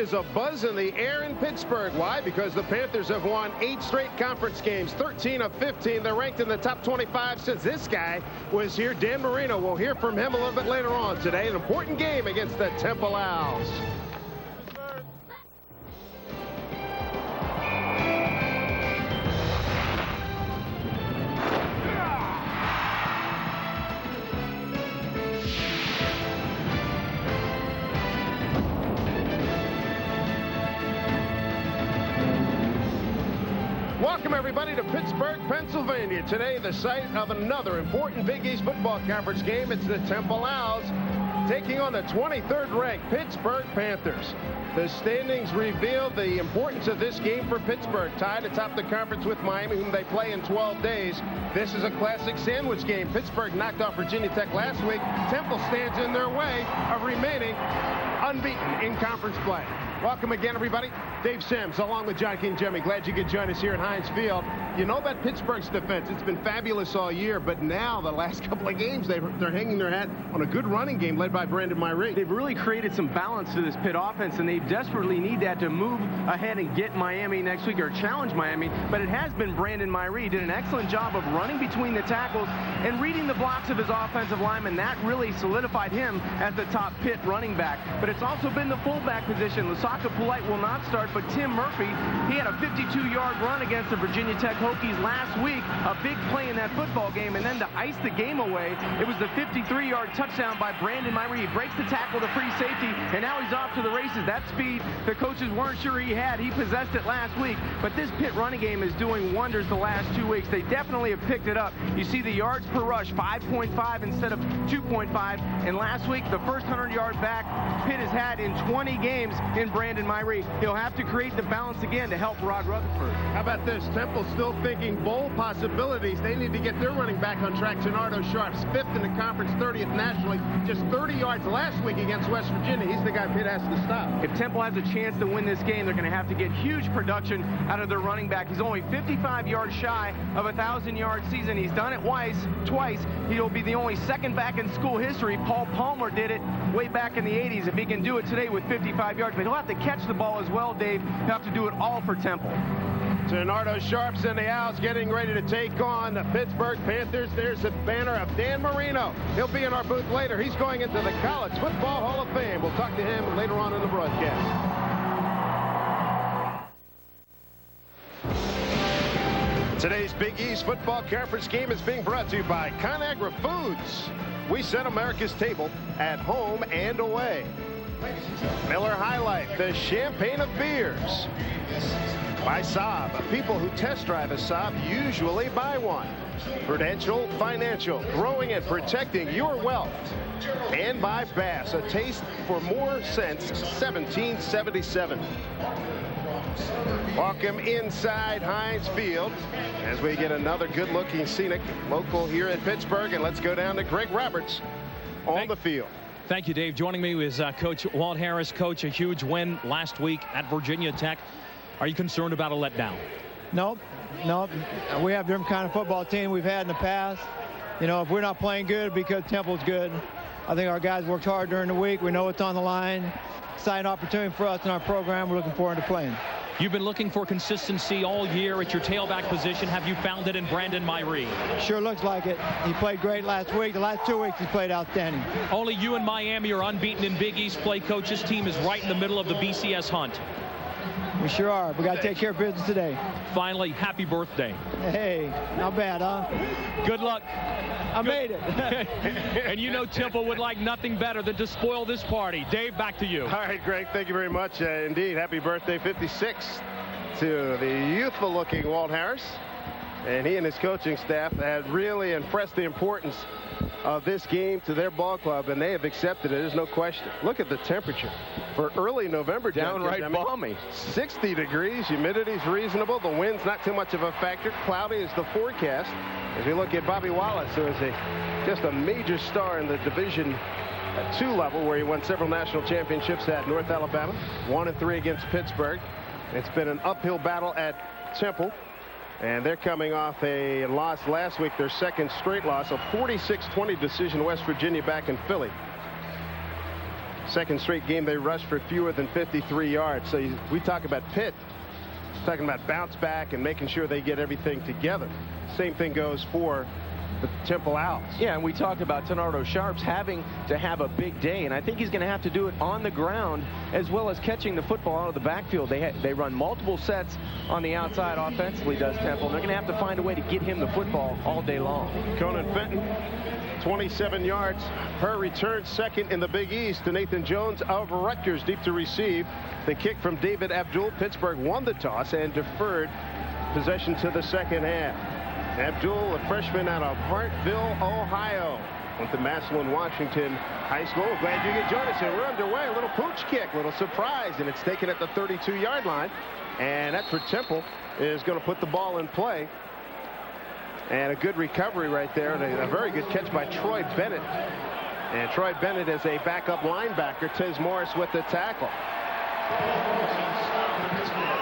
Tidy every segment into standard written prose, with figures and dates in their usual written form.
is a buzz in the air in Pittsburgh. Why? Because the Panthers have won 8 straight conference games, 13 of 15. They're ranked in the top 25 since this guy was here, Dan Marino. We'll hear from him a little bit later on today. An important game against the Temple Owls. Welcome, everybody, to Pittsburgh, Pennsylvania. Today, the site of another important Big East football conference game. It's the Temple Owls taking on the 23rd ranked Pittsburgh Panthers. The standings reveal the importance of this game for Pittsburgh. Tied atop the conference with Miami, whom they play in 12 days. This is a classic sandwich game. Pittsburgh knocked off Virginia Tech last week. Temple stands in their way of remaining unbeaten in conference play. Welcome again, everybody. Dave Sims, along with John King Jimmy. Glad you could join us here at Heinz Field. You know about Pittsburgh's defense. It's been fabulous all year, but now the last couple of games, they're hanging their hat on a good running game led by Brandon Marino. They've really created some balance to this Pitt offense, and they desperately need that to move ahead and get Miami next week or challenge Miami. But it has been Brandon Marino. He did an excellent job of running between the tackles and reading the blocks of his offensive linemen. That really solidified him as the top Pitt running back. But it's also been the fullback position. Lasaka Polite will not start, but Tim Murphy, he had a 52-yard run against the Virginia Tech Hokies last week. A big play in that football game, and then to ice the game away, it was the 53-yard touchdown by Brandon Marino. He breaks the tackle to free safety, and now he's off to the races. That speed the coaches weren't sure he had. He possessed it last week, but this Pitt running game is doing wonders the last 2 weeks. They definitely have picked it up. You see the yards per rush, 5.5 instead of 2.5, and last week, the first 100-yard back Pitt has had in 20 games in Brandon Marino. He'll have to create the balance again to help Rod Rutherford. How about this? Temple still thinking bowl possibilities. They need to get their running back on track. Gennaro Sharp's 5th in the conference, 30th nationally. Just 30 yards last week against West Virginia. He's the guy Pitt has to stop. If Temple has a chance to win this game, they're going to have to get huge production out of their running back. He's only 55 yards shy of a 1,000-yard season. He's done it twice. He'll be the only second back in school history. Paul Palmer did it way back in the 80s. If he can do it today with 55 yards, but he'll have to catch the ball as well, Dave. He'll have to do it all for Temple. Gennaro Sharps and the Owls getting ready to take on the Pittsburgh Panthers. There's the banner of Dan Marino. He'll be in our booth later. He's going into the College Football Hall of Fame. We'll talk to him later on in the broadcast. Today's Big East Football Conference game is being brought to you by ConAgra Foods. We set America's table at home and away. Miller High Life, the champagne of beers. By Saab. People who test drive a Saab usually buy one. Prudential Financial, growing and protecting your wealth. And by Bass, a taste for more since 1777. Welcome inside Heinz Field as we get another good-looking scenic local here in Pittsburgh. And let's go down to Greg Roberts on the field. Thank you, Dave. Joining me is Coach Walt Harris. Coach, a huge win last week at Virginia Tech. Are you concerned about a letdown? No. We have a different kind of football team we've had in the past. You know, if we're not playing good because Temple's good, I think our guys worked hard during the week. We know what's on the line. Exciting opportunity for us in our program. We're looking forward to playing. You've been looking for consistency all year at your tailback position. Have you found it in Brandon Marino? Sure looks like it. He played great last week. The last 2 weeks he played outstanding. Only you and Miami are unbeaten in Big East play. Coach, this team is right in the middle of the BCS hunt. We sure are. We got to take care of business today. Finally, happy birthday. Hey, not bad, huh? Good luck. I made it. And you know Temple would like nothing better than to spoil this party. Dave, back to you. All right, Greg, thank you very much. Indeed, happy birthday, 56, to the youthful-looking Walt Harris. And he and his coaching staff had really impressed the importance of this game to their ball club, and they have accepted it. There's no question. Look at the temperature for early November. Downright balmy. 60 degrees. Humidity's reasonable. The wind's not too much of a factor. Cloudy is the forecast. As we look at Bobby Wallace, who is just a major star in the Division II level, where he won several national championships at North Alabama, 1-3 against Pittsburgh. It's been an uphill battle at Temple. And they're coming off a loss last week, their second straight loss, a 46-20 decision, West Virginia back in Philly. Second straight game they rushed for fewer than 53 yards. So we talk about Pitt, talking about bounce back and making sure they get everything together. Same thing goes for the Temple Owls. Yeah, and we talked about Tenardo Sharps having to have a big day, and I think he's going to have to do it on the ground as well as catching the football out of the backfield. They run multiple sets on the outside offensively, does Temple. And they're going to have to find a way to get him the football all day long. Conan Fenton, 27 yards per return, second in the Big East to Nathan Jones of Rutgers, deep to receive. The kick from David Abdul. Pittsburgh won the toss and deferred possession to the second half. Abdul, a freshman out of Hartville, Ohio, went to Massillon Washington High School. Glad you could join us here. We're underway. A little pooch kick, little surprise, and it's taken at the 32-yard line. And that's where Temple is going to put the ball in play. And a good recovery right there, and a very good catch by Troy Bennett. And Troy Bennett is a backup linebacker. Tiz Morris with the tackle.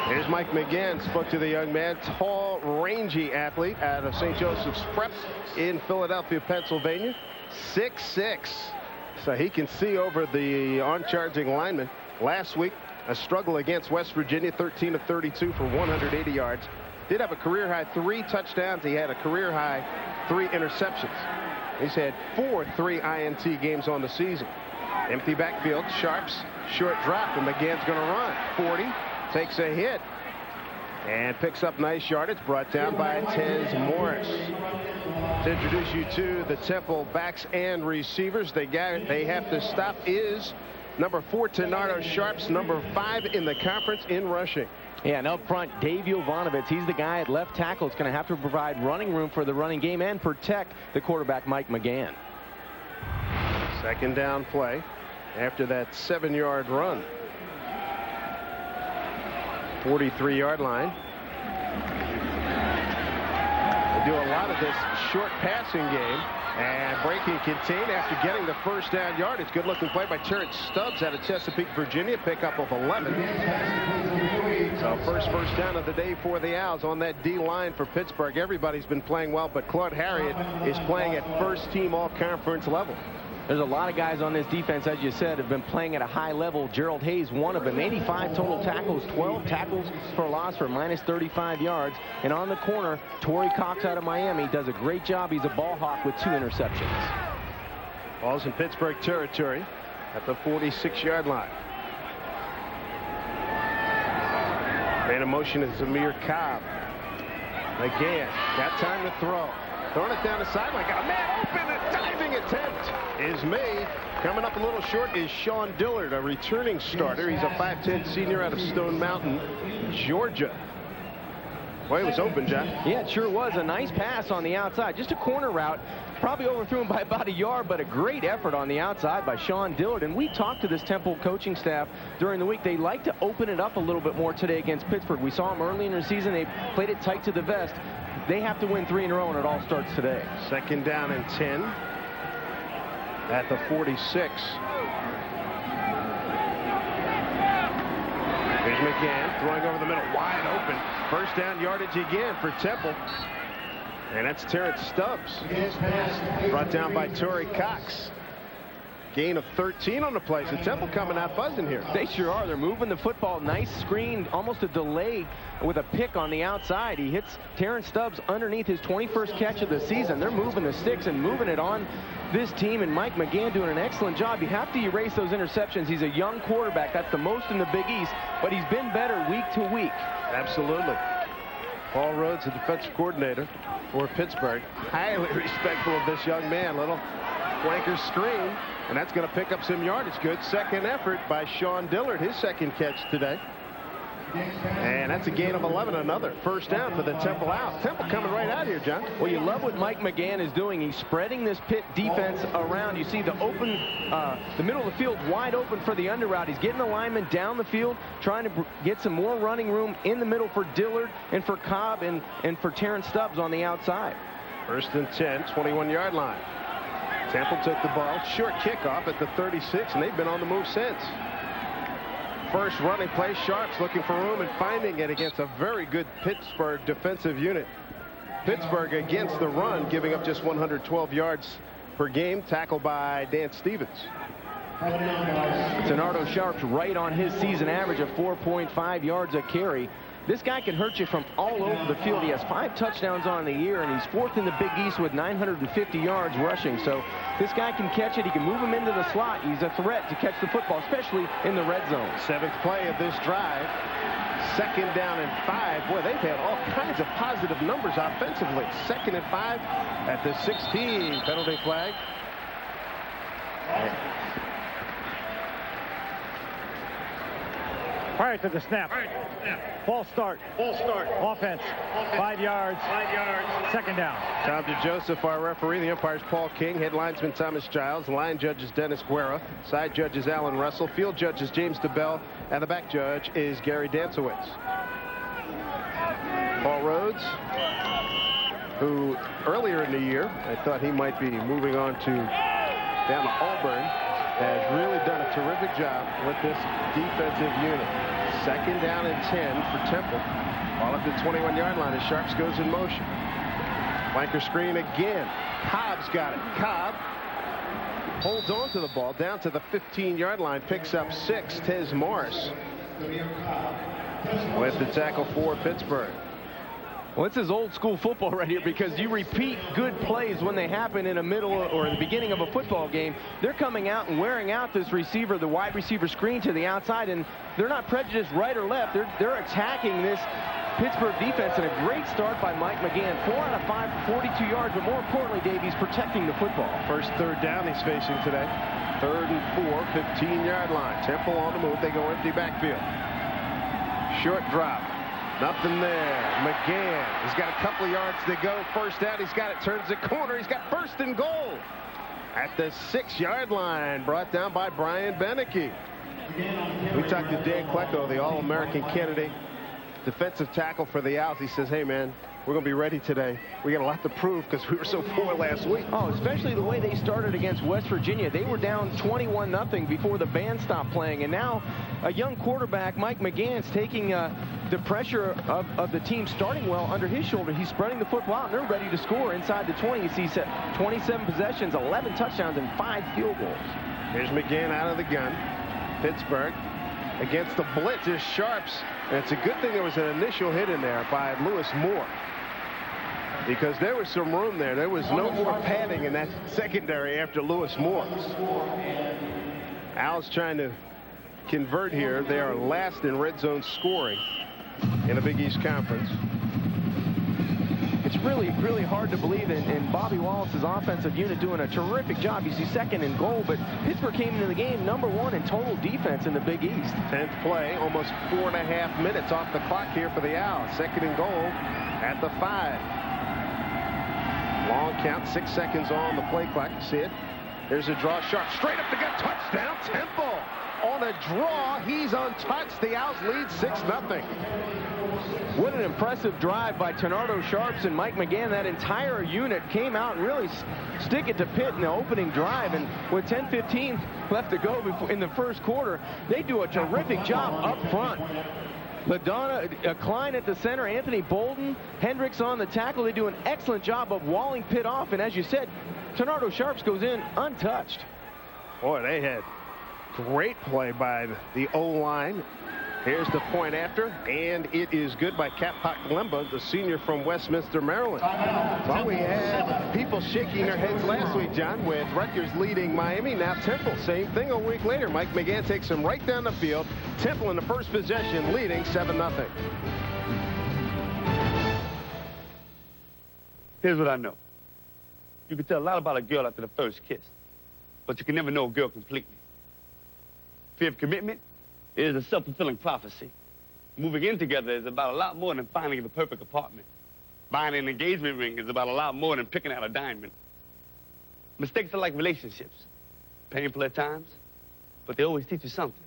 Here's Mike McGann. Spoke to the young man, tall, rangy athlete out of St. Joseph's Prep in Philadelphia, Pennsylvania. 6'6", so he can see over the on-charging lineman. Last week, a struggle against West Virginia, 13 of 32 for 180 yards. Did have a career-high 3 touchdowns. He had a career-high 3 interceptions. He's had 4 3 INT games on the season. Empty backfield, Sharps, short drop, and McGann's going to run. 40, takes a hit, and picks up nice yardage, brought down by Tiz Morris. To introduce you to the Temple backs and receivers, they have to stop is number 4, Tenardo Sharps, number 5 in the conference in rushing. Yeah, and up front, Dave Jovanovich, he's the guy at left tackle. It's going to have to provide running room for the running game and protect the quarterback, Mike McGann. Second down play after that 7-yard run. 43-yard line. They do a lot of this short passing game, and breaking contain after getting the first down yardage. Good looking play by Terrence Stubbs out of Chesapeake, Virginia. Pickup of 11. So first down of the day for the Owls on that D line for Pittsburgh. Everybody's been playing well, but Claude Harriet is playing at first team all-conference level. There's a lot of guys on this defense, as you said, have been playing at a high level. Gerald Hayes, one of them. 85 total tackles, 12 tackles for loss for minus 35 yards. And on the corner, Torrey Cox out of Miami does a great job. He's a ball hawk with 2 interceptions. Ball's in Pittsburgh territory at the 46-yard line. Man in motion is Amir Cobb. Again, got time to throw. Throwing it down the sideline. Got a man open. A diving attempt is made. Coming up a little short is Sean Dillard, a returning starter. He's a 5'10 senior out of Stone Mountain, Georgia. Boy, it was open, John. Yeah, it sure was. A nice pass on the outside. Just a corner route. Probably overthrew him by about a yard, but a great effort on the outside by Sean Dillard. And we talked to this Temple coaching staff during the week. They like to open it up a little bit more today against Pittsburgh. We saw them early in the season. They played it tight to the vest. They have to win 3 in a row, and it all starts today. Second down and 10 at the 46. Here's McGann throwing over the middle, wide open. First down yardage again for Temple. And that's Terrence Stubbs. Brought down by Torrey Cox. Gain of 13 on the play. So Temple coming out buzzing here. They sure are. They're moving the football. Nice screen, almost a delay with a pick on the outside. He hits Terrence Stubbs underneath his 21st catch of the season. They're moving the sticks and moving it on this team, and Mike McGann doing an excellent job. You have to erase those interceptions. He's a young quarterback. That's the most in the Big East, but he's been better week to week. Absolutely. Paul Rhodes, the defensive coordinator for Pittsburgh, highly respectful of this young man. Little flanker screen, and that's going to pick up some yardage. Good second effort by Sean Dillard, his second catch today. And that's a gain of 11, another first down for the Temple Owls. Temple coming right out here, John. Well, you love what Mike McGann is doing. He's spreading this Pitt defense around. You see the open, the middle of the field wide open for the under route. He's getting the linemen down the field, trying to get some more running room in the middle for Dillard and for Cobb and for Terrence Stubbs on the outside. First and 10, 21-yard line. Temple took the ball, short kickoff at the 36, and they've been on the move since. First running play, Sharps looking for room and finding it against a very good Pittsburgh defensive unit. Pittsburgh against the run, giving up just 112 yards per game, tackled by Dan Stevens. Tenardo Sharp's right on his season average of 4.5 yards a carry. This guy can hurt you from all over the field. He has 5 touchdowns on the year, and he's 4th in the Big East with 950 yards rushing. So this guy can catch it. He can move him into the slot. He's a threat to catch the football, especially in the red zone. 7th play of this drive. 2nd down and 5. Boy, they've had all kinds of positive numbers offensively. 2nd and 5 at the 16. Penalty flag. Prior to the snap. False start. Offense. 5 yards. 2nd down. Tom DeJoseph, our referee. The umpire's Paul King. Head linesman Thomas Giles. Line judge is Dennis Guerra. Side judge is Alan Russell. Field judge is James DeBell. And the back judge is Gary Dansowitz. Paul Rhodes, who earlier in the year, I thought he might be moving on to down to Auburn, has really done a terrific job with this defensive unit. 2nd down and 10 for Temple. Ball at the 21-yard line as Sharps goes in motion. Flanker screen again. Cobb's got it. Cobb holds on to the ball down to the 15-yard line. Picks up 6. Tez Morris with the tackle for Pittsburgh. Well, this is old school football right here, because you repeat good plays when they happen in the middle or in the beginning of a football game. They're coming out and wearing out this receiver, the wide receiver screen to the outside, and they're not prejudiced right or left. They're attacking this Pittsburgh defense, and a great start by Mike McGann. 4 out of 5 for 42 yards, but more importantly, Dave, he's protecting the football. First 3rd down he's facing today. 3rd and 4, 15-yard line. Temple on the move. They go empty backfield. Short drop. Nothing there. McGann has got a couple of yards to go. 1st down. He's got it. Turns the corner. He's got 1st and goal at the 6-yard line. Brought down by Brian Beneke. We talked to Dan Klecko, the All-American candidate, defensive tackle for the Owls. He says, hey, man, we're going to be ready today. We got a lot to prove because we were so poor last week. Oh, especially the way they started against West Virginia. They were down 21-0 before the band stopped playing. And now a young quarterback, Mike McGann's taking the pressure of the team starting well under his shoulder. He's spreading the football out, and they're ready to score inside the 20. You see 27 possessions, 11 touchdowns, and 5 field goals. Here's McGann out of the gun. Pittsburgh against the blitz is Sharps. And it's a good thing there was an initial hit in there by Lewis Moore, because there was some room there. There was no more padding in that secondary after Lewis Moore. Owls trying to convert here. They are last in red zone scoring in the Big East Conference. It's really, really hard to believe in Bobby Wallace's offensive unit doing a terrific job. You see 2nd and goal, but Pittsburgh came into the game #1 in total defense in the Big East. 10th play, almost 4.5 minutes off the clock here for the Owls. 2nd and goal at the 5. Long count, 6 seconds on the play clock. You see it. There's a draw. Sharp straight up the gut. Touchdown, Temple. On a draw, he's untouched. The Owls lead 6-0. What an impressive drive by Tenardo Sharps and Mike McGann. That entire unit came out and really stick it to Pitt in the opening drive. And with 10:15 left to go in the 1st quarter, they do a terrific job up front. LaDonna, Klein at the center, Anthony Bolden, Hendricks on the tackle. They do an excellent job of walling Pitt off. And as you said, Tenardo Sharps goes in untouched. Boy, they had great play by the O-line. Here's the point after, and it is good by Caphak Lemba, the senior from Westminster, Maryland. Well, we had people shaking their heads last week, John, with Rutgers leading Miami. Now Temple, same thing a week later. Mike McGann takes them right down the field. Temple in the first possession, leading 7-0. Here's what I know. You can tell a lot about a girl after the first kiss, but you can never know a girl completely. Fear of commitment is a self-fulfilling prophecy. Moving in together is about a lot more than finding the perfect apartment. Buying an engagement ring is about a lot more than picking out a diamond. Mistakes are like relationships. Painful at times, but they always teach you something.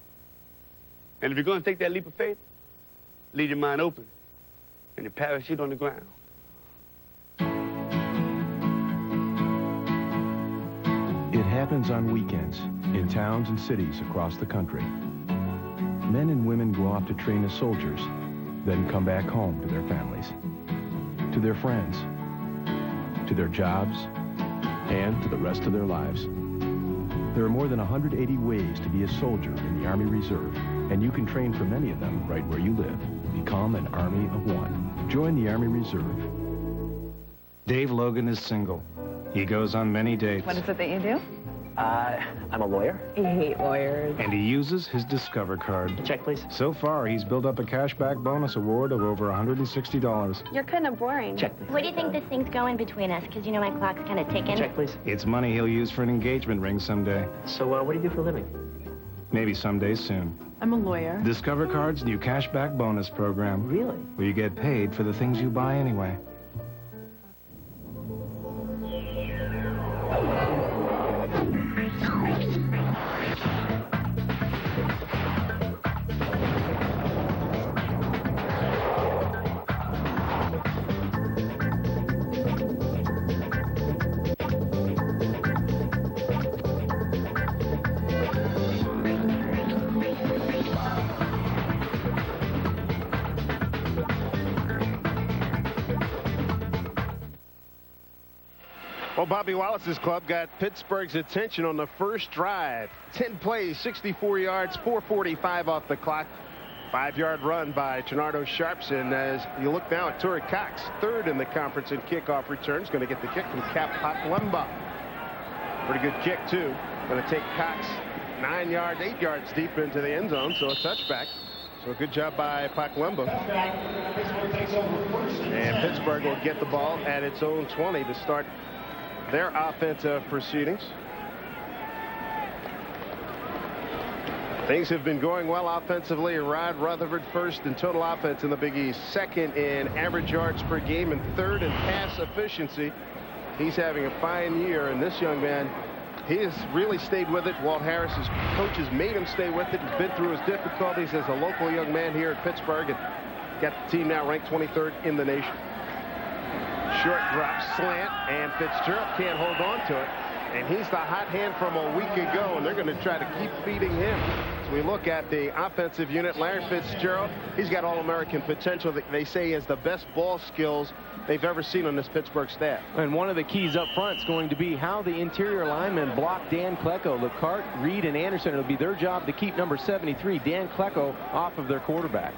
And if you're going to take that leap of faith, leave your mind open and your parachute on the ground. It happens on weekends in towns and cities across the country. Men and women go off to train as soldiers, then come back home to their families, to their friends, to their jobs, and to the rest of their lives. There are more than 180 ways to be a soldier in the Army Reserve, and you can train for many of them right where you live. Become an Army of One. Join the Army Reserve. Dave Logan is single. He goes on many dates. What is it that you do? I'm a lawyer. I hate lawyers. And he uses his Discover card. Check, please. So far, he's built up a cashback bonus award of over $160. You're kind of boring. Check, please. Where do you think this thing's going between us? Because, you know, my clock's kind of ticking. Check, please. It's money he'll use for an engagement ring someday. So, what do you do for a living? Maybe someday soon. I'm a lawyer. Discover Card's new cashback bonus program. Really? Where you get paid for the things you buy anyway. Well, Bobby Wallace's club got Pittsburgh's attention on the first drive. 10 plays, 64 yards, 4:45 off the clock. 5-yard run by Gennaro Sharpson. As you look now at Torrey Cox, third in the conference in kickoff returns. Going to get the kick from Cap Paklemba. Pretty good kick, too. Going to take Cox 9 yards, 8 yards deep into the end zone, so a touchback. So a good job by Paklemba. And Pittsburgh will get the ball at its own 20 to start their offensive proceedings. Things have been going well offensively. Rod Rutherford first in total offense in the Big East, second in average yards per game, and third in pass efficiency. He's having a fine year, and this young man, he has really stayed with it. Walt Harris's coaches made him stay with it. He's been through his difficulties as a local young man here at Pittsburgh, and got the team now ranked 23rd in the nation. Short drop slant, and Fitzgerald can't hold on to it. And he's the hot hand from a week ago, and they're going to try to keep feeding him. As we look at the offensive unit, Larry Fitzgerald, he's got All-American potential. That they say is the best ball skills they've ever seen on this Pittsburgh staff. And one of the keys up front is going to be how the interior linemen block Dan Klecko. LeCart, Reed, and Anderson, it'll be their job to keep number 73, Dan Klecko, off of their quarterback.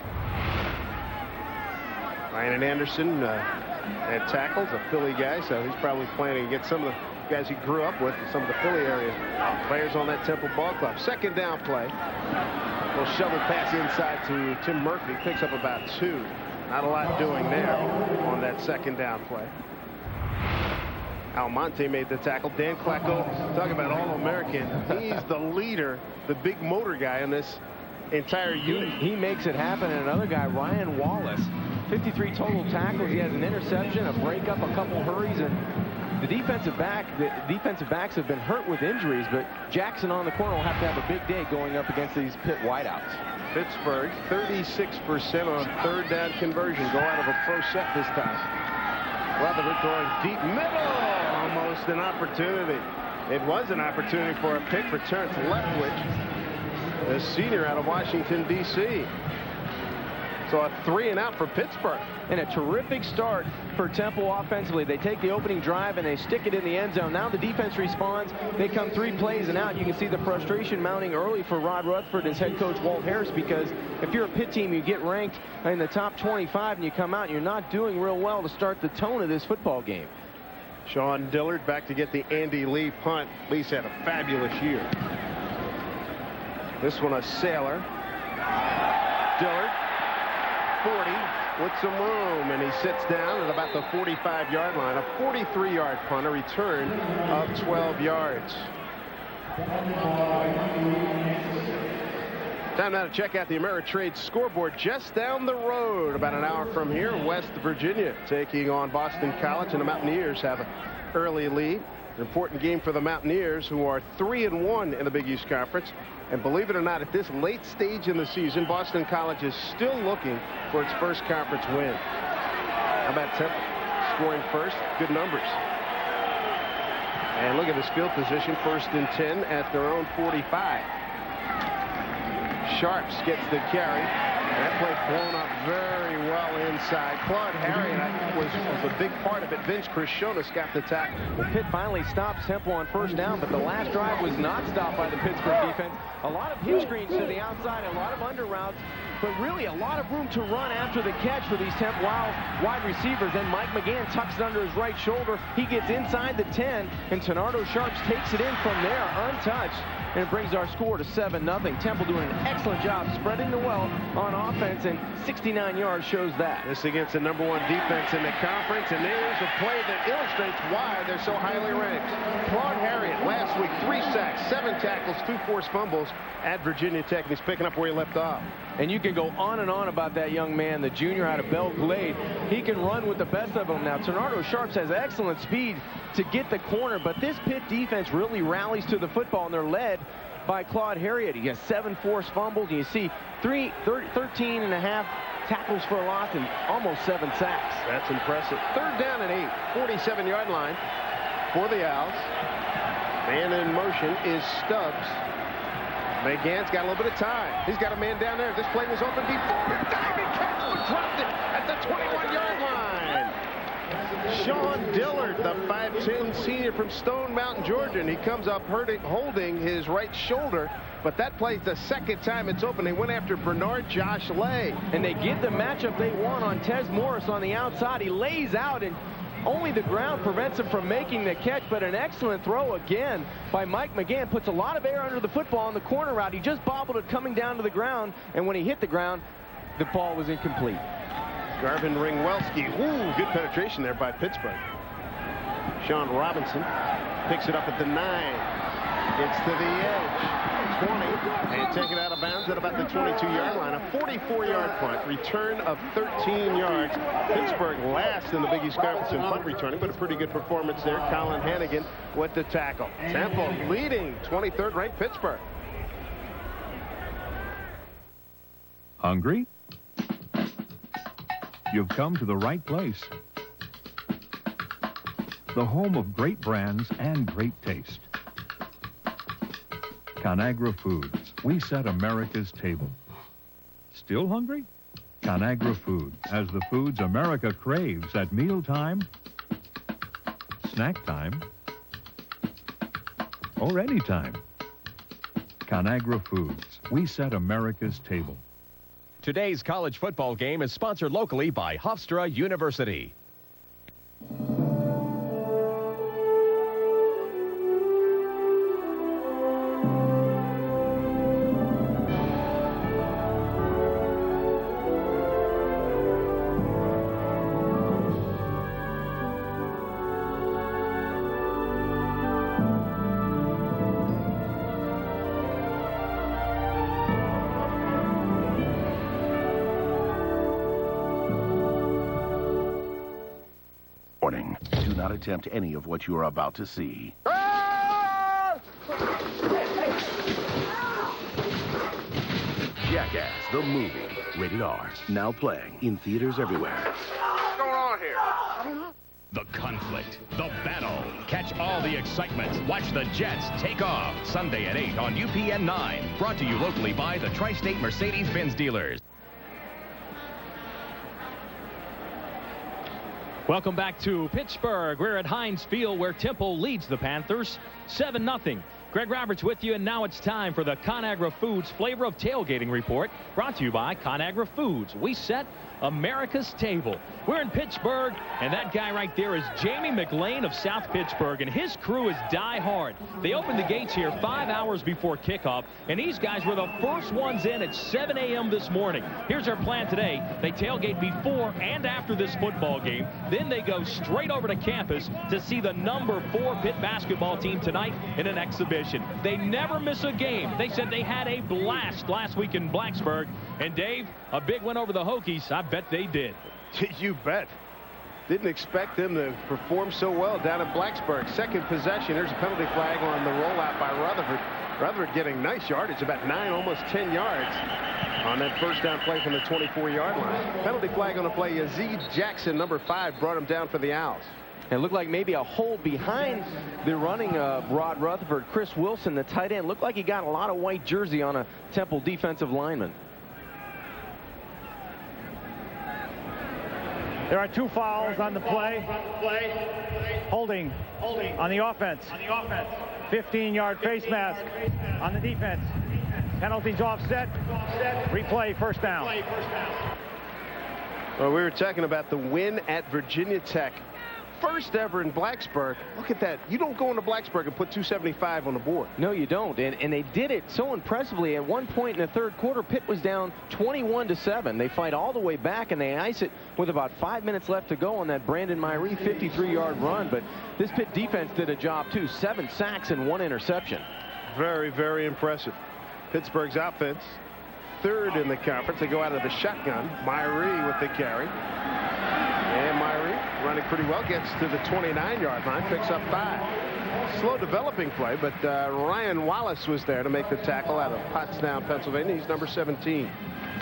Ryan Anderson had tackles, a Philly guy, so he's probably planning to get some of the guys he grew up with in some of the Philly area players on that Temple ball club. Second down play. Little shovel pass inside to Tim Murphy. Picks up about 2. Not a lot doing there on that second down play. Almonte made the tackle. Dan Klecko, talk about All-American. He's the leader, the big motor guy in this entire unit. He makes it happen. And another guy, Ryan Wallace, 53 total tackles. He has an interception, a breakup, a couple hurries, and the defensive backs have been hurt with injuries, but Jackson on the corner will have to have a big day going up against these Pitt wideouts. Pittsburgh, 36% on third down conversion. Go out of a pro set this time. Rutherford throwing deep middle. Almost an opportunity. It was an opportunity for a pick for Terrence Leftwich, the senior out of Washington, D.C. So a 3-and-out for Pittsburgh. And a terrific start for Temple offensively. They take the opening drive and they stick it in the end zone. Now the defense responds. They come 3 plays and out. You can see the frustration mounting early for Rod Rutherford and his head coach Walt Harris, because if you're a Pitt team, you get ranked in the top 25 and you come out and you're not doing real well to start the tone of this football game. Sean Dillard back to get the Andy Lee punt. Lee's had a fabulous year. This one a sailor. Dillard, 40 with some room, and he sits down at about the 45-yard line. A 43-yard punt, a return of 12 yards. Time now to check out the Ameritrade scoreboard just down the road, about an hour from here. West Virginia taking on Boston College, and the Mountaineers have an early lead. An important game for the Mountaineers, who are 3-1 in the Big East Conference. And believe it or not, at this late stage in the season, Boston College is still looking for its first conference win. How about Temple scoring first? Good numbers. And look at this field position, 1st and 10 at their own 45. Sharps gets the carry. That play blown up very well inside. Claude Harriet was a big part of it. Vince Crescionis got the tackle. Well, Pitt finally stops Temple on first down, but the last drive was not stopped by the Pittsburgh defense. A lot of hitch screens to the outside, a lot of under routes, but really a lot of room to run after the catch for these Temple wide receivers. And Mike McGann tucks it under his right shoulder. He gets inside the 10, and Tenardo Sharps takes it in from there untouched. And it brings our score to 7-0. Temple doing an excellent job spreading the wealth on offense, and 69 yards shows that. This against the #1 defense in the conference, and there's a play that illustrates why they're so highly ranked. Claude Harriet last week, 3 sacks, 7 tackles, 2 forced fumbles at Virginia Tech, and he's picking up where he left off. And you can go on and on about that young man, the junior out of Belle Glade. He can run with the best of them. Now, Tenardo Sharps has excellent speed to get the corner, but this Pitt defense really rallies to the football, and they're led by Claude Harriet. He has 7 forced fumbles, and you see 13.5 tackles for a loss and almost 7 sacks. That's impressive. 3rd down and 8, 47-yard line for the Owls. Man in motion is Stubbs. McGann's got a little bit of time. He's got a man down there. This play was open before. Diving catch, but dropped it at the 21-yard line. Sean Dillard, the 5'10" senior from Stone Mountain, Georgia, and he comes up holding his right shoulder. But that play's the 2nd time it's open. They went after Bernard Josh Lay. And they get the matchup they want on Tez Morris on the outside. He lays out, and only the ground prevents him from making the catch, but an excellent throw again by Mike McGann. Puts a lot of air under the football on the corner route. He just bobbled it coming down to the ground, and when he hit the ground, the ball was incomplete. Garvin Ringwelski. Ooh, good penetration there by Pittsburgh. Sean Robinson picks it up at the 9. It's to the edge. 20, and taken out of bounds at about the 22-yard line. A 44-yard punt, return of 13 yards. Pittsburgh last in the Big East Conference in punt returning, but a pretty good performance there. Colin Hannigan with the tackle. Temple leading 23rd ranked Pittsburgh. Hungry? You've come to the right place. The home of great brands and great taste. Conagra Foods. We set America's table. Still hungry? Conagra Foods has the foods America craves at mealtime, snack time, or anytime. Conagra Foods. We set America's table. Today's college football game is sponsored locally by Hofstra University. Warning, do not attempt any of what you are about to see. Jackass, the movie, rated R, now playing in theaters everywhere. What's going on here? The conflict, the battle. Catch all the excitement. Watch the Jets take off. Sunday at 8 on UPN 9. Brought to you locally by the Tri-State Mercedes-Benz dealers. Welcome back to Pittsburgh. We're at Heinz Field where Temple leads the Panthers 7-0. Greg Roberts with you, and now it's time for the Conagra Foods Flavor of Tailgating Report, brought to you by Conagra Foods. We set America's table. We're in Pittsburgh, and that guy right there is Jamie McLean of South Pittsburgh, and his crew is die hard. They opened the gates here 5 hours before kickoff, and these guys were the first ones in at 7 a.m. this morning. Here's our plan today. They tailgate before and after this football game. Then they go straight over to campus to see the number 4 Pitt basketball team tonight in an exhibition. They never miss a game. They said they had a blast last week in Blacksburg. And Dave, a big win over the Hokies. I bet they did. You bet. Didn't expect them to perform so well down in Blacksburg. Second possession. There's a penalty flag on the rollout by Rutherford. Rutherford getting nice yardage, about 9, almost 10 yards on that first down play from the 24-yard line. Penalty flag on the play. Yazid Jackson, number 5, brought him down for the Owls. And it looked like maybe a hole behind the running Rod Rutherford. Chris Wilson, the tight end, looked like he got a lot of white jersey on a Temple defensive lineman. There are 2 fouls on the play. Holding on the offense. 15-yard face mask on the defense. Penalties offset. Replay, first down. Well, we were talking about the win at Virginia Tech. First ever in Blacksburg. Look at that. You don't go into Blacksburg and put 275 on the board. No, you don't. And they did it so impressively. At one point in the third quarter, Pitt was down 21-7. They fight all the way back, and they ice it with about 5 minutes left to go on that Brandon Myrie 53-yard run. But this Pitt defense did a job, too. 7 sacks and 1 interception. Very, very impressive. Pittsburgh's offense, 3rd in the conference. They go out of the shotgun. Myrie with the carry. And Myrie running pretty well, gets to the 29-yard line, picks up 5. Slow developing play, but Ryan Wallace was there to make the tackle out of Pottstown, Pennsylvania. He's number 17.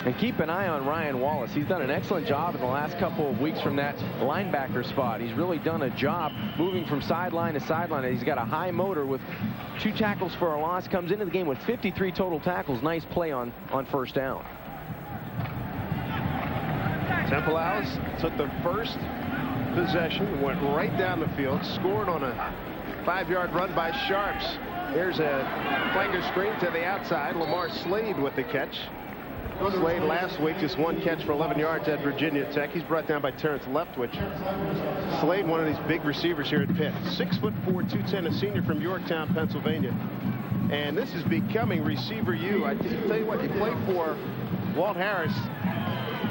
And keep an eye on Ryan Wallace. He's done an excellent job in the last couple of weeks from that linebacker spot. He's really done a job moving from sideline to sideline. He's got a high motor with 2 tackles for a loss. Comes into the game with 53 total tackles. Nice play on first down. Temple Owls took the first possession, went right down the field, scored on a 5-yard run by Sharps. Here's a flanker screen to the outside. Lamar Slade with the catch. Slade last week just 1 catch for 11 yards at Virginia Tech. He's brought down by Terrence Leftwich. Slade, one of these big receivers here at Pitt. 6'4", 210, a senior from Yorktown, Pennsylvania. And this is becoming receiver U. I tell you what, you play for Walt Harris,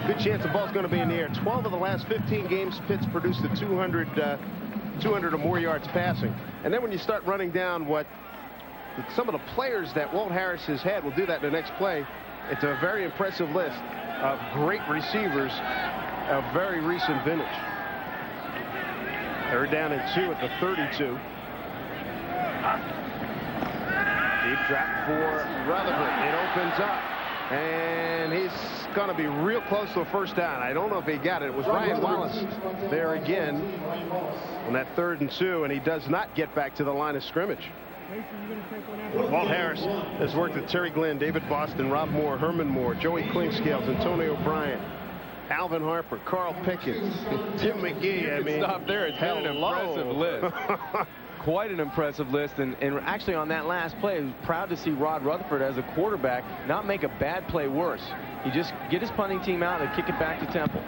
good chance the ball's going to be in the air. 12 of the last 15 games, Pitt's produced a 200 or more yards passing. And then when you start running down what some of the players that Walt Harris has had, we'll do that in the next play. It's a very impressive list of great receivers of very recent vintage. 3rd down and 2 at the 32. Deep drop for Rutherford. It opens up. And he's going to be real close to a first down. I don't know if he got it. It was Ryan Wallace there again on that 3rd and 2, and he does not get back to the line of scrimmage. Walt Harris has worked with Terry Glenn, David Boston, Rob Moore, Herman Moore, Joey Klingscales, Antonio O'Brien, Alvin Harper, Carl Pickens, Tim McGee. I mean, stop there. It's been an impressive list. Quite an impressive list, and actually on that last play, I was proud to see Rod Rutherford as a quarterback not make a bad play worse. He just get his punting team out and kick it back to Temple.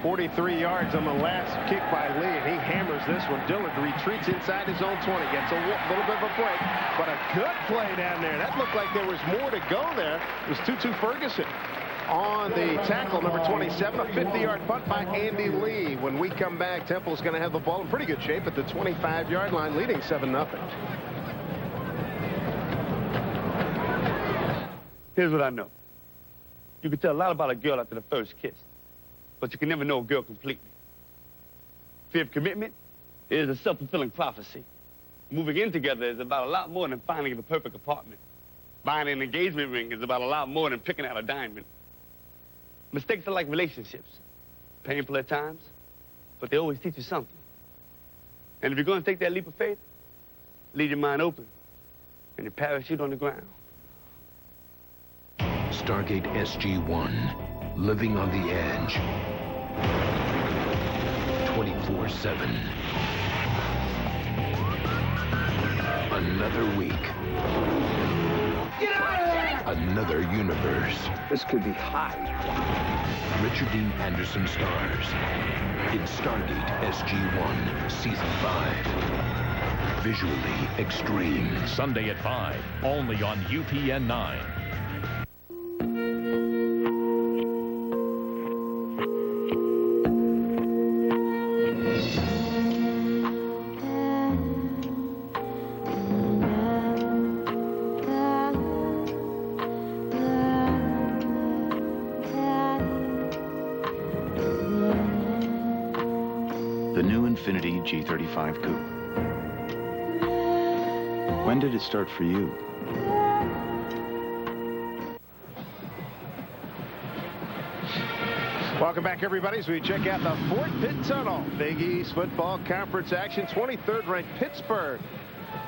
43 yards on the last kick by Lee, and he hammers this one. Dillard retreats inside his own 20, gets a little bit of a break, but a good play down there. That looked like there was more to go there. It was Tutu Ferguson on the tackle, number 27, a 50-yard punt by Andy Lee. When we come back, Temple's going to have the ball in pretty good shape at the 25-yard line, leading 7-0. Here's what I know. You can tell a lot about a girl after the first kiss, but you can never know a girl completely. Fear of commitment is a self-fulfilling prophecy. Moving in together is about a lot more than finding the perfect apartment. Buying an engagement ring is about a lot more than picking out a diamond. Mistakes are like relationships. Painful at times, but they always teach you something. And if you're going to take that leap of faith, leave your mind open and your parachute on the ground. Stargate SG-1, living on the edge. 24/7. Another week. Get out of here! Another universe. This could be hot. Richard Dean Anderson stars in Stargate SG-1, Season 5. Visually extreme. Sunday at 5, only on UPN 9. G35 Coupe. When did it start for you? Welcome back, everybody, as we check out the Fort Pitt Tunnel. Big East Football Conference action. 23rd ranked Pittsburgh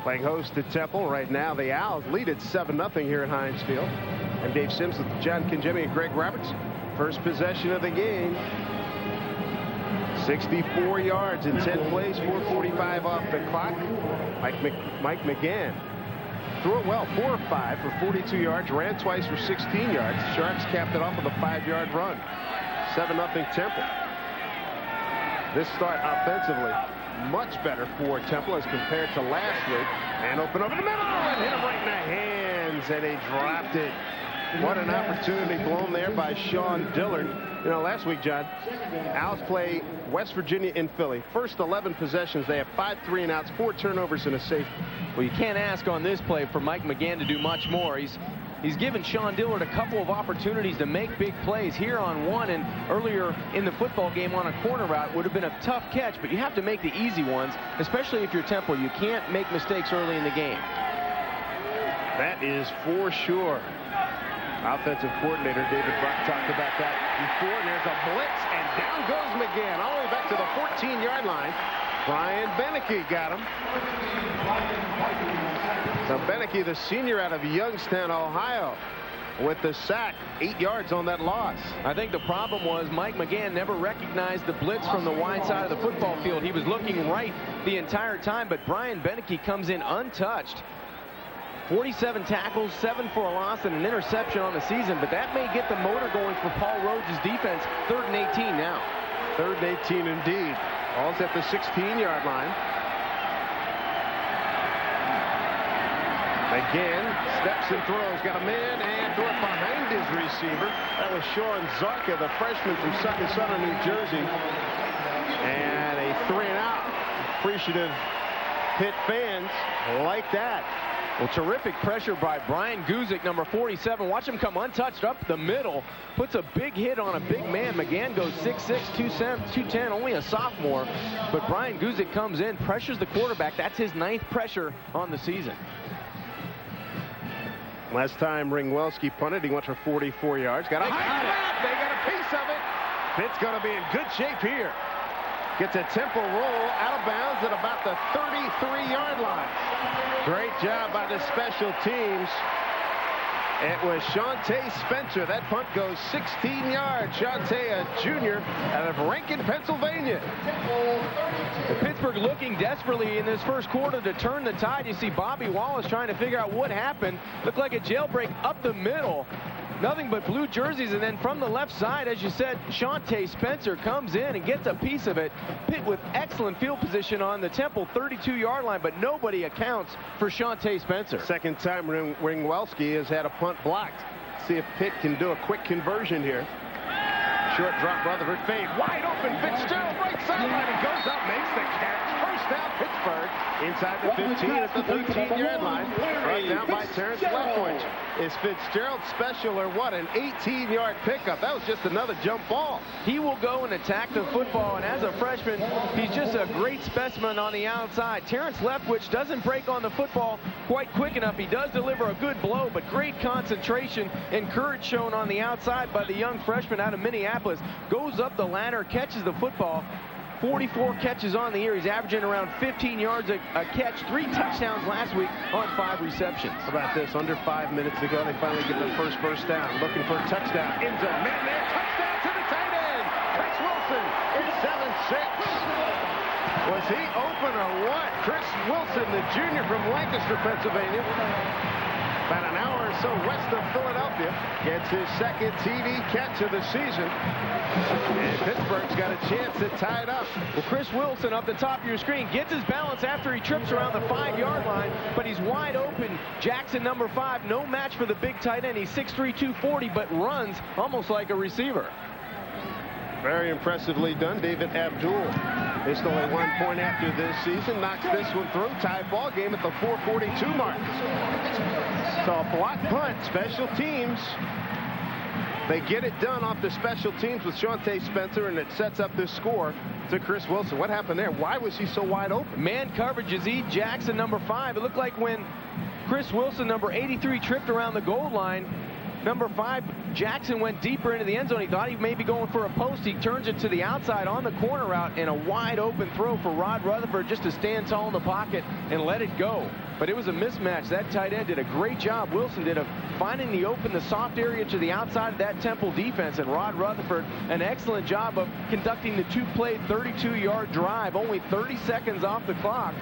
playing host to Temple. Right now, the Owls lead at 7-0 here at Heinz Field. I'm Dave Sims with John Kinjemi and Greg Roberts. First possession of the game. 64 yards in 10 plays, 4:45 off the clock. Mike McGann threw it well, 4 of 5 for 42 yards, ran twice for 16 yards. Sharks capped it off with a 5-yard run. 7-0 Temple. This start offensively much better for Temple as compared to last week. And open over the middle and hit him right in the hands, and he dropped it. What an opportunity blown there by Sean Dillard. You know, last week, John, Owls play West Virginia in Philly. First 11 possessions, they have 5 3-and-outs, 4 turnovers, and a safety. Well, you can't ask on this play for Mike McGann to do much more. He's given Sean Dillard a couple of opportunities to make big plays here on one, and earlier in the football game on a corner route would have been a tough catch, but you have to make the easy ones, especially if you're Temple. You can't make mistakes early in the game. That is for sure. Offensive coordinator David Buck talked about that before, and there's a blitz, and down goes McGann all the way back to the 14-yard line. Brian Beneke got him. So Beneke, the senior out of Youngstown, Ohio, with the sack, 8 yards on that loss. I think the problem was Mike McGann never recognized the blitz from the wide side of the football field. He was looking right the entire time, but Brian Beneke comes in untouched. 47 tackles, 7 for a loss, and an interception on the season, but that may get the motor going for Paul Rhodes' defense. 3rd and 18 now. 3rd and 18 indeed. Ball's at the 16-yard line. McGann steps and throws. Got a man and threw it behind his receiver. That was Sean Zarka, the freshman from Sucking Southern, New Jersey. And a 3-and-out. Appreciative Pitt fans like that. Well, terrific pressure by Brian Guzik, number 47. Watch him come untouched up the middle. Puts a big hit on a big man. McGann goes 6'6", 210, only a sophomore. But Brian Guzik comes in, pressures the quarterback. That's his 9th pressure on the season. Last time Ringwelski punted, he went for 44 yards. Got a high snap. They got a piece of it. Pitt's going to be in good shape here. Gets a Temple roll out of bounds at about the 33-yard line. Great job by the special teams. It was Shante Spencer. That punt goes 16 yards. Shante, a junior out of Rankin, Pennsylvania. Pittsburgh looking desperately in this first quarter to turn the tide. You see Bobby Wallace trying to figure out what happened. Looked like a jailbreak up the middle. Nothing but blue jerseys, and then from the left side, as you said, Shante Spencer comes in and gets a piece of it. Pitt with excellent field position on the Temple 32-yard line, but nobody accounts for Shante Spencer. Second time Ringwelski has had a punt blocked. See if Pitt can do a quick conversion here. Short drop, Rutherford fade. Wide open, Fitzgerald, right sideline. He goes up, makes the catch. First down, Pittsburgh. Inside the 15 at the 13-yard line. Right down by Terrence Leftwich. Is Fitzgerald special or what? An 18-yard pickup. That was just another jump ball. He will go and attack the football, and as a freshman, he's just a great specimen on the outside. Terrence Leftwich doesn't break on the football quite quick enough. He does deliver a good blow, but great concentration and courage shown on the outside by the young freshman out of Minneapolis. Goes up the ladder, catches the football. 44 catches on the year. He's averaging around 15 yards a catch. 3 touchdowns last week on 5 receptions. How about this? Under 5 minutes ago, they finally get the first down. Looking for a touchdown. End zone. Man there. Touchdown to the tight end. Chris Wilson. It's 7-6. Was he open or what? Chris Wilson, the junior from Lancaster, Pennsylvania. About an hour or so west of Philadelphia. Gets his second TD catch of the season. And Pittsburgh's got a chance to tie it up. Well, Chris Wilson up the top of your screen gets his balance after he trips around the 5-yard line, but he's wide open. Jackson, number 5, no match for the big tight end. He's 6'3", 240, but runs almost like a receiver. Very impressively done. David Abdul is only 1 point after this season. Knocks this one through. Tie ball game at the 4:42 mark. So a block punt. Special teams. They get it done off the special teams with Shante Spencer, and it sets up this score to Chris Wilson. What happened there? Why was he so wide open? Man coverage is E. Jackson, number 5. It looked like when Chris Wilson, number 83, tripped around the goal line, number 5 Jackson went deeper into the end zone. He thought he may be going for a post. He turns it to the outside on the corner route, and a wide open throw for Rod Rutherford just to stand tall in the pocket and let it go. But it was a mismatch. That tight end did a great job, Wilson did, of finding the soft area to the outside of that Temple defense. And Rod Rutherford, an excellent job of conducting the two-play 32-yard drive, only 30 seconds off the clock.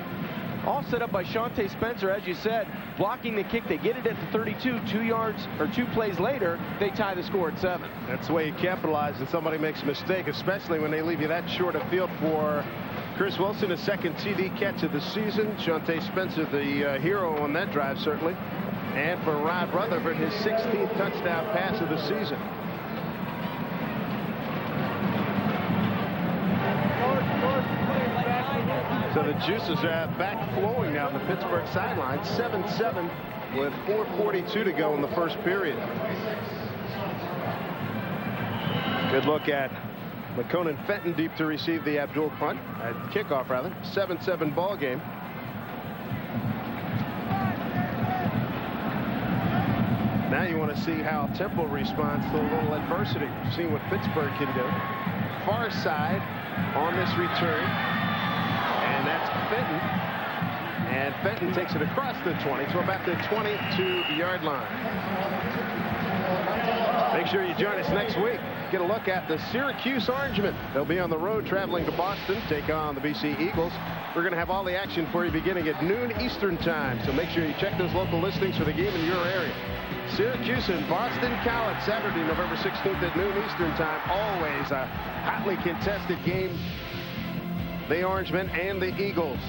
All set up by Shante Spencer, as you said, blocking the kick. They get it at the 32, 2 yards or 2 plays later, they tie the score at 7. That's the way you capitalize when somebody makes a mistake, especially when they leave you that short of field. For Chris Wilson, his second TD catch of the season. Shante Spencer, the hero on that drive, certainly. And for Rod Rutherford, his 16th touchdown pass of the season. So the juices are back flowing now on the Pittsburgh sideline. 7-7 with 4:42 to go in the first period. Good look at McConan Fenton deep to receive the Abdul punt at kickoff, rather. 7-7 ball game. Now you want to see how Temple responds to a little adversity. You've seen what Pittsburgh can do. Far side on this return. And that's Fenton. And Fenton takes it across the 20, so about the 22-yard line. Make sure you join us next week. Get a look at the Syracuse Orangemen. They'll be on the road traveling to Boston, take on the BC Eagles. We're going to have all the action for you beginning at noon Eastern time, so make sure you check those local listings for the game in your area. Syracuse and Boston College, Saturday, November 16th at noon Eastern time. Always a hotly contested game. The Orangemen and the Eagles.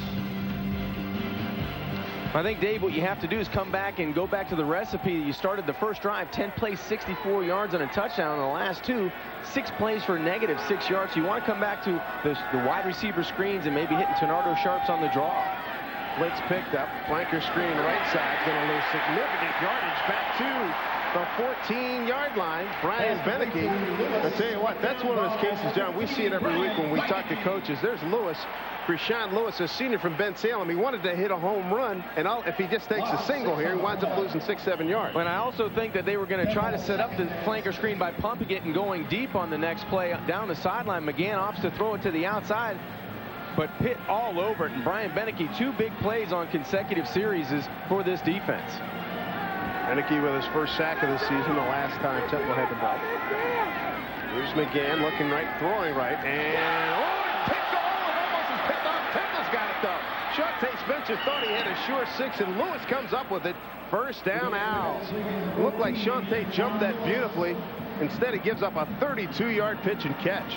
I think, Dave, what you have to do is come back and go back to the recipe. You started the first drive, 10 plays, 64 yards and a touchdown. In the last 2, 6 plays for -6 yards. So you want to come back to the wide receiver screens and maybe hitting Tenardo Sharps on the draw. Blitz picked up. Flanker screen right side. Going to lose significant yardage back to the 14-yard line. Brian Beneke. I'll tell you what, that's one of those cases, John, we see it every week when we talk to coaches. There's Lewis. Krishawn Lewis, a senior from Ben Salem. He wanted to hit a home run, and if he just takes a single here, he winds up losing 6-7 yards. And I also think that they were going to try to set up the flanker screen by pumping it and going deep on the next play down the sideline. McGann opts to throw it to the outside, but Pitt all over it. And Brian Beneke, 2 big plays on consecutive series for this defense. Beneke with his first sack of the season, the last time Temple had the ball. Here's McGann looking right, throwing right, and Shante Spencer thought he had a sure 6, and Lewis comes up with it. First down, Owls. It looked like Shante jumped that beautifully. Instead, he gives up a 32-yard pitch and catch.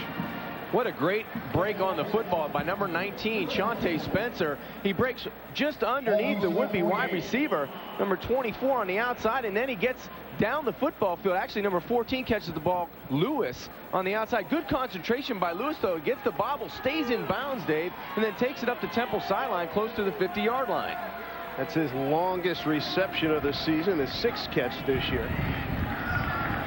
What a great break on the football by number 19, Shante Spencer. He breaks just underneath the would-be wide receiver, number 24 on the outside, and then he gets down the football field. Actually, number 14 catches the ball, Lewis, on the outside. Good concentration by Lewis, though. He gets the bobble, stays in bounds, Dave, and then takes it up to Temple sideline, close to the 50-yard line. That's his longest reception of the season, his 6th catch this year.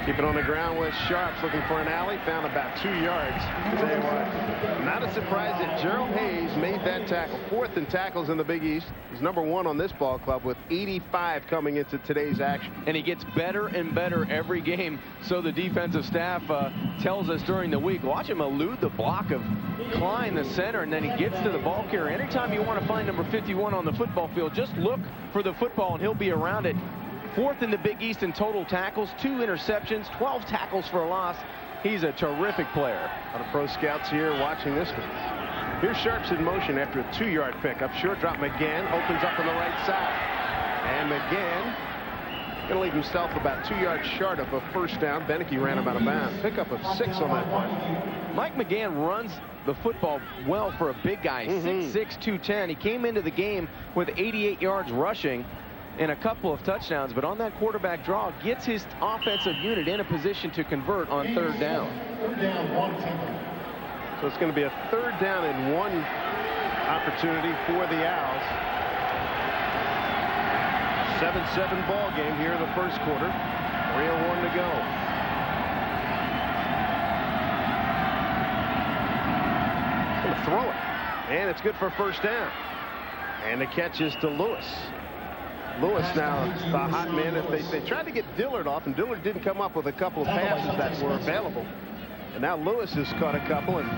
Keep it on the ground with Sharps looking for an alley. Found about 2 yards. I'll tell you what, not a surprise that Gerald Hayes made that tackle. 4th in tackles in the Big East. He's number 1 on this ball club with 85 coming into today's action. And he gets better and better every game. So the defensive staff tells us during the week. Watch him elude the block of Klein, the center, and then he gets to the ball carrier. Anytime you want to find number 51 on the football field, just look for the football and he'll be around it. 4th in the Big East in total tackles, 2 interceptions, 12 tackles for a loss. He's a terrific player. A lot of pro scouts here watching this one. Here's Sharps in motion after a 2-yard pick. Up short drop, McGann opens up on the right side. And McGann going to leave himself about 2 yards short of a first down. Beneke ran him out of bounds. Pickup of 6 on that play. Mike McGann runs the football well for a big guy, 6'6", 210. He came into the game with 88 yards rushing and a couple of touchdowns, but on that quarterback draw gets his offensive unit in a position to convert on 3rd down. So it's going to be a 3rd down and 1 opportunity for the Owls. 7-7 ball game here in the first quarter. 3:01 to go. Going to throw it, and it's good for 1st down. And the catch is to Lewis. Lewis now the hot man. They tried to get Dillard off, and Dillard didn't come up with a couple of passes that were available. And now Lewis has caught a couple, and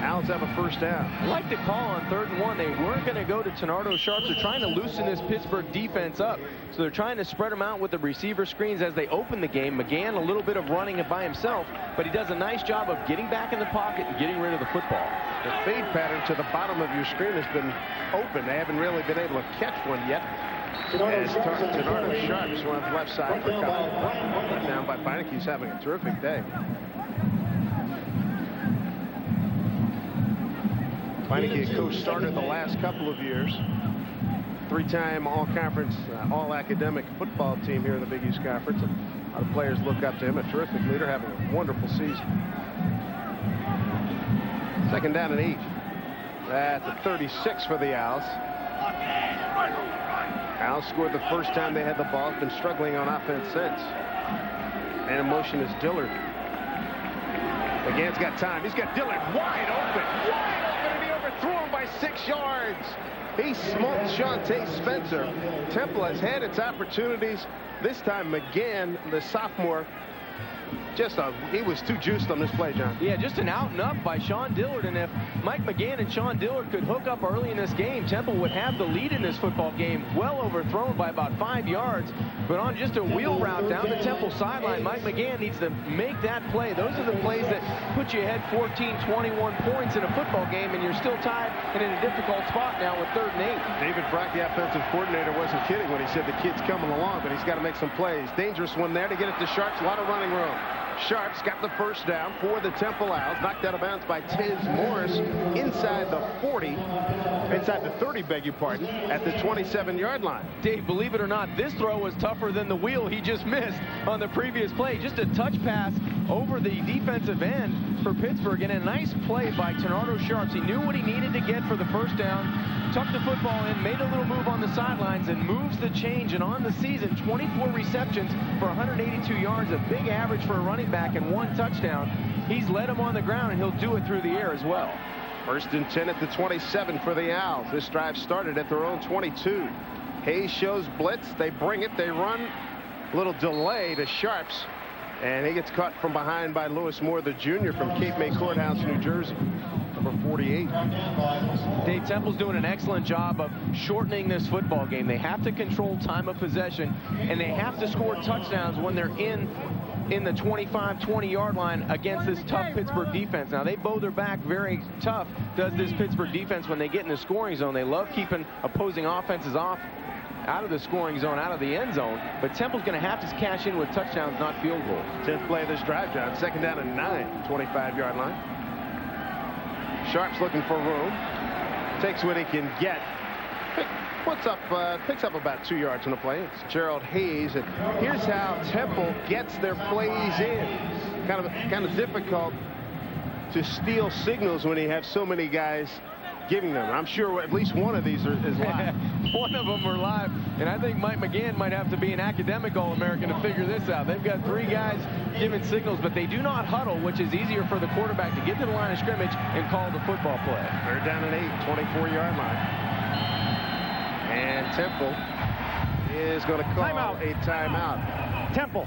Owls have a first down. I like the call on 3rd and 1. They weren't going to go to Tenardo Sharps. They're trying to loosen this Pittsburgh defense up. So they're trying to spread them out with the receiver screens as they open the game. McGann a little bit of running it by himself, but he does a nice job of getting back in the pocket and getting rid of the football. The fade pattern to the bottom of your screen has been open. They haven't really been able to catch one yet. As Tenardo Sharps runs left side for a couple. Down by Beinecke. He's having a terrific day. Beinecke, a co-starter the last couple of years. 3-time all-conference, all-academic football team here in the Big East Conference. And a lot of players look up to him. A terrific leader, having a wonderful season. 2nd down and 8. At the 36 for the Owls. Owls scored the first time they had the ball. Been struggling on offense since. And in motion is Dillard. McGann's got time. He's got Dillard wide open. And he overthrew him by 6 yards. He smoked Shante Spencer. Temple has had its opportunities. This time McGann, the sophomore, he was too juiced on this play, John. Yeah, just an out and up by Sean Dillard. And if Mike McGann and Sean Dillard could hook up early in this game, Temple would have the lead in this football game, well overthrown by about 5 yards. But on just a wheel route down the Temple sideline, Mike McGann needs to make that play. Those are the plays that put you ahead 14, 21 points in a football game, and you're still tied and in a difficult spot now with 3rd and 8. David Brock, the offensive coordinator, wasn't kidding when he said the kid's coming along, but he's got to make some plays. Dangerous one there to get it to Sharps. A lot of running room. Sharps got the first down for the Temple Owls. Knocked out of bounds by Tiz Morris inside the 40. Inside the 30, beg your pardon, at the 27-yard line. Dave, believe it or not, this throw was tougher than the wheel he just missed on the previous play. Just a touch pass over the defensive end for Pittsburgh, and a nice play by Tenardo Sharps. He knew what he needed to get for the first down, tucked the football in, made a little move on the sidelines, and moves the change. And on the season, 24 receptions for 182 yards, a big average for a running back, and 1 touchdown. He's led him on the ground, and he'll do it through the air as well. 1st and 10 at the 27 for the Owls. This drive started at their own 22. Hayes shows blitz. They bring it. They run. A little delay to Sharps. And he gets caught from behind by Lewis Moore, the junior from Cape May Courthouse, New Jersey. Number 48. Dave, Temple's doing an excellent job of shortening this football game. They have to control time of possession, and they have to score touchdowns when they're in the 25, 20-yard line against this tough Pittsburgh defense. Now, they bow their back very tough, does this Pittsburgh defense when they get in the scoring zone. They love keeping opposing offenses off out of the scoring zone, out of the end zone. But Temple's going to have to cash in with touchdowns, not field goals. 10th play of this drive, John. 2nd down and 9, 25-yard line. Sharps looking for room. Takes what he can get. Picks up about 2 yards on the play. It's Gerald Hayes. And here's how Temple gets their plays in. Kind of difficult to steal signals when you have so many guys giving them. I'm sure at least one of these is live. One of them are live, and I think Mike McGann might have to be an academic All-American to figure this out. They've got 3 guys giving signals, but they do not huddle, which is easier for the quarterback to get to the line of scrimmage and call the football play. 3rd down and 8, 24-yard line. And Temple is going to call a timeout. Temple.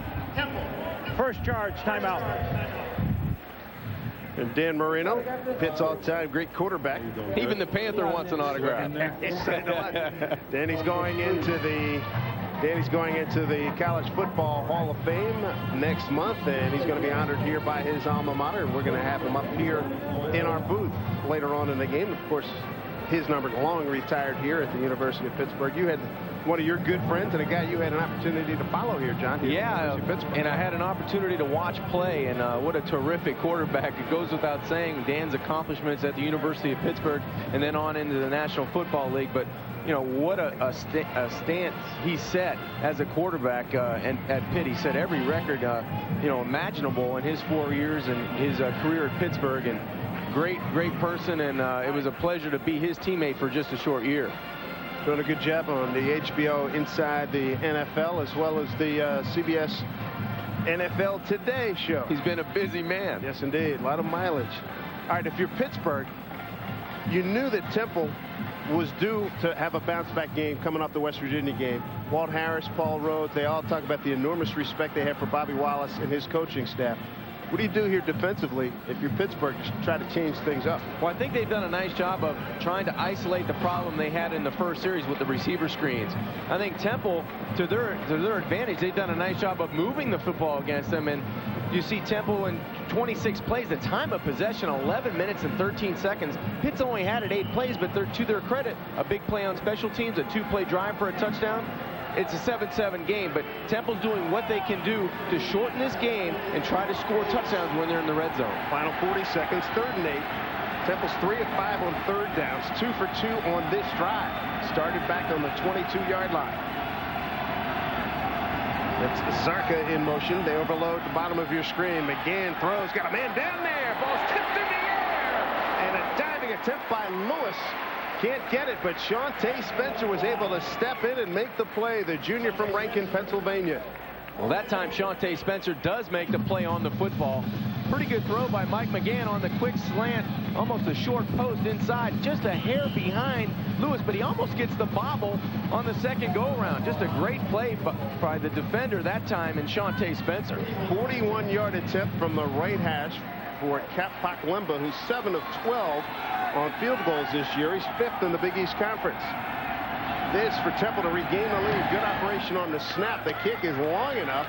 First charge, timeout. And Dan Marino, Pitt's all-time great quarterback. Even the Panther wants an autograph. Danny's going into the College Football Hall of Fame next month, and he's going to be honored here by his alma mater, and we're going to have him up here in our booth later on in the game. Of course, his number long retired here at the University of Pittsburgh. You had one of your good friends and a guy you had an opportunity to follow here, John. Yeah, and I had an opportunity to watch play, and what a terrific quarterback. It goes without saying, Dan's accomplishments at the University of Pittsburgh and then on into the National Football League. But, you know, what a stance he set as a quarterback and at Pitt. He set every record, imaginable in his 4 years and his career at Pittsburgh. And great person, and it was a pleasure to be his teammate for just a short year. Doing a good job on the HBO Inside the NFL as well as the CBS NFL Today show. He's been a busy man. Yes, indeed. A lot of mileage. All right, if you're Pittsburgh, you knew that Temple was due to have a bounce-back game coming off the West Virginia game. Walt Harris, Paul Rhodes, they all talk about the enormous respect they have for Bobby Wallace and his coaching staff. What do you do here defensively if you're Pittsburgh to try to change things up? Well, I think they've done a nice job of trying to isolate the problem they had in the first series with the receiver screens. I think Temple, to their advantage, they've done a nice job of moving the football against them. And you see Temple in 26 plays, the time of possession 11 minutes and 13 seconds. Pitt's only had it 8 plays, but to their credit, a big play on special teams, a 2-play drive for a touchdown. It's a 7-7 game, but Temple's doing what they can do to shorten this game and try to score touchdowns when they're in the red zone. Final 40 seconds, 3rd and 8. Temple's 3 of 5 on 3rd downs, 2 for 2 on this drive. Started back on the 22-yard line. It's Zarka in motion. They overload the bottom of your screen. McGann throws, got a man down there. Ball's tipped in the air. And a diving attempt by Lewis. Can't get it, but Shawntae Spencer was able to step in and make the play, the junior from Rankin, Pennsylvania. Well, that time Shawntae Spencer does make the play on the football. Pretty good throw by Mike McGann on the quick slant, almost a short post inside, just a hair behind Lewis, but he almost gets the bobble on the second go-around. Just a great play by the defender that time in Shawntae Spencer. 41-yard attempt from the right hash for Cap Paklemba, who's 7 of 12 on field goals this year. He's 5th in the Big East Conference. This for Temple to regain the lead. Good operation on the snap. The kick is long enough,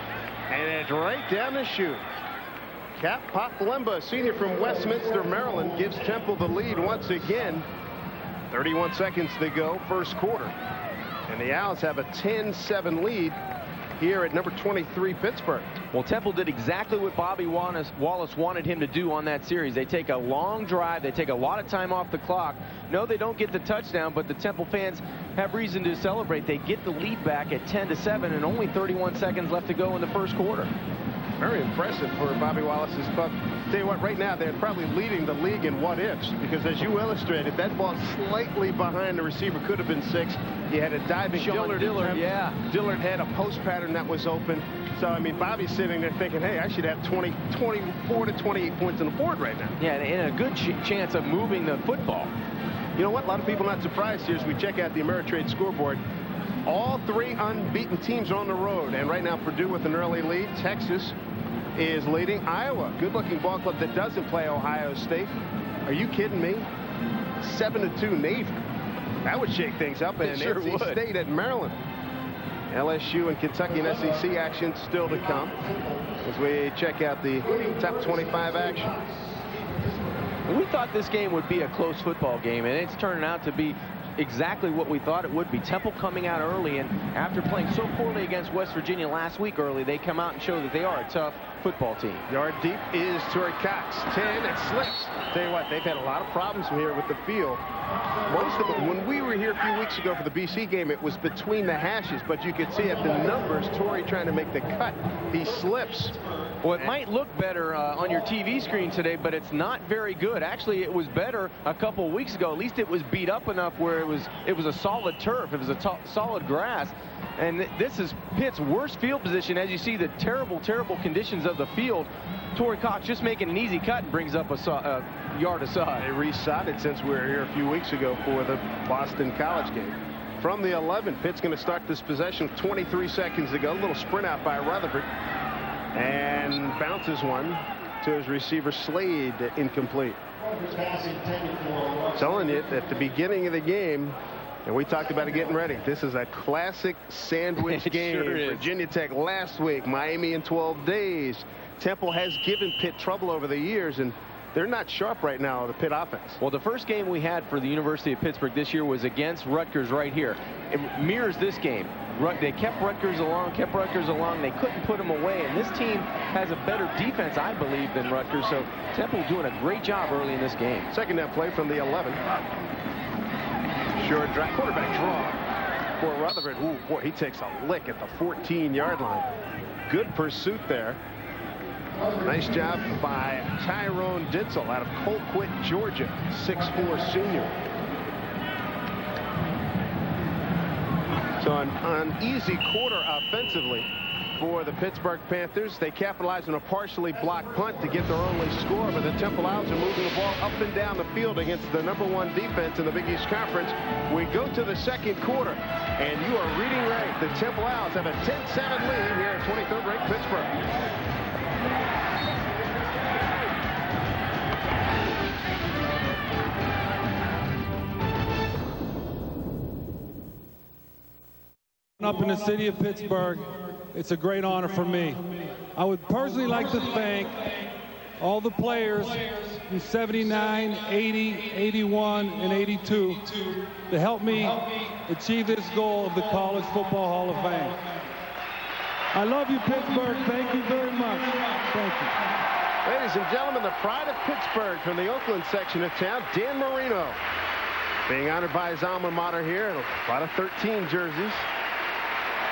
and it's right down the chute. Cap Paklemba, senior from Westminster, Maryland, gives Temple the lead once again. 31 seconds to go, first quarter. And the Owls have a 10-7 lead here at number 23, Pittsburgh. Well, Temple did exactly what Bobby Wallace wanted him to do on that series. They take a long drive. They take a lot of time off the clock. No, they don't get the touchdown, but the Temple fans have reason to celebrate. They get the lead back at 10-7 and only 31 seconds left to go in the first quarter. Very impressive for Bobby Wallace's club. Tell you what, right now they're probably leading the league in what-ifs, because as you illustrated, that ball slightly behind the receiver could have been 6. You had a diving Dillard. Yeah. Dillard had a post pattern that was open. So, I mean, Bobby's sitting there thinking, hey, I should have 24 to 28 points on the board right now. Yeah, and a good chance of moving the football. You know what? A lot of people not surprised here as we check out the Ameritrade scoreboard. All 3 unbeaten teams are on the road, and right now Purdue with an early lead. Texas is leading. Iowa, good-looking ball club that doesn't play Ohio State. Are you kidding me? 7-2 Navy. That would shake things up. And sure NC would. State at Maryland. LSU and Kentucky and SEC action still to come as we check out the top 25 action. We thought this game would be a close football game, and it's turning out to be exactly what we thought it would be. Temple coming out early, and after playing so poorly against West Virginia last week early, they come out and show that they are a tough football team. Yard deep is Torrey Cox. 10, it slips. Tell you what, they've had a lot of problems here with the field. Most of it, when we were here a few weeks ago for the BC game, it was between the hashes, but you could see at the numbers, Torrey trying to make the cut. He slips. Well, it might look better on your TV screen today, but it's not very good. Actually, it was better a couple of weeks ago. At least it was beat up enough where it was a solid turf. It was a solid grass. And this is Pitt's worst field position. As you see the terrible, terrible conditions of the field, Torrey Cox just making an easy cut and brings up a yard aside. They resodded since we were here a few weeks ago for the Boston College game. From the 11, Pitt's going to start this possession with 23 seconds to go. A little sprint out by Rutherford. And bounces one to his receiver Slade, incomplete. Telling you at the beginning of the game, and we talked about it getting ready, this is a classic sandwich game. Sure Virginia Tech last week, Miami in 12 days. Temple has given Pitt trouble over the years, and they're not sharp right now, the Pitt offense. Well, the first game we had for the University of Pittsburgh this year was against Rutgers right here. It mirrors this game. They kept Rutgers along. They couldn't put them away, and this team has a better defense, I believe, than Rutgers. So Temple doing a great job early in this game. Second down play from the 11. Short drive, quarterback draw for Rutherford. Ooh, boy, he takes a lick at the 14-yard line. Good pursuit there. Nice job by Tyrone Ditzel out of Colquitt, Georgia, 6'4" senior. So an easy quarter offensively for the Pittsburgh Panthers. They capitalized on a partially blocked punt to get their only score, but the Temple Owls are moving the ball up and down the field against the #1 defense in the Big East Conference. We go to the second quarter, and you are reading right. The Temple Owls have a 10-7 lead here at 23rd ranked Pittsburgh. Up in the city of Pittsburgh, it's a great honor for me. I would personally like to thank all the players in 79, 80, 81, and 82 to help me achieve this goal of the College Football Hall of Fame. I love you, Pittsburgh. Thank you very much. Thank you. Ladies and gentlemen, the pride of Pittsburgh from the Oakland section of town, Dan Marino, being honored by his alma mater here. A lot of 13 jerseys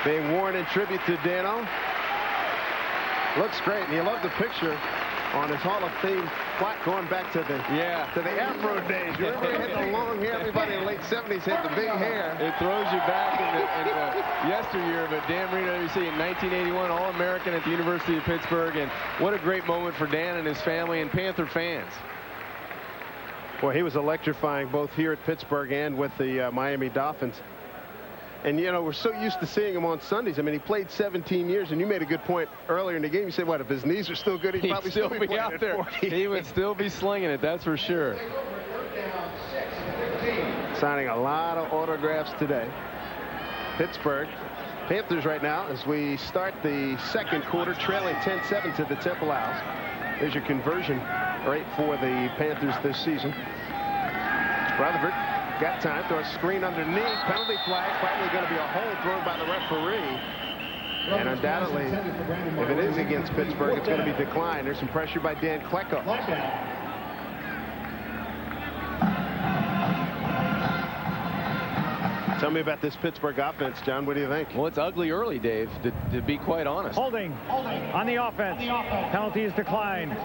being worn in tribute to Dano. Looks great, and you love the picture on his Hall of Fame plaque going back to the Afro days. You remember he had the long hair? Everybody in the late 70s had the big hair. It throws you back into yesteryear, but Dan Marino, you see, in 1981, All-American at the University of Pittsburgh, and what a great moment for Dan and his family and Panther fans. Boy, he was electrifying both here at Pittsburgh and with the Miami Dolphins. And, you know, we're so used to seeing him on Sundays. I mean, he played 17 years, and you made a good point earlier in the game. You said, what, if his knees are still good, he'd probably still be out there. He would still be slinging it, that's for sure. Signing a lot of autographs today. Pittsburgh Panthers right now as we start the second quarter, trailing 10-7 to the Temple Owls. There's your conversion rate for the Panthers this season. Rutherford got time, throw a screen underneath, penalty flag, probably going to be a hold thrown by the referee. And undoubtedly, if it is against Pittsburgh, it's going to be declined. There's some pressure by Dan Klecko. Tell me about this Pittsburgh offense, John. What do you think? Well, it's ugly early, Dave, to be quite honest. Holding on the offense. Penalty is declined.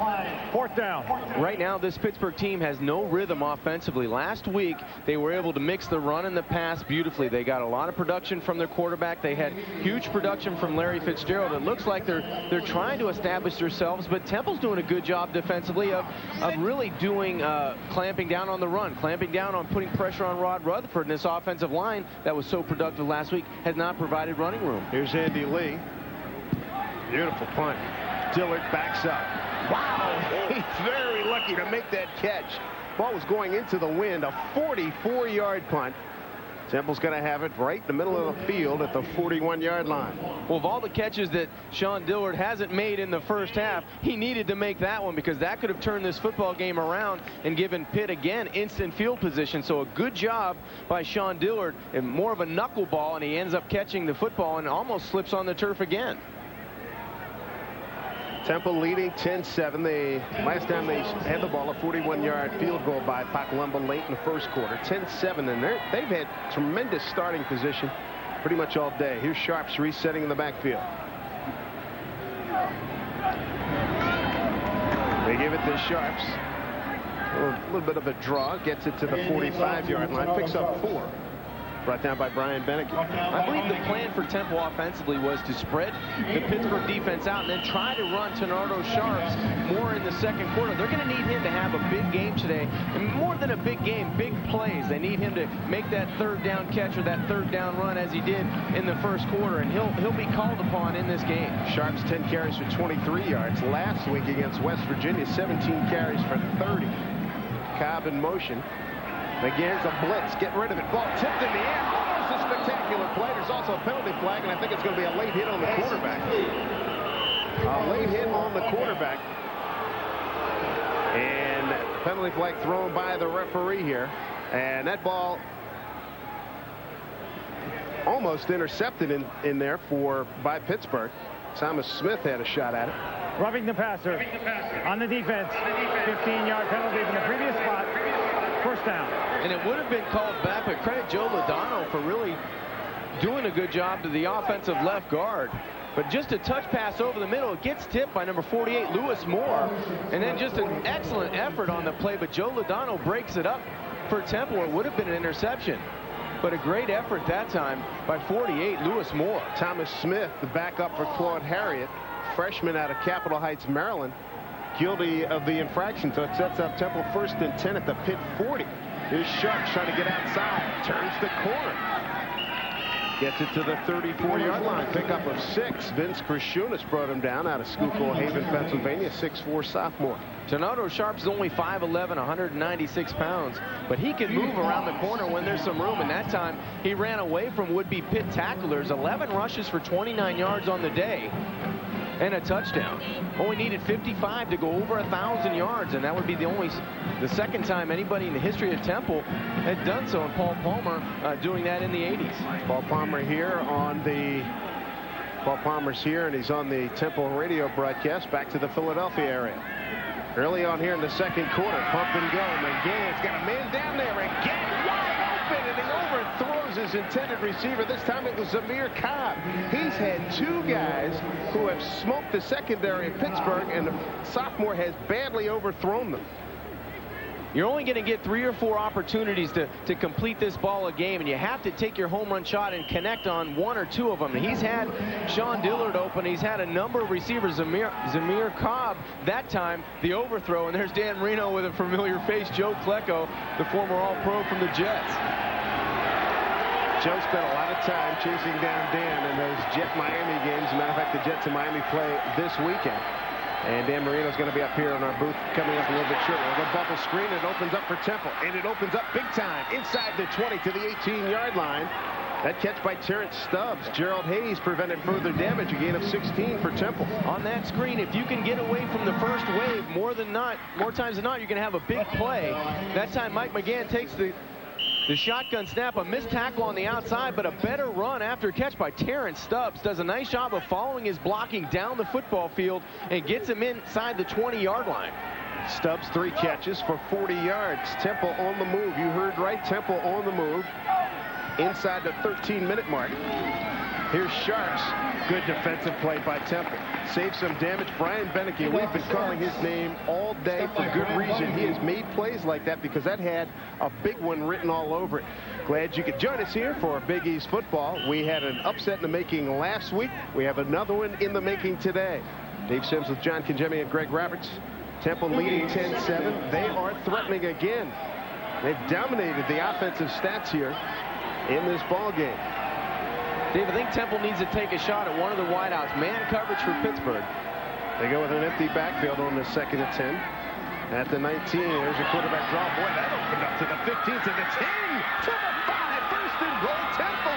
Fourth down. Right now, this Pittsburgh team has no rhythm offensively. Last week, they were able to mix the run and the pass beautifully. They got a lot of production from their quarterback. They had huge production from Larry Fitzgerald. It looks like they're trying to establish themselves, but Temple's doing a good job defensively of really doing clamping down on the run, clamping down on putting pressure on Rod Rutherford, and this offensive line that was so productive last week has not provided running room. Here's Andy Lee. Beautiful punt. Dillard backs up. Wow, he's very lucky to make that catch. Ball was going into the wind, a 44-yard punt. Temple's going to have it right in the middle of the field at the 41-yard line. Well, of all the catches that Sean Dillard hasn't made in the first half, he needed to make that one because that could have turned this football game around and given Pitt, again, instant field position. So a good job by Sean Dillard, and more of a knuckleball, and he ends up catching the football and almost slips on the turf again. Temple leading 10-7. Last time they had the ball, a 41-yard field goal by Pakalumba late in the first quarter. 10-7, and they've had tremendous starting position pretty much all day. Here's Sharps resetting in the backfield. They give it to Sharps. A little bit of a draw. Gets it to the 45-yard line. Picks up 4. Brought down by Brian Beneke. I believe the plan for Temple offensively was to spread the Pittsburgh defense out and then try to run Tenardo Sharps more in the second quarter. They're going to need him to have a big game today. And more than a big game, big plays. They need him to make that third down catch or that third down run as he did in the first quarter. And he'll be called upon in this game. Sharps 10 carries for 23 yards. Last week against West Virginia, 17 carries for 30. Cobb in motion. Again's a blitz, getting rid of it. Ball tipped in the air. Almost a spectacular play. There's also a penalty flag, and I think it's going to be a late hit on the quarterback. A late hit on the quarterback. And penalty flag thrown by the referee here. And that ball almost intercepted in there by Pittsburgh. Thomas Smith had a shot at it. Roughing the passer on the defense. 15-yard penalty from the previous spot. First down. And it would have been called back, but credit Joe Lodano for really doing a good job to the offensive left guard. But just a touch pass over the middle. It gets tipped by number 48, Lewis Moore. And then just an excellent effort on the play, but Joe Lodano breaks it up for Temple. It would have been an interception. but a great effort that time by 48, Lewis Moore. Thomas Smith, the backup for Claude Harriet, freshman out of Capitol Heights, Maryland, guilty of the infraction. So it sets up Temple 1st and 10 at the Pitt 40. Here's Sharps trying to get outside, turns the corner. Gets it to the 34-yard line. Pickup of 6. Vince Krashunas brought him down out of Schuylkill Haven, Pennsylvania. 6'4" sophomore. Donato Sharps is only 5'11", 196 pounds, but he can move around the corner when there's some room. And that time, he ran away from would-be Pitt tacklers. 11 rushes for 29 yards on the day and a touchdown. Only needed 55 to go over 1,000 yards, and that would be the second time anybody in the history of Temple had done so, and Paul Palmer doing that in the 80s. Paul Palmer's here, and he's on the Temple radio broadcast back to the Philadelphia area. Early on here in the second quarter, pump and go. McGann's got a man down there again, wide open, and he overthrows his intended receiver. This time it was Zamir Cobb. He's had 2 guys who have smoked the secondary in Pittsburgh, and the sophomore has badly overthrown them. You're only going to get 3 or 4 opportunities to complete this ball a game, and you have to take your home run shot and connect on 1 or 2 of them. He's had Sean Dillard open. He's had a number of receivers. Zamir Cobb, that time, the overthrow. And there's Dan Marino with a familiar face, Joe Klecko, the former All-Pro from the Jets. Joe spent a lot of time chasing down Dan in those Jet-Miami games. As a matter of fact, the Jets and Miami play this weekend. And Dan Marino's going to be up here in our booth coming up a little bit shortly. The bubble screen, it opens up for Temple. And it opens up big time inside the 20 to the 18-yard line. That catch by Terrence Stubbs. Gerald Hayes prevented further damage. A gain of 16 for Temple. On that screen, if you can get away from the first wave more times than not, you're going to have a big play. That time, Mike McGann takes the shotgun snap, a missed tackle on the outside, but a better run after catch by Terrence Stubbs. Does a nice job of following his blocking down the football field and gets him inside the 20-yard line. Stubbs 3 catches for 40 yards. Temple on the move. You heard right. Temple on the move inside the 13-minute mark. Here's Sharps. Good defensive play by Temple. Saves some damage. Brian Beneke, we've been calling his name all day for good reason. He has made plays like that because that had a big one written all over it. Glad you could join us here for Big East football. We had an upset in the making last week. We have another one in the making today. Dave Sims with John Congemi and Greg Roberts. Temple leading 10-7. They are threatening again. They've dominated the offensive stats here in this ball game. Dave, I think Temple needs to take a shot at one of the wideouts. Man coverage for Pittsburgh. They go with an empty backfield on the 2nd and 10. At the 19, there's a quarterback draw. Boy, that opened up to the 15, to the 10, to the 5. First and goal, Temple.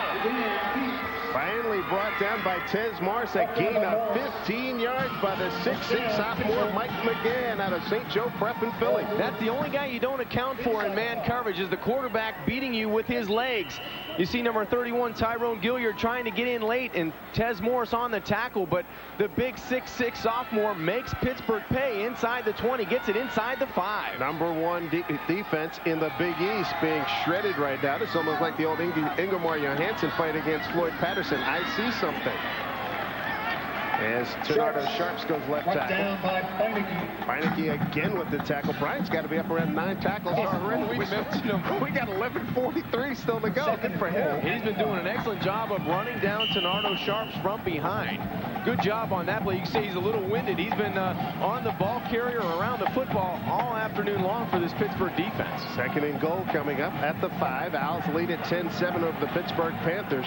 Finally brought down by Tez Morris. A gain of 15 yards by the 6'6" sophomore Mike McGann out of St. Joe Prep in Philly. That's the only guy you don't account for in man coverage, is the quarterback beating you with his legs. You see number 31, Tyrone Gilliard, trying to get in late, and Tez Morris on the tackle, but the big 6'6" sophomore makes Pittsburgh pay inside the 20, gets it inside the 5. Number 1 defense in the Big East, being shredded right now. It's almost like the old Ingemar Johansson fight against Floyd Patterson. I see something. As Ternardo Sharps goes left tackle. Beinecke again with the tackle. Brian's got to be up around 9 tackles already. We got 11:43 still to go. Good for him. He's been doing an excellent job of running down Ternardo Sharps from behind. Good job on that play. You can see he's a little winded. He's been on the ball carrier around the football all afternoon long for this Pittsburgh defense. 2nd and goal coming up at the 5. Owls lead at 10-7 over the Pittsburgh Panthers.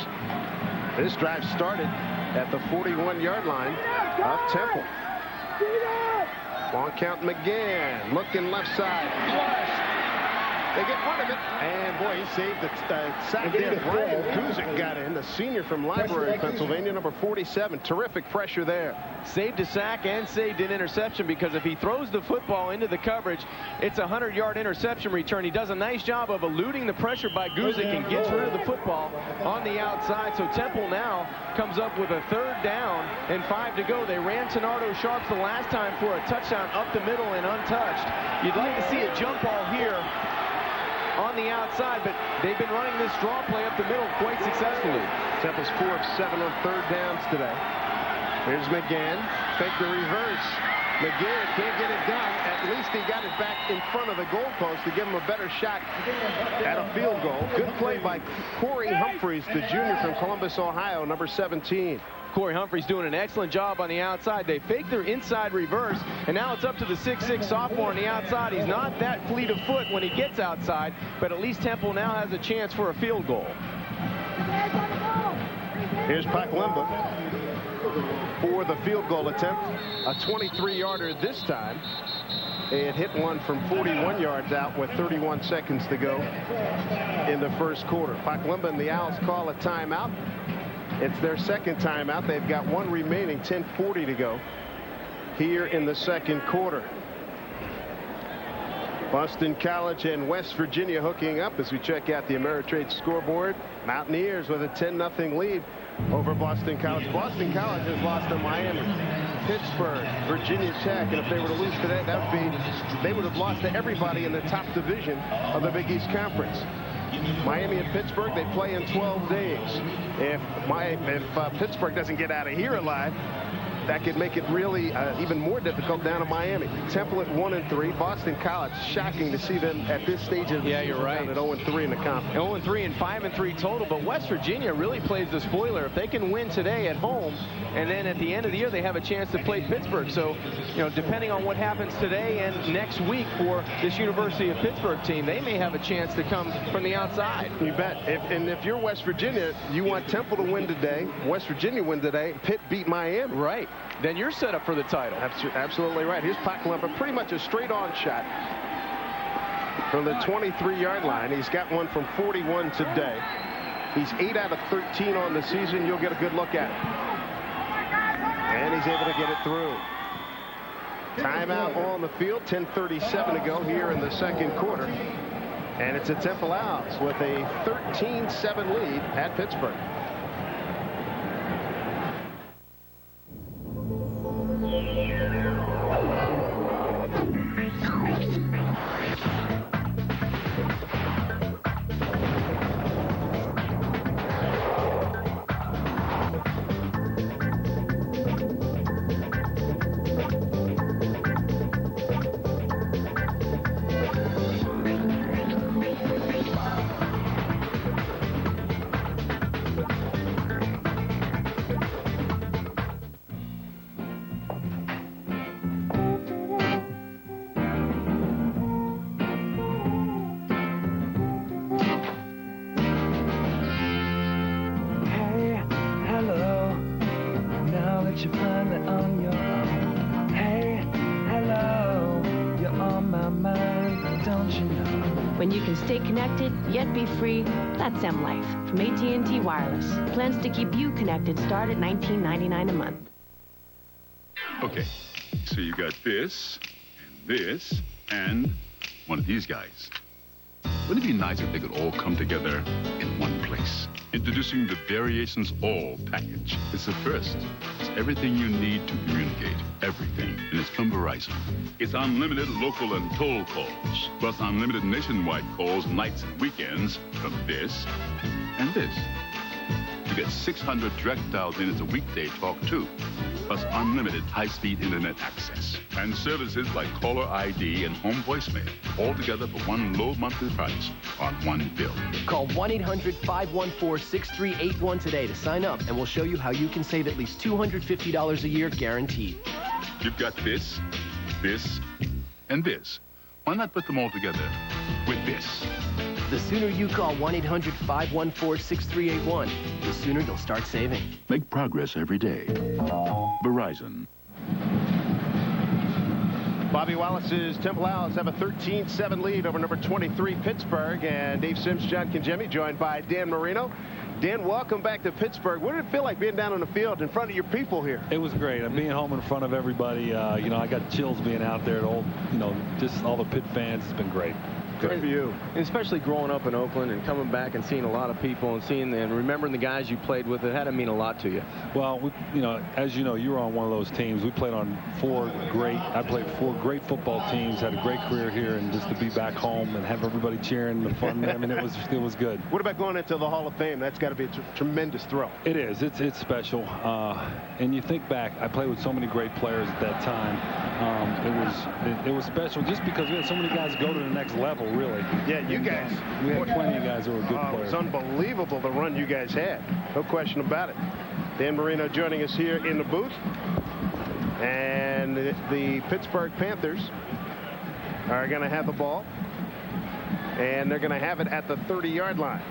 This drive started at the 41-yard line of Temple. Long count, McGann looking left side. Flush. They get rid of it. And boy, he saved the sack there. Brian Guzik got in, the senior from Library, Pennsylvania, number 47. Terrific pressure there. Saved a sack and saved an interception, because if he throws the football into the coverage, it's a 100-yard interception return. He does a nice job of eluding the pressure by Guzik and gets rid of the football on the outside. So Temple now comes up with a 3rd down and 5 to go. They ran Ternardo Sharps the last time for a touchdown up the middle and untouched. You'd like to see a jump ball here on the outside, but they've been running this draw play up the middle quite successfully. Temple's 4 of 7 on 3rd downs today. Here's McGann. Fake the reverse. McGinn can't get it done. At least he got it back in front of the goalpost to give him a better shot at a field goal. Good play by Corey Humphreys, the junior from Columbus, Ohio, number 17. Corey Humphreys doing an excellent job on the outside. They faked their inside reverse, and now it's up to the 6'6" sophomore on the outside. He's not that fleet of foot when he gets outside, but at least Temple now has a chance for a field goal. Here's Paklemba for the field goal attempt. A 23-yarder this time. They had hit one from 41 yards out with 31 seconds to go in the first quarter. Paklemba and the Owls call a timeout. It's their second timeout. They've got one remaining, 10:40 to go here in the second quarter. Boston College and West Virginia hooking up as we check out the Ameritrade scoreboard. Mountaineers with a 10-0 lead over Boston College. Boston College has lost to Miami, Pittsburgh, Virginia Tech, and if they were to lose today, that would be they would have lost to everybody in the top division of the Big East Conference. Miami and Pittsburgh, they play in 12 days. If Pittsburgh doesn't get out of here alive, that could make it really even more difficult down in Miami. Temple at 1-3. Boston College, shocking to see them at this stage of the season. You're right. At 0-3 in the conference. 0-3 and 5-3 total. But West Virginia really plays the spoiler. If they can win today at home, and then at the end of the year they have a chance to play Pittsburgh. So, you know, depending on what happens today and next week for this University of Pittsburgh team, they may have a chance to come from the outside. You bet. If you're West Virginia, you want Temple to win today, West Virginia win today, Pitt beat Miami. Right. Then you're set up for the title. Absolutely right. Here's Paklemba, pretty much a straight-on shot from the 23-yard line. He's got one from 41 today. He's 8 out of 13 on the season. You'll get a good look at it. And he's able to get it through. Timeout on the field. 10:37 to go here in the second quarter. And it's a Temple Owls with a 13-7 lead at Pittsburgh. When you can stay connected, yet be free, that's M-Life from AT&T Wireless. Plans to keep you connected start at $19.99 a month. Okay, so you got this, and one of these guys. Wouldn't it be nice if they could all come together in one place? Introducing the Variations All package. It's the first. It's everything you need to communicate. Everything. And it's from Verizon. It's unlimited local and toll calls, plus unlimited nationwide calls nights and weekends from this and this. You get 600 direct dials in as a weekday talk, too, plus unlimited high-speed internet access. And services like caller ID and home voicemail, all together for one low monthly price on one bill. Call 1-800-514-6381 today to sign up, and we'll show you how you can save at least $250 a year guaranteed. You've got this, and this. Why not put them all together with this? The sooner you call 1-800-514-6381, the sooner you'll start saving. Make progress every day. Verizon. Bobby Wallace's Temple Owls have a 13-7 lead over number 23 Pittsburgh, and Dave Sims, John Kangemi, joined by Dan Marino. Dan, welcome back to Pittsburgh. What did it feel like being down on the field in front of your people here? It was great. I'm being home in front of everybody. You know, I got chills being out there. Just all the Pitt fans. It's been great. Good for you. Especially growing up in Oakland and coming back and seeing a lot of people and seeing and remembering the guys you played with, it had to mean a lot to you. Well, as you know, you were on one of those teams. We played on I played 4 great football teams, had a great career here, and just to be back home and have everybody cheering, the fun, I mean, it was good. What about going into the Hall of Fame? That's got to be a tremendous thrill. It is. It's special. And you think back, I played with so many great players at that time. It was special just because we had so many guys go to the next level, really. Yeah, you guys. We had plenty of guys who were good players. It's unbelievable the run you guys had. No question about it. Dan Marino joining us here in the booth. And the Pittsburgh Panthers are going to have the ball. And they're going to have it at the 30-yard line.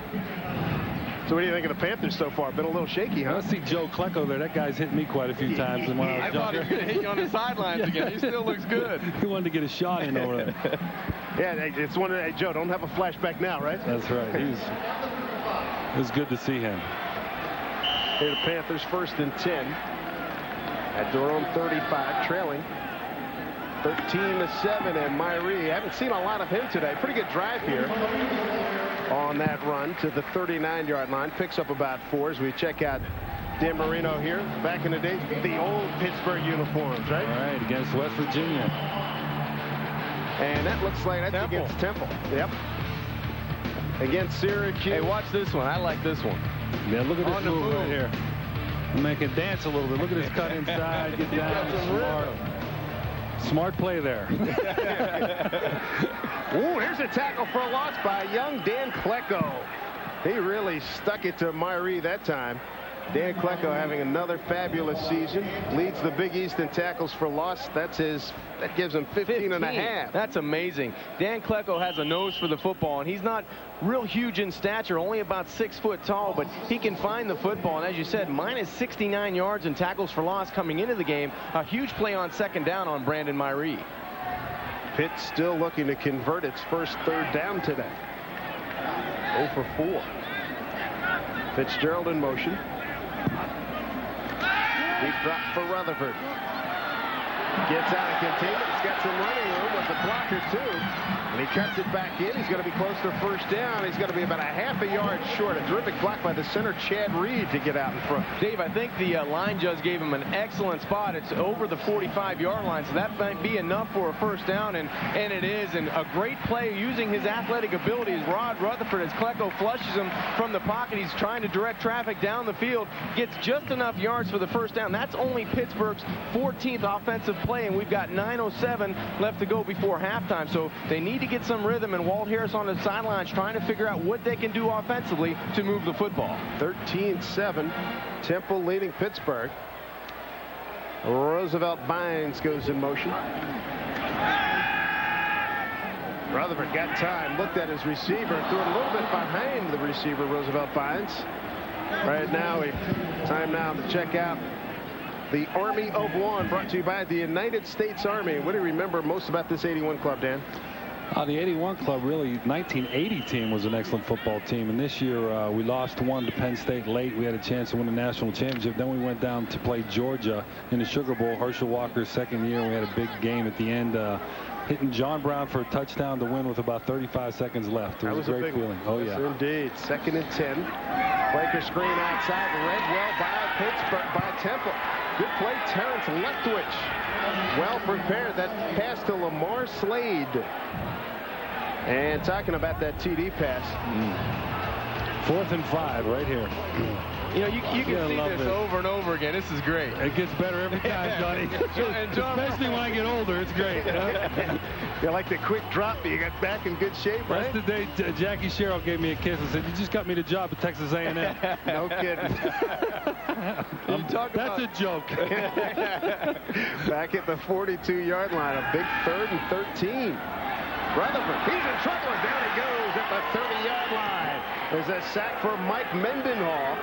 So what do you think of the Panthers so far? Been a little shaky, huh? I see Joe Klecko there. That guy's hit me quite a few times. And when I thought he was going to hit you on the sidelines again. He still looks good. He wanted to get a shot in over there. Yeah, it's one of Joe, don't have a flashback now, right? That's right. It was good to see him. Here the Panthers 1st and 10 at their own 35, trailing 13-7, and Myrie, haven't seen a lot of him today. Pretty good drive here on that run to the 39-yard line. Picks up about 4 as we check out Dan Marino here. Back in the day, the old Pittsburgh uniforms, right? All right, against West Virginia. And that looks like that's against Temple. Yep. Against Syracuse. Hey, watch this one. I like this one. Yeah, look at this move right here. Make it dance a little bit. Look at this cut inside. Get down. Smart play there. Ooh, here's a tackle for a loss by young Dan Klecko. He really stuck it to Myrie that time. Dan Klecko having another fabulous season. Leads the Big East in tackles for loss. That gives him 15 and a half. That's amazing. Dan Klecko has a nose for the football, and he's not real huge in stature, only about 6 foot tall, but he can find the football. And as you said, minus 69 yards in tackles for loss coming into the game. A huge play on 2nd down on Brandon Myrie. Pitt still looking to convert its first 3rd down today. 0 for 4. Fitzgerald in motion. Deep drop for Rutherford. Gets out of containment. He's got some running room with the blocker, too. And he cuts it back in. He's going to be close to 1st down. He's going to be about a half a yard short. A terrific block by the center, Chad Reed, to get out in front. Dave, I think the line judge gave him an excellent spot. It's over the 45-yard line, so that might be enough for a 1st down, and it is. And a great play using his athletic abilities. Rod Rutherford, as Klecko flushes him from the pocket, he's trying to direct traffic down the field, gets just enough yards for the 1st down. That's only Pittsburgh's 14th offensive play, and we've got 9:07 left to go before halftime. So they need to get some rhythm, and Walt Harris on the sidelines trying to figure out what they can do offensively to move the football. 13-7, Temple leading Pittsburgh. Roosevelt Bynes goes in motion. Rutherford got time, looked at his receiver, threw it a little bit behind the receiver, Roosevelt Bynes. Right now, time now to check out the Army of One, brought to you by the United States Army. What do you remember most about this 81 club, Dan? The 81 club, really, 1980 team was an excellent football team. And this year, we lost one to Penn State late. We had a chance to win the national championship. Then we went down to play Georgia in the Sugar Bowl. Herschel Walker's 2nd year. We had a big game at the end, hitting John Brown for a touchdown to win with about 35 seconds left. It was a great feeling. Oh, yeah. Yes, indeed. 2nd and 10. Breaker screen outside. Read well by Pittsburgh, by Temple. Good play, Terrence Leftwich. Well prepared. That pass to Lamar Slade. And talking about that TD pass. 4th and 5 right here. You know, you can see this over and over again. This is great. It gets better every time, Johnny. Especially when I get older, it's great. You like the quick drop, but you got back in good shape, right? That's the day Jackie Sherrill gave me a kiss and said, "You just got me the job at Texas A&M." No kidding. That's a joke. Back at the 42-yard line, a big 3rd and 13. Rutherford, he's in trouble, and there he goes at the 30-yard line. There's a sack for Mike Mendenhall.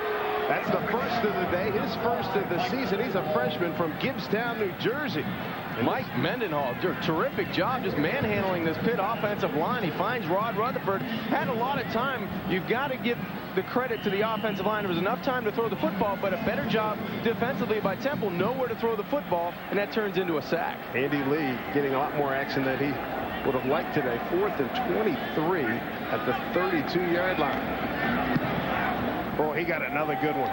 That's the first of the day, his first of the season. He's a freshman from Gibbstown, New Jersey. Mike Mendenhall, terrific job just manhandling this Pitt offensive line. He finds Rod Rutherford. Had a lot of time. You've got to give the credit to the offensive line. There was enough time to throw the football, but a better job defensively by Temple. Nowhere to throw the football, and that turns into a sack. Andy Lee getting a lot more action than he would have liked today. 4th and 23 at the 32-yard line. Oh, he got another good one.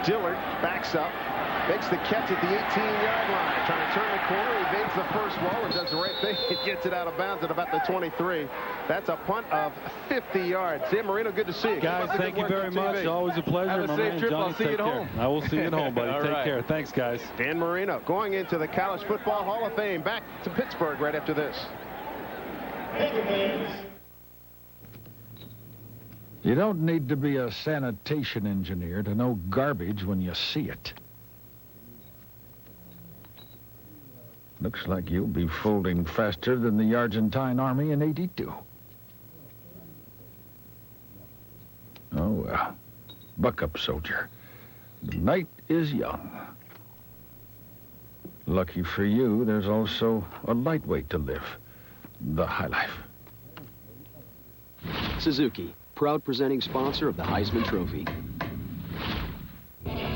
Dillard backs up, makes the catch at the 18-yard line. Trying to turn the corner, evades the first ball and does the right thing. It gets it out of bounds at about the 23. That's a punt of 50 yards. Dan Marino, good to see you. Guys, thank you very much. Always a pleasure. Have a safe trip. I'll see you at home. I will see you at home, buddy. Take right. care. Thanks, guys. Dan Marino going into the College Football Hall of Fame. Back to Pittsburgh right after this. You don't need to be a sanitation engineer to know garbage when you see it. Looks like you'll be folding faster than the Argentine army in '82. Oh, well. Buck up, soldier. The night is young. Lucky for you, there's also a lightweight to live. The high life. Suzuki, proud presenting sponsor of the Heisman Trophy.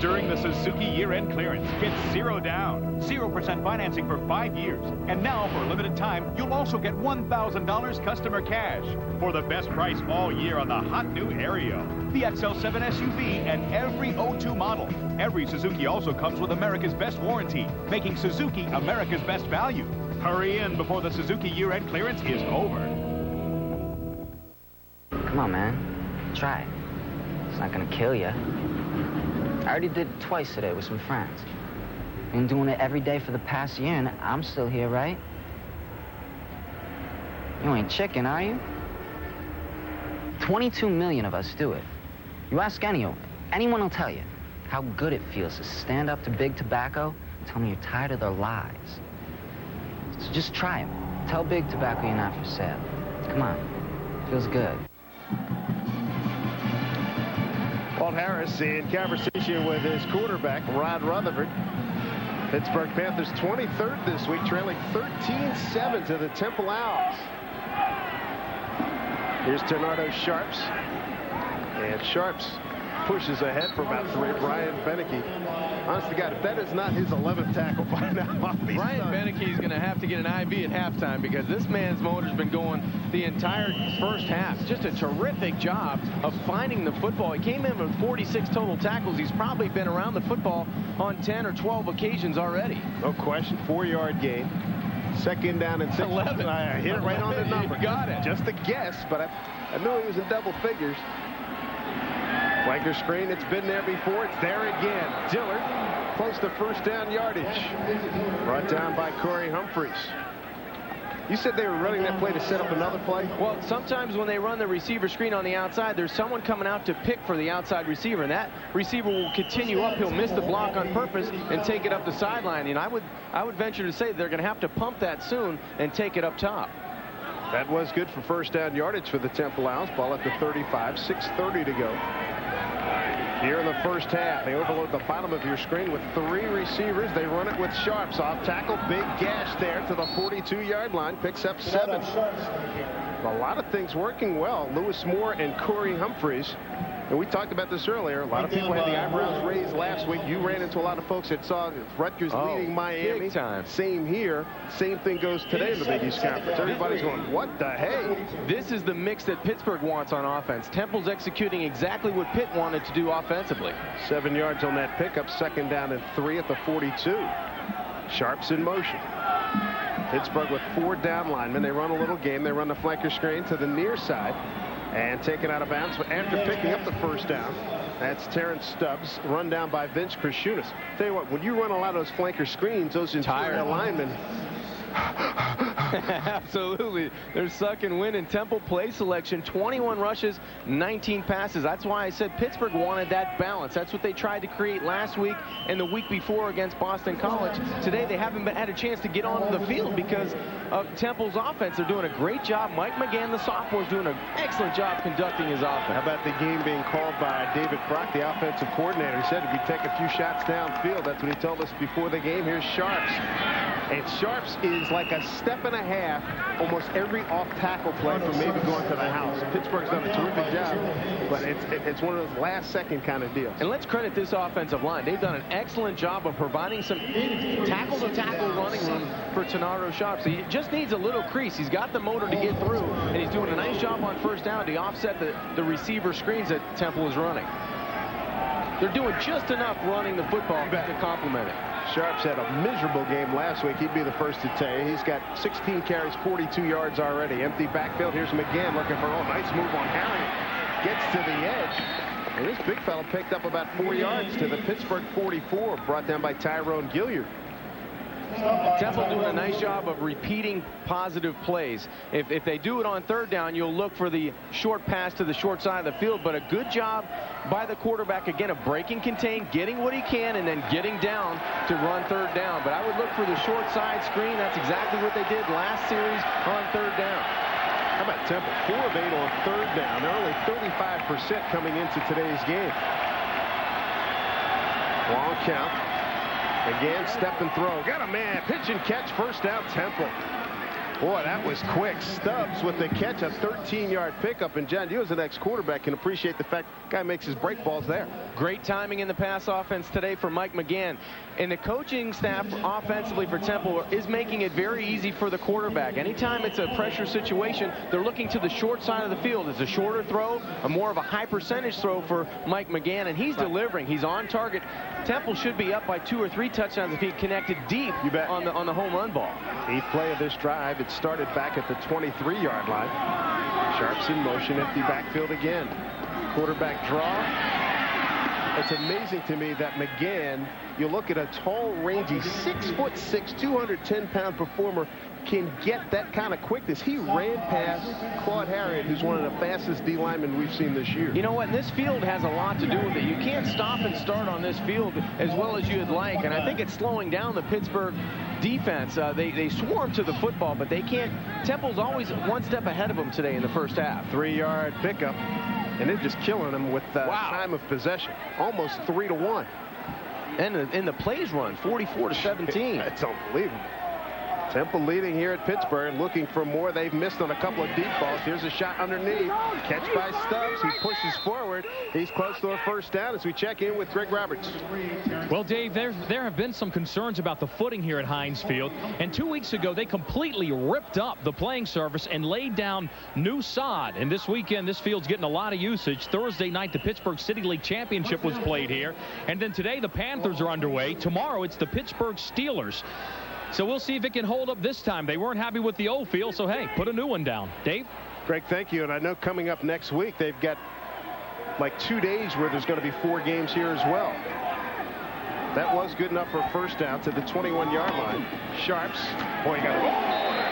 During the Suzuki year-end clearance, get 0 down, 0% financing for 5 years. And now, for a limited time, you'll also get $1,000 customer cash for the best price all year on the hot new Aereo, the XL7 SUV, and every '02 model. Every Suzuki also comes with America's best warranty, making Suzuki America's best value. Hurry in before the Suzuki year-end clearance is over. Come on, man. Try it. It's not gonna kill you. I already did it twice today with some friends. Been doing it every day for the past year, and I'm still here, right? You ain't chicken, are you? 22 million of us do it. You ask anyone will tell you how good it feels to stand up to big tobacco and tell me you're tired of their lies. So just try them. Tell big tobacco you're not for sale. Come on. Feels good. Walt Harris in conversation with his quarterback, Rod Rutherford. Pittsburgh Panthers 23rd this week, trailing 13-7 to the Temple Owls. Here's Ternardo Sharps. And Sharps pushes ahead for about 3. Brian Beneke. Honest to God, if that is not his 11th tackle by now, Brian Beneke is going to have to get an IV at halftime because this man's motor's been going the entire first half. Just a terrific job of finding the football. He came in with 46 total tackles. He's probably been around the football on 10 or 12 occasions already. No question, 4-yard gain. 2nd down and 6. 11. I hit it right on the number. You got it. Just a guess, but I knew he was in double figures. Flanker screen, it's been there before. It's there again. Dillard, close to first down yardage. Brought down by Corey Humphreys. You said they were running that play to set up another play? Well, sometimes when they run the receiver screen on the outside, there's someone coming out to pick for the outside receiver, and that receiver will continue up. He'll miss the block on purpose and take it up the sideline. And I would venture to say they're going to have to pump that soon and take it up top. That was good for first down yardage for the Temple Owls. Ball at the 35, 6:30 to go. Here in the first half, they overload the bottom of your screen with 3 receivers. They run it with Sharps off tackle. Big gash there to the 42-yard line. Picks up 7. A lot of things working well. Lewis Moore and Corey Humphreys. And we talked about this earlier. A lot of people had the eyebrows raised last week. You ran into a lot of folks that saw Rutgers leading Miami. Big time. Same here. Same thing goes today in the Big East Conference. Everybody's going, what the hey? This is the mix that Pittsburgh wants on offense. Temple's executing exactly what Pitt wanted to do offensively. 7 yards on that pickup. 2nd down and 3 at the 42. Sharps in motion. Pittsburgh with 4 down linemen. They run a little game. They run the flanker screen to the near side. And taken out of bounds after picking up the first down. That's Terrence Stubbs, run down by Vince Krashunas. Tell you what, when you run a lot of those flanker screens, those interior linemen. Absolutely. They're sucking wind in Temple play selection. 21 rushes, 19 passes. That's why I said Pittsburgh wanted that balance. That's what they tried to create last week and the week before against Boston College. Today they haven't had a chance to get onto the field because of Temple's offense. They're doing a great job. Mike McGann, the sophomore, is doing an excellent job conducting his offense. How about the game being called by David Brock, the offensive coordinator? He said if we take a few shots downfield, that's what he told us before the game. Here's Sharps. And Sharps is like a step and a half almost every off-tackle play from maybe going to the house. Pittsburgh's done a terrific job, but it's one of those last-second kind of deals. And let's credit this offensive line. They've done an excellent job of providing some tackle-to-tackle running room for Tenaro Sharps. He just needs a little crease. He's got the motor to get through, and he's doing a nice job on first down to offset the receiver screens that Temple is running. They're doing just enough running the football to complement it. Sharps had a miserable game last week. He'd be the first to tell you. He's got 16 carries, 42 yards already. Empty backfield. Here's McGann looking for a nice move on Harriet. Gets to the edge. And this big fella picked up about 4 yards to the Pittsburgh 44, brought down by Tyrone Gilliard. Temple doing a nice job of repeating positive plays. If they do it on third down, you'll look for the short pass to the short side of the field, but a good job by the quarterback, again, of breaking contain, getting what he can, and then getting down to run third down. But I would look for the short side screen. That's exactly what they did last series on third down. How about Temple? 4 of 8 on third down. They're only 35% coming into today's game. Long count. Again, step and throw. Got a man. Pitch and catch. First down, Temple. Boy, that was quick. Stubbs with the catch, a 13-yard pickup. And, John, you as an ex-quarterback can appreciate the fact the guy makes his break balls there. Great timing in the pass offense today for Mike McGann. And the coaching staff offensively for Temple is making it very easy for the quarterback. Anytime it's a pressure situation, they're looking to the short side of the field. It's a shorter throw, a more of a high percentage throw for Mike McGann, and he's delivering. He's on target. Temple should be up by 2 or 3 touchdowns if he connected deep on the home run ball. 8th play of this drive. It started back at the 23-yard line. Sharps in motion, empty backfield again. Quarterback draw. It's amazing to me that McGann, you look at a tall, rangy, 6'6", 210-pound performer, can get that kind of quickness. He ran past Claude Harriet, who's one of the fastest D linemen we've seen this year. You know what? This field has a lot to do with it. You can't stop and start on this field as well as you'd like, and I think it's slowing down the Pittsburgh defense. They swarm to the football, but they can't. Temple's always one step ahead of them today in the first half. 3-yard pickup, and they're just killing them with time of possession. Almost 3-1. And in the plays run, 44-17. That's unbelievable. Temple leading here at Pittsburgh, looking for more. They've missed on a couple of deep balls. Here's a shot underneath. Catch by Stubbs. He pushes forward. He's close to a first down as we check in with Greg Roberts. Well, Dave, there have been some concerns about the footing here at Heinz Field. And 2 weeks ago, they completely ripped up the playing surface and laid down new sod. And this weekend, this field's getting a lot of usage. Thursday night, the Pittsburgh City League Championship was played here. And then today, the Panthers are underway. Tomorrow, it's the Pittsburgh Steelers. So we'll see if it can hold up this time. They weren't happy with the old field, so hey, put a new one down. Dave? Greg, thank you. And I know coming up next week, they've got like 2 days where there's going to be 4 games here as well. That was good enough for a first down to the 21-yard line. Sharps. Boy, you got a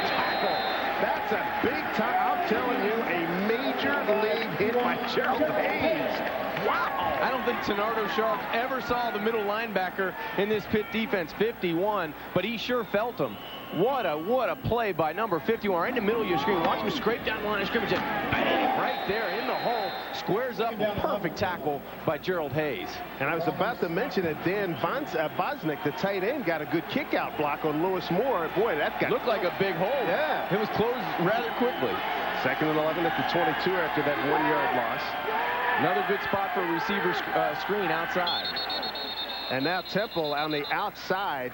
tackle. That's a big time. I'm telling you, a major league hit by Gerald Hayes. Wow. I don't think Tenardo Sharps ever saw the middle linebacker in this Pitt defense, 51, but he sure felt him. What a play by number 51 right in the middle of your screen. Watch him scrape down the line of scrimmage and bang, right there in the hole. Squares up a perfect tackle by Gerald Hayes. And I was about to mention that Dan Bosnick, the tight end, got a good kick-out block on Lewis Moore. Boy, that guy looked like a big hole. Yeah. It was closed rather quickly. 2nd and 11 at the 22 after that 1-yard loss. Another good spot for a receiver screen outside. And now Temple on the outside.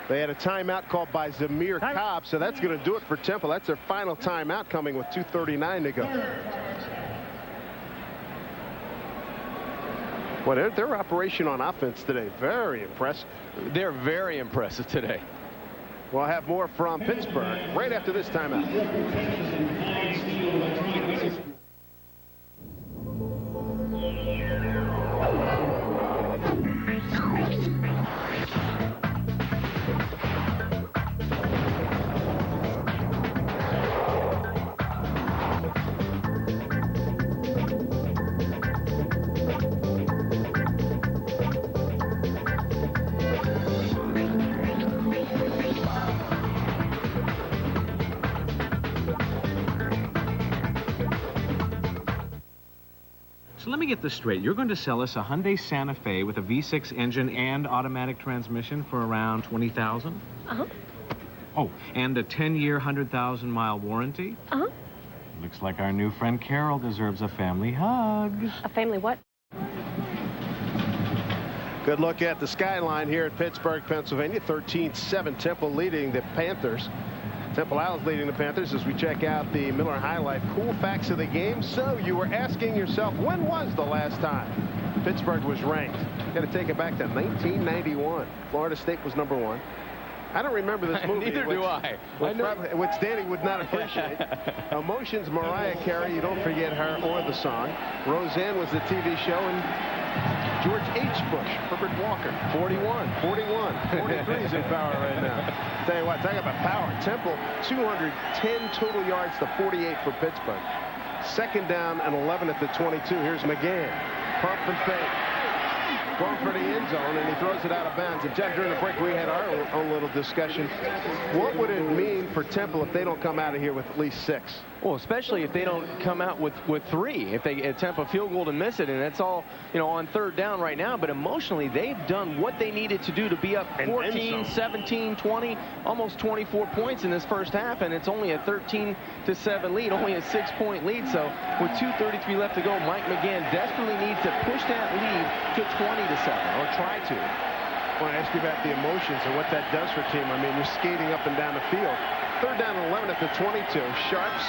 They had a timeout called by Zamir Cobb, so that's going to do it for Temple. That's their final timeout coming with 2:39 to go. Well, their operation on offense today, very impressive. They're very impressive today. We'll have more from Pittsburgh right after this timeout. So let me get this straight. You're going to sell us a Hyundai Santa Fe with a V6 engine and automatic transmission for around $20,000? Uh-huh. Oh, and a 10-year, 100,000-mile warranty? Uh-huh. Looks like our new friend Carol deserves a family hug. A family what? Good look at the skyline here at Pittsburgh, Pennsylvania. 13-7 Temple leading the Panthers. Temple Owls leading the Panthers as we check out the Miller highlight. Cool facts of the game. So you were asking yourself, when was the last time Pittsburgh was ranked? Got to take it back to 1991. Florida State was #1. I don't remember this movie. Neither do I. Which Danny would not appreciate. Emotions, Mariah Carey. You don't forget her or the song. Roseanne was the TV show. And George H. Bush, Herbert Walker, 41, 43 is in power right now. Tell you what, talk about power. Temple, 210 total yards to 48 for Pittsburgh. Second down and 11 at the 22. Here's McGann. Pump and fake. Going for the end zone, and he throws it out of bounds. And Jeff, during the break, we had our own little discussion. What would it mean for Temple if they don't come out of here with at least 6? Well, especially if they don't come out with 3. If they attempt a field goal to miss it, and that's all, on third down right now. But emotionally, they've done what they needed to do to be up 14, 17, 20, almost 24 points in this first half, and it's only a 13-7 lead, only a 6-point lead. So with 2:33 left to go, Mike McGann desperately needs to push that lead to 20-7, or try to. I want to ask you about the emotions and what that does for a team. I mean, you're skating up and down the field. Third down and 11 at the 22. Sharps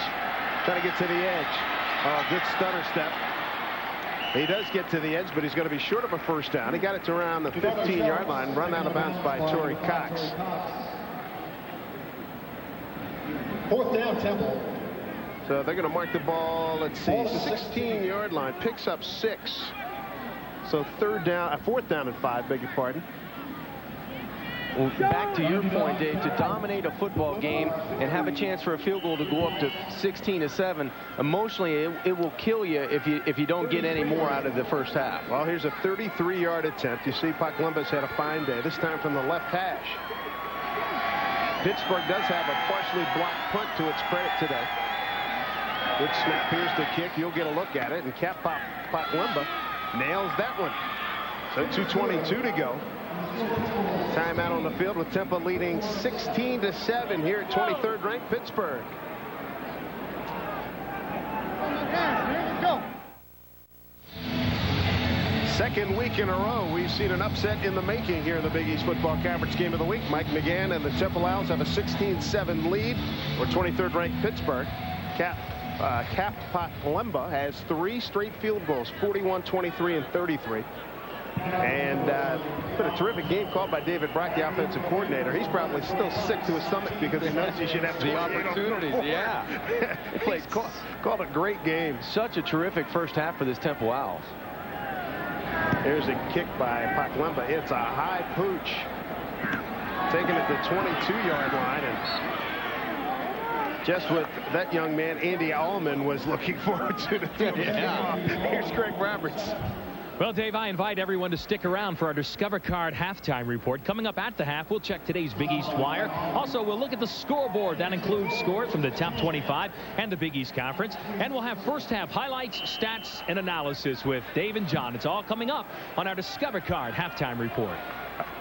trying to get to the edge. Oh, good stutter step. He does get to the edge, but he's going to be short of a first down. He got it to around the 15-yard line, run out of bounds by Torrey Cox. Fourth down, Temple. So they're going to mark the ball, let's see, 16-yard line. Picks up 6. So fourth down and 5, beg your pardon. Well, back to your point, Dave, to dominate a football game and have a chance for a field goal to go up to 16-7, emotionally it will kill you if you don't get any more out of the first half. Well, here's a 33-yard attempt. You see Paklemba's had a fine day, this time from the left hash. Pittsburgh does have a partially blocked punt to its credit today. Good snap. Here's the kick. You'll get a look at it, and Paklemba nails that one. So 2:22 to go. Timeout on the field with Temple leading 16-7 here at 23rd ranked Pittsburgh. Second week in a row, we've seen an upset in the making here in the Big East Football Conference Game of the Week. Mike McGann and the Temple Owls have a 16-7 lead for 23rd ranked Pittsburgh. Paklemba has 3 straight field goals, 41, 23, and 33. And been a terrific game called by David Brock, the offensive coordinator. He's probably still sick to his stomach because he knows he should have the opportunities. Yeah. He's called a great game. Such a terrific first half for this Temple Owls. Here's a kick by Paklemba. It's a high pooch. Taken at the 22-yard line. And just what that young man, Andy Allman, was looking forward to. Yeah. Here's Greg Roberts. Well, Dave, I invite everyone to stick around for our Discover Card halftime report. Coming up at the half, we'll check today's Big East Wire. Also, we'll look at the scoreboard. That includes scores from the top 25 and the Big East Conference. And we'll have first half highlights, stats, and analysis with Dave and John. It's all coming up on our Discover Card halftime report.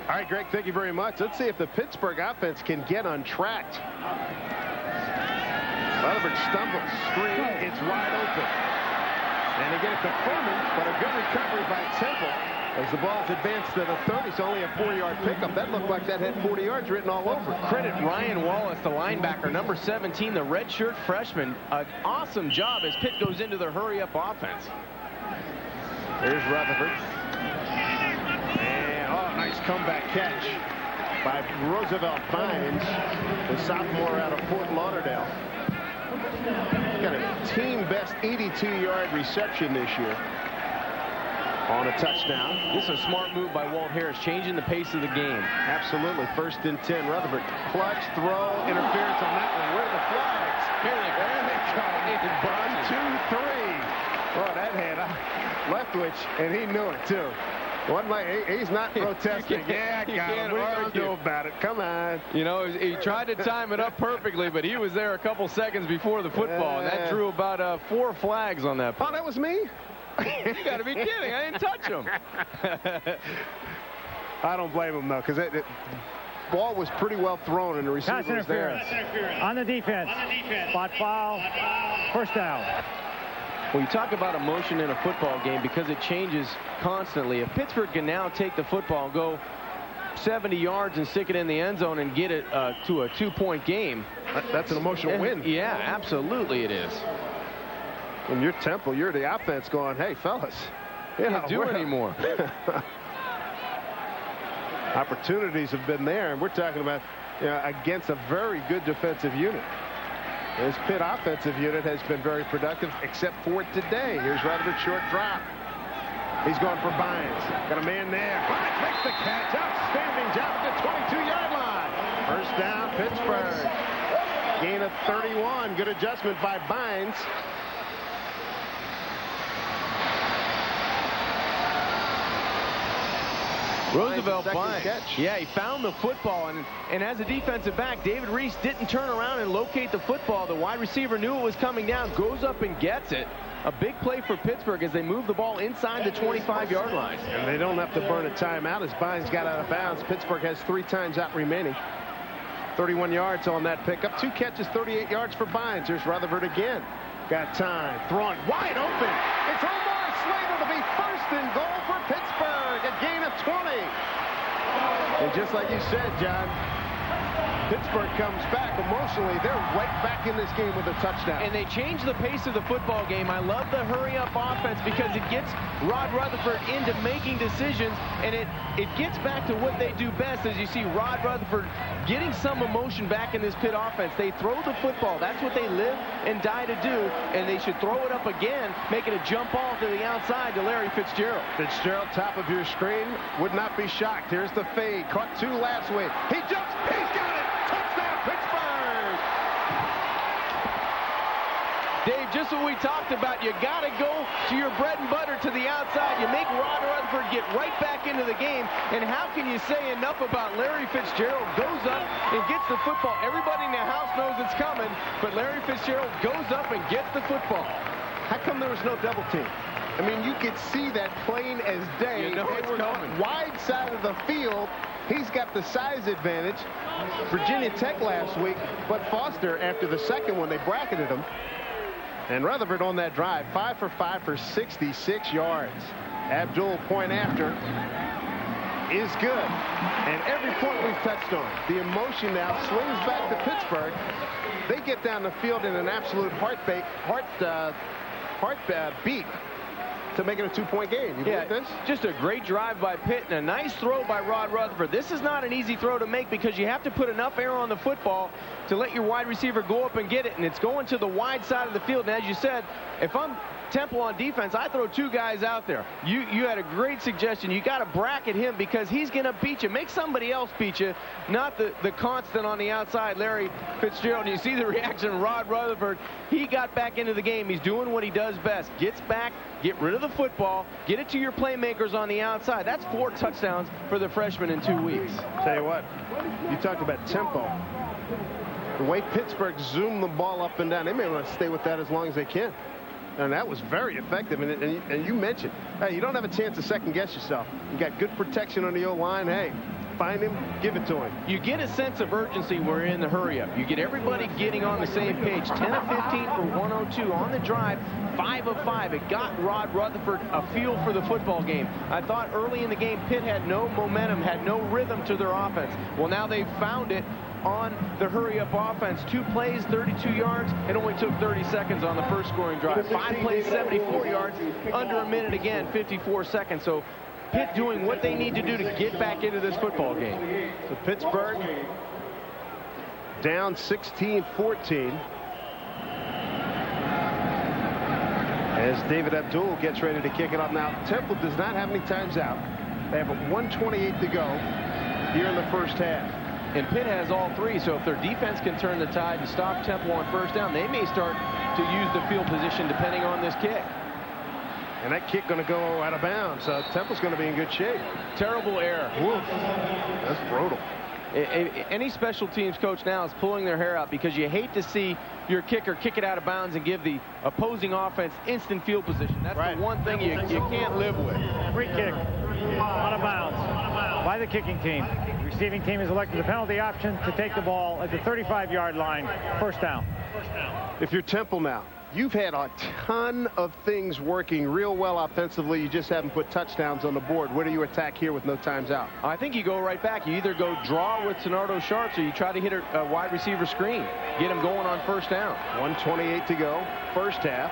All right, Greg, thank you very much. Let's see if the Pittsburgh offense can get untracked. Rutherford stumbles. Screen. It's wide open. And they get it to Furman, but a good recovery by Temple as the ball's advanced to the 30. It's only a 4-yard pickup. That looked like that had 40 yards written all over it. Credit Ryan Wallace, the linebacker, number 17, the redshirt freshman. An awesome job as Pitt goes into their hurry-up offense. Here's Rutherford. And, nice comeback catch by Roosevelt Vines, the sophomore out of Fort Lauderdale. Got a team-best 82-yard reception this year on a touchdown. This is a smart move by Walt Harris, changing the pace of the game. Absolutely. 1st and 10. Rutherford, clutch, throw, interference on that one. Where are the flags? Here they go. There they come. 1, 2, 3. Oh, that had Leftwich, and he knew it, too. He's not protesting. Yeah, got him. What are you going to do about it? Come on. You know, he tried to time it up perfectly, but he was there a couple seconds before the football, and that drew about 4 flags on that. Oh, that was me? You got to be kidding. I didn't touch him. I don't blame him, though, because ball was pretty well thrown, and the receiver was there. On the defense. Spot foul. First down. Well, you talk about emotion in a football game because it changes constantly. If Pittsburgh can now take the football, go 70 yards and stick it in the end zone and get it to a 2-point game. That's an emotional win. Yeah, absolutely it is. When you're Temple, you're the offense going, hey, fellas. Can't do anymore. Opportunities have been there, and we're talking about against a very good defensive unit. This Pitt offensive unit has been very productive, except for today. Here's Rutherford, short drop. He's going for Bynes. Got a man there. Bynes makes the catch. Outstanding job at the 22-yard line. First down, Pittsburgh. Gain of 31. Good adjustment by Bynes. Roosevelt Bynes. Yeah, he found the football, and as a defensive back, David Reese didn't turn around and locate the football. The wide receiver knew it was coming down, goes up and gets it. A big play for Pittsburgh as they move the ball inside the 25-yard line. And they don't have to burn a timeout as Bynes got out of bounds. Pittsburgh has 3 times out remaining. 31 yards on that pickup. 2 catches, 38 yards for Bynes. Here's Rutherford again. Got time. Throwing wide open. It's Omar Slater to be first and goal for Pittsburgh. A gain of 20. And just like you said, John, Pittsburgh comes back emotionally. They're right back in this game with a touchdown. And they change the pace of the football game. I love the hurry-up offense because it gets Rod Rutherford into making decisions, and it gets back to what they do best as you see Rod Rutherford getting some emotion back in this Pitt offense. They throw the football. That's what they live and die to do, and they should throw it up again, make it a jump ball to the outside to Larry Fitzgerald. Fitzgerald, top of your screen. Would not be shocked. Here's the fade. Caught 2 last week. He jumps. He's got it. Touchdown, Pittsburgh! Dave, just what we talked about, you got to go to your bread and butter to the outside. You make Rod Rutherford get right back into the game. And how can you say enough about Larry Fitzgerald goes up and gets the football? Everybody in the house knows it's coming, but Larry Fitzgerald goes up and gets the football. How come there was no double team? I mean, you could see that plain as day. You know it's coming. Wide side of the field. He's got the size advantage. Virginia Tech last week, but Foster, after the second one, they bracketed him. And Rutherford on that drive, 5 for 5 for 66 yards. Abdul, point after, is good. And every point we've touched on, the emotion now swings back to Pittsburgh. They get down the field in an absolute heartbeat to make it a 2-point game. You believe this? Just a great drive by Pitt and a nice throw by Rod Rutherford. This is not an easy throw to make because you have to put enough air on the football to let your wide receiver go up and get it, and it's going to the wide side of the field. And as you said, if I'm Temple on defense, I throw 2 guys out there. You had a great suggestion. You got to bracket him because he's going to beat you. Make somebody else beat you, not the constant on the outside, Larry Fitzgerald. And you see the reaction of Rod Rutherford. He got back into the game. He's doing what he does best. Gets back, get rid of the football, get it to your playmakers on the outside. That's 4 touchdowns for the freshman in 2 weeks. Tell you what, you talked about tempo. The way Pittsburgh zoomed the ball up and down, they may want to stay with that as long as they can. And that was very effective. And you mentioned, hey, you don't have a chance to second-guess yourself. You got good protection on the O-line. Hey, find him, give it to him. You get a sense of urgency when you're in the hurry-up. You get everybody getting on the same page. 10 of 15 for 102 on the drive, 5 of 5. It got Rod Rutherford a feel for the football game. I thought early in the game, Pitt had no momentum, had no rhythm to their offense. Well, now they've found it on the hurry-up offense. 2 plays, 32 yards. It only took 30 seconds on the first scoring drive. 5 plays, 74 yards. Under a minute again, 54 seconds. So Pitt doing what they need to do to get back into this football game. So Pittsburgh down 16-14. As David Abdul gets ready to kick it off. Now, Temple does not have any times out. They have 1:28 to go here in the first half. And Pitt has all 3, so if their defense can turn the tide and stop Temple on first down, they may start to use the field position depending on this kick. And that kick going to go out of bounds. Temple's going to be in good shape. Terrible error. Woof. That's brutal. Any special teams coach now is pulling their hair out because you hate to see your kicker kick it out of bounds and give the opposing offense instant field position. That's right. The one thing you can't live with. Free kick out of bounds by the kicking team. Receiving team has elected the penalty option to take the ball at the 35-yard line. First down. If you're Temple now, you've had a ton of things working real well offensively. You just haven't put touchdowns on the board. Where do you attack here with no times out? I think you go right back. You either go draw with Sonardo Sharps or you try to hit a wide receiver screen. Get him going on first down. 1:28 to go. First half.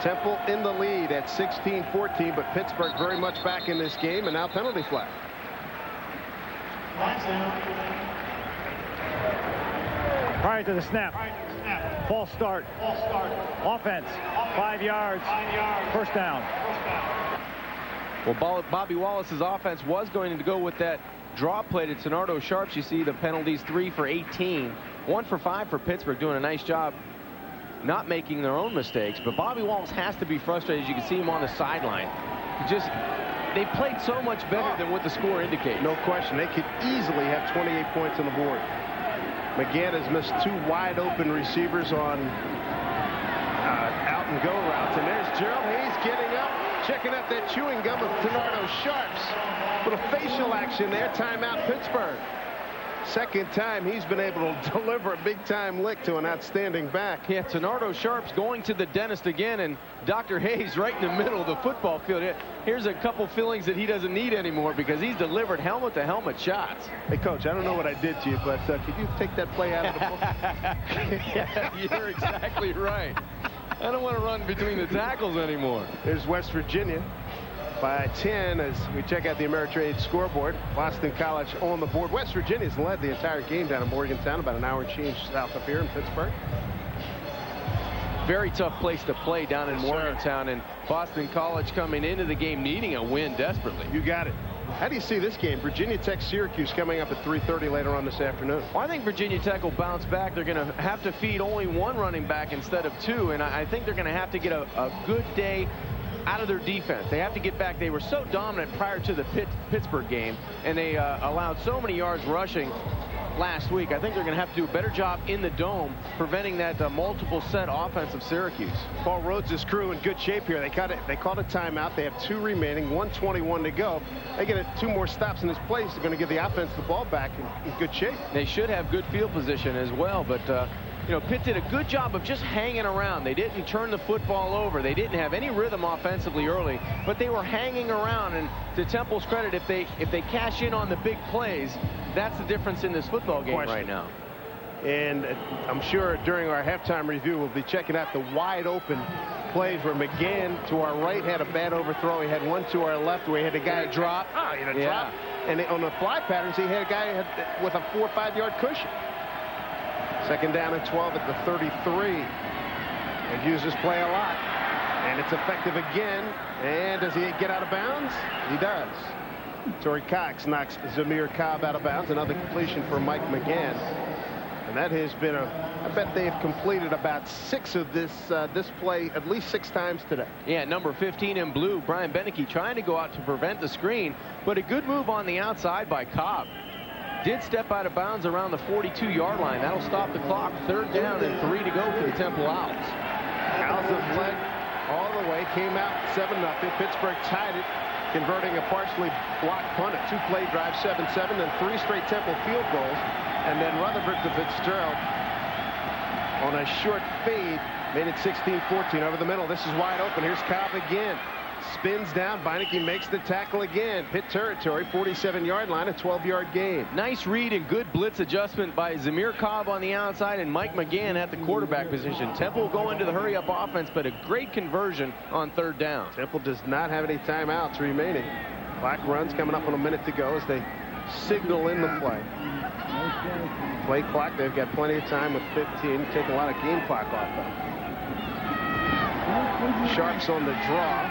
Temple in the lead at 16-14, but Pittsburgh very much back in this game, and now penalty flag. Prior to the snap. False start. Offense. 5 yards. First down. Well, Bobby Wallace's offense was going to go with that draw play to Sonardo Sharps. You see the penalties 3 for 18. 1 for 5 for Pittsburgh, doing a nice job not making their own mistakes. But Bobby Wallace has to be frustrated. As you can see him on the sideline. They played so much better than what the score indicates. No question. They could easily have 28 points on the board. McGann has missed 2 wide open receivers on out and go routes. And there's Gerald Hayes getting up, checking out that chewing gum of Sonardo Sharps. Little facial action there. Timeout Pittsburgh. Second time he's been able to deliver a big-time lick to an outstanding back. Yeah, Sonardo Sharps going to the dentist again, and Dr. Hayes right in the middle of the football field. Here's a couple fillings that he doesn't need anymore because he's delivered helmet-to-helmet shots. Hey, Coach, I don't know what I did to you, but could you take that play out of the book? Yeah, you're exactly right. I don't want to run between the tackles anymore. There's West Virginia by 10 as we check out the Ameritrade scoreboard. Boston College on the board. West Virginia's led the entire game down in Morgantown, about an hour and change south of here in Pittsburgh. Very tough place to play down in Morgantown, and Boston College coming into the game needing a win desperately. You got it. How do you see this game? Virginia Tech Syracuse coming up at 3:30 later on this afternoon. Well, I think Virginia Tech will bounce back. They're going to have to feed only 1 running back instead of 2, and I think they're going to have to get a good day out of their defense. They have to get back. They were so dominant prior to the Pittsburgh game, and they allowed so many yards rushing last week. I think they're going to have to do a better job in the dome preventing that multiple set offense of Syracuse. Paul Rhodes' crew in good shape here. They called a timeout. They have 2 remaining, 1:21 to go. They get 2 more stops in this place. They're going to give the offense the ball back in good shape. They should have good field position as well, but you know, Pitt did a good job of just hanging around. They didn't turn the football over. They didn't have any rhythm offensively early, but they were hanging around. And to Temple's credit, if they cash in on the big plays, that's the difference in this football game right now. And I'm sure during our halftime review, we'll be checking out the wide open plays where McGann to our right had a bad overthrow. He had one to our left where he had a guy drop. Drop. And on the fly patterns, he had a guy with a 4 or 5 yard cushion. Second down and 12 at the 33. They've used this play a lot. And it's effective again. And does he get out of bounds? He does. Torrey Cox knocks Zamir Cobb out of bounds. Another completion for Mike McGann. And that has been I bet they've completed about 6 of this play at least 6 times today. Yeah, number 15 in blue, Brian Beneke trying to go out to prevent the screen, but a good move on the outside by Cobb. Did step out of bounds around the 42-yard line. That'll stop the clock. 3rd down and 3 to go for the Temple Owls. Owls have led all the way, came out 7-0. Pittsburgh tied it, converting a partially blocked punt, a 2-play drive, 7-7, then 3 straight Temple field goals. And then Rutherford to Fitzgerald on a short fade made it 16-14 over the middle. This is wide open. Here's Cobb again. Spins down. Beinecke makes the tackle again. Pitt territory, 47-yard line, a 12-yard gain. Nice read and good blitz adjustment by Zamir Cobb on the outside and Mike McGann at the quarterback position. Temple go into the hurry-up offense, but a great conversion on 3rd down. Temple does not have any timeouts remaining. Clock runs coming up on a minute to go as they signal in the play. Play clock, they've got plenty of time with 15. Take a lot of game clock off them. Sharps on the draw.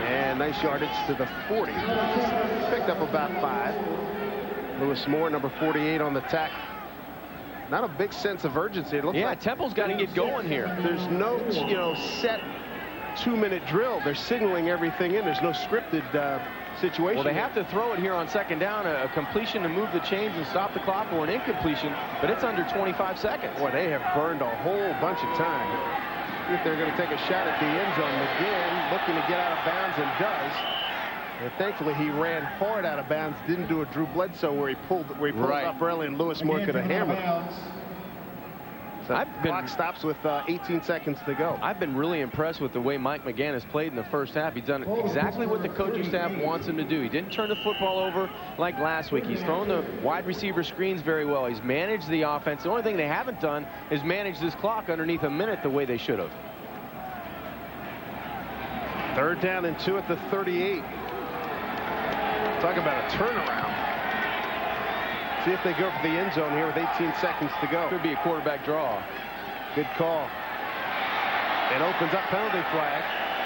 And nice yardage to the 40. Picked up about 5. Lewis Moore, number 48 on the tackle. Not a big sense of urgency. It looks like Temple's got to get going here. There's no, set 2-minute drill. They're signaling everything in. There's no scripted situation. Well, they have to throw it here on 2nd down, a completion to move the chains and stop the clock, or an incompletion, but it's under 25 seconds. Boy, they have burned a whole bunch of time. If they're going to take a shot at the end zone, McGann looking to get out of bounds and does. And thankfully, he ran hard out of bounds, didn't do a Drew Bledsoe where he pulled up early and Lewis Moore could have hammered him. So clock stops with 18 seconds to go. I've been really impressed with the way Mike McGann has played in the first half. He's done exactly what the coaching staff wants him to do. He didn't turn the football over like last week. He's thrown the wide receiver screens very well. He's managed the offense. The only thing they haven't done is manage this clock underneath a minute the way they should have. 3rd down and 2 at the 38. Talk about a turnaround. See if they go for the end zone here with 18 seconds to go. Could be a quarterback draw. Good call. It opens up penalty flag.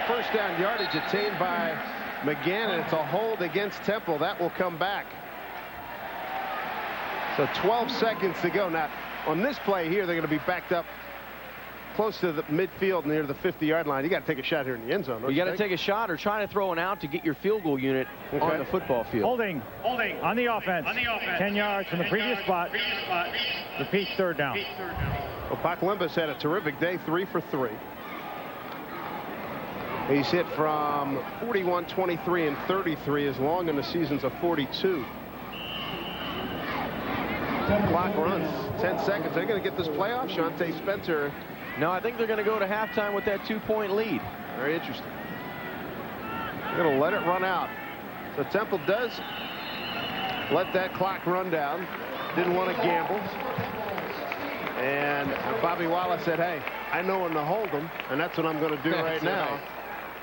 1st down yardage attained by McGann, and it's a hold against Temple. That will come back. So 12 seconds to go. Now, on this play here, they're going to be backed up close to the midfield near the 50-yard line. You got to take a shot here in the end zone. You got to take a shot or try to throw an out to get your field goal unit on the football field. Holding on the offense. 10 yards from the previous spot. Repeat 3rd down. Well, Pac Limbus had a terrific day, 3 for 3. He's hit from 41, 23, and 33, as long in the seasons of 42. Clock runs 10 seconds. They're going to get this playoff. Shante Spencer. No, I think they're going to go to halftime with that 2-point lead. Very interesting. They're going to let it run out. So Temple does let that clock run down. Didn't want to gamble. And Bobby Wallace said, hey, I know when to hold them, and that's what I'm going to do right now.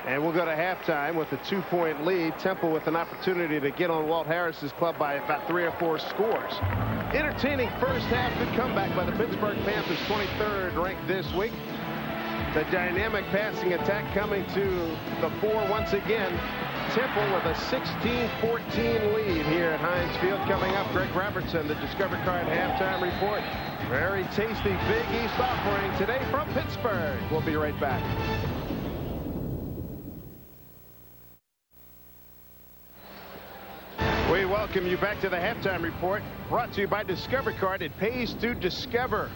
And we'll go to halftime with a 2-point lead. Temple with an opportunity to get on Walt Harris's club by about 3 or 4 scores. Entertaining first half. Good comeback by the Pittsburgh Panthers, 23rd ranked this week. The dynamic passing attack coming to the fore once again. Temple with a 16-14 lead here at Heinz Field. Coming up, Greg Robertson, the Discover Card halftime report. Very tasty Big East offering today from Pittsburgh. We'll be right back. We welcome you back to the halftime report, brought to you by Discover Card. It pays to discover.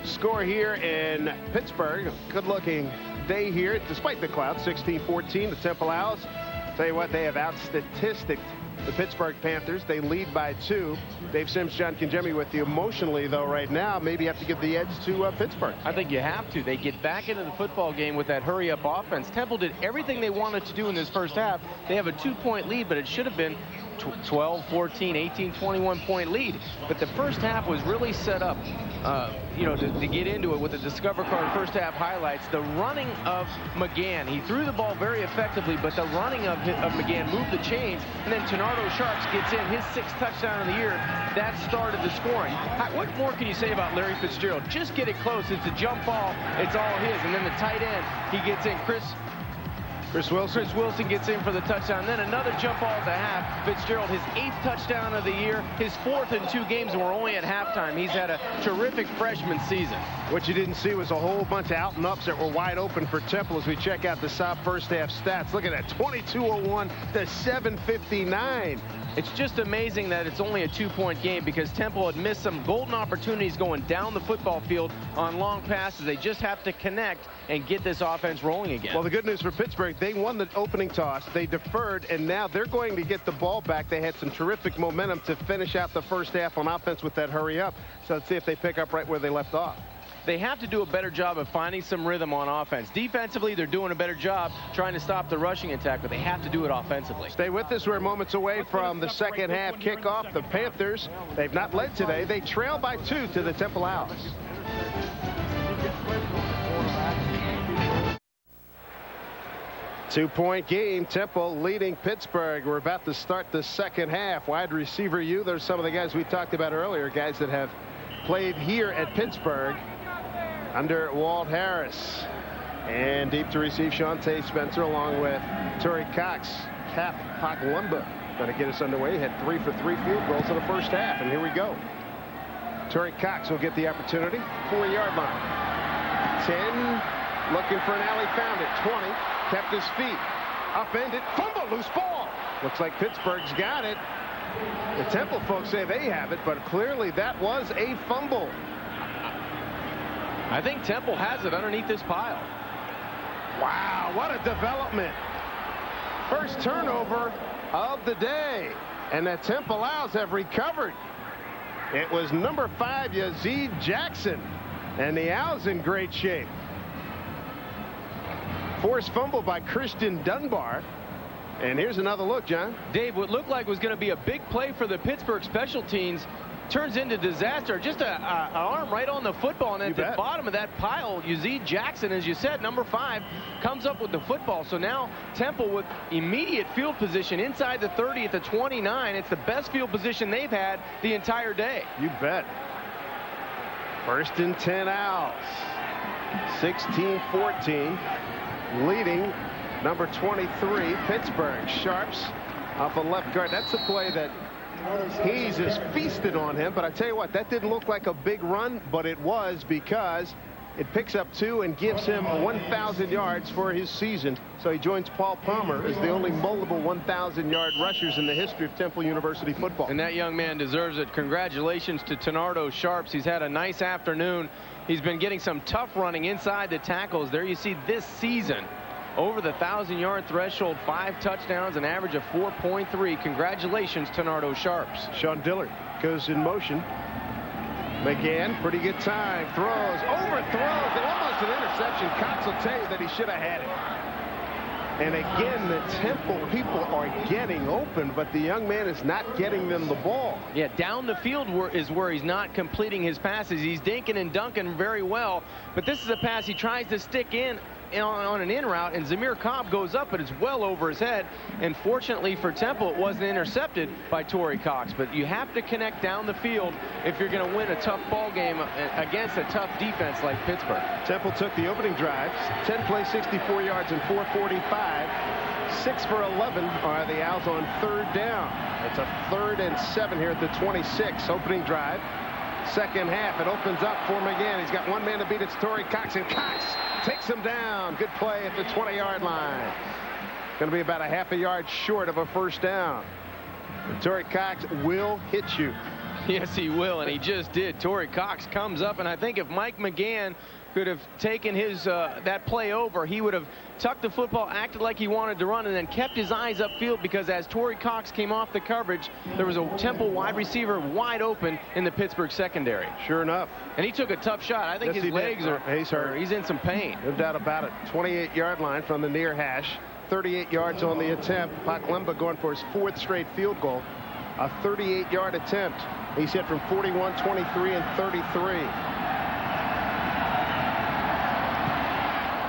Score here in Pittsburgh. Good-looking day here, despite the clouds. 16-14, the Temple Owls. Tell you what, they have out-statisticked the Pittsburgh Panthers. They lead by 2. Dave Sims, John Kinjemi with you. Emotionally, though, right now, maybe you have to give the edge to Pittsburgh. I think you have to. They get back into the football game with that hurry-up offense. Temple did everything they wanted to do in this first half. They have a 2-point lead, but it should have been 12, 14, 18, 21-point lead. But the first half was really set up, to get into it with the Discover Card first half highlights. The running of McGann. He threw the ball very effectively, but the running of McGann moved the chains. And then Tenardo Sharps gets in his 6th touchdown of the year. That started the scoring. What more can you say about Larry Fitzgerald? Just get it close. It's a jump ball. It's all his. And then the tight end, he gets in. Chris Wilson gets in for the touchdown. Then another jump ball at the half. Fitzgerald, his 8th touchdown of the year, his 4th in 2 games, and we're only at halftime. He's had a terrific freshman season. What you didn't see was a whole bunch of out and ups that were wide open for Temple as we check out the South first half stats. Look at that, 22:01 to 7:59. It's just amazing that it's only a 2-point game because Temple had missed some golden opportunities going down the football field on long passes. They just have to connect and get this offense rolling again. Well, the good news for Pittsburgh, they won the opening toss. They deferred, and now they're going to get the ball back. They had some terrific momentum to finish out the first half on offense with that hurry up. So let's see if they pick up right where they left off. They have to do a better job of finding some rhythm on offense. Defensively, they're doing a better job trying to stop the rushing attack, but they have to do it offensively. Stay with us. We're moments away from the second half kickoff. The Panthers, they've not led today. They trail by 2 to the Temple Owls. Two-point game. Temple leading Pittsburgh. We're about to start the second half. Wide receiver U. There's some of the guys we talked about earlier, guys that have played here at Pittsburgh under Walt Harris. And deep to receive, Shante Spencer along with Torrey Cox. Cap Paklumba going to get us underway. Had 3 for 3 field goals in the first half. And here we go. Torrey Cox will get the opportunity. 4-yard line. 10. Looking for an alley. Found it. 20. Kept his feet. Upended. Fumble. Loose ball. Looks like Pittsburgh's got it. The Temple folks say they have it, but clearly that was a fumble. I think Temple has it underneath this pile. Wow, what a development. first turnover of the day. And the Temple Owls have recovered. It was number 5, Yazid Jackson. And the Owls in great shape. Forced fumble by Christian Dunbar. And here's another look, John. Dave, what looked like was going to be a big play for the Pittsburgh special teams turns into disaster. Just an arm right on the football. And at the bottom of that pile, Yazid Jackson, as you said, number 5, comes up with the football. So now Temple with immediate field position inside the 30 at the 29. It's the best field position they've had the entire day. You bet. First and 10 Owls. 16-14. Leading number 23, Pittsburgh. Sharps off a left guard. That's a play that Hayes has feasted on him. But I tell you what, that didn't look like a big run, but it was, because it picks up 2 and gives him 1,000 yards for his season. So he joins Paul Palmer as the only multiple 1,000-yard rushers in the history of Temple University football. And that young man deserves it. Congratulations to Tenardo Sharps. He's had a nice afternoon. He's been getting some tough running inside the tackles. There you see this season, over the 1,000-yard threshold, 5 touchdowns, an average of 4.3. Congratulations, Tenardo Sharps. Sean Dillard goes in motion. McGann, pretty good time. Throws, overthrows, and almost an interception. Cox will tell you that he should have had it. And again, the Temple people are getting open, but the young man is not getting them the ball. Yeah, down the field is where he's not completing his passes. He's dinking and dunking very well, but this is a pass he tries to stick in on an in route, and Zamir Cobb goes up, but it's well over his head. And fortunately for Temple, it wasn't intercepted by Torrey Cox. But you have to connect down the field if you're going to win a tough ball game against a tough defense like Pittsburgh. Temple took the opening drive, 10 plays, 64 yards, and 445. 6 for 11 are the Owls on 3rd down. It's a 3rd and 7 here at the 26. Opening drive. Second half, it opens up for McGann. He's got one man to beat. It's Torrey Cox, and Cox takes him down. Good play at the 20-yard line. Going to be about a half a yard short of a first down. And Torrey Cox will hit you. Yes, he will, and he just did. Torrey Cox comes up, and I think if Mike McGann could have taken his that play over, he would have tucked the football, acted like he wanted to run, and then kept his eyes upfield, because as Torrey Cox came off the coverage, there was a Temple wide receiver wide open in the Pittsburgh secondary. Sure enough. And he took a tough shot. I think his legs are, he's in some pain. No doubt about it. 28-yard line from the near hash. 38 yards on the attempt. Paklemba going for his 4th straight field goal. A 38-yard attempt. He's hit from 41, 23, and 33.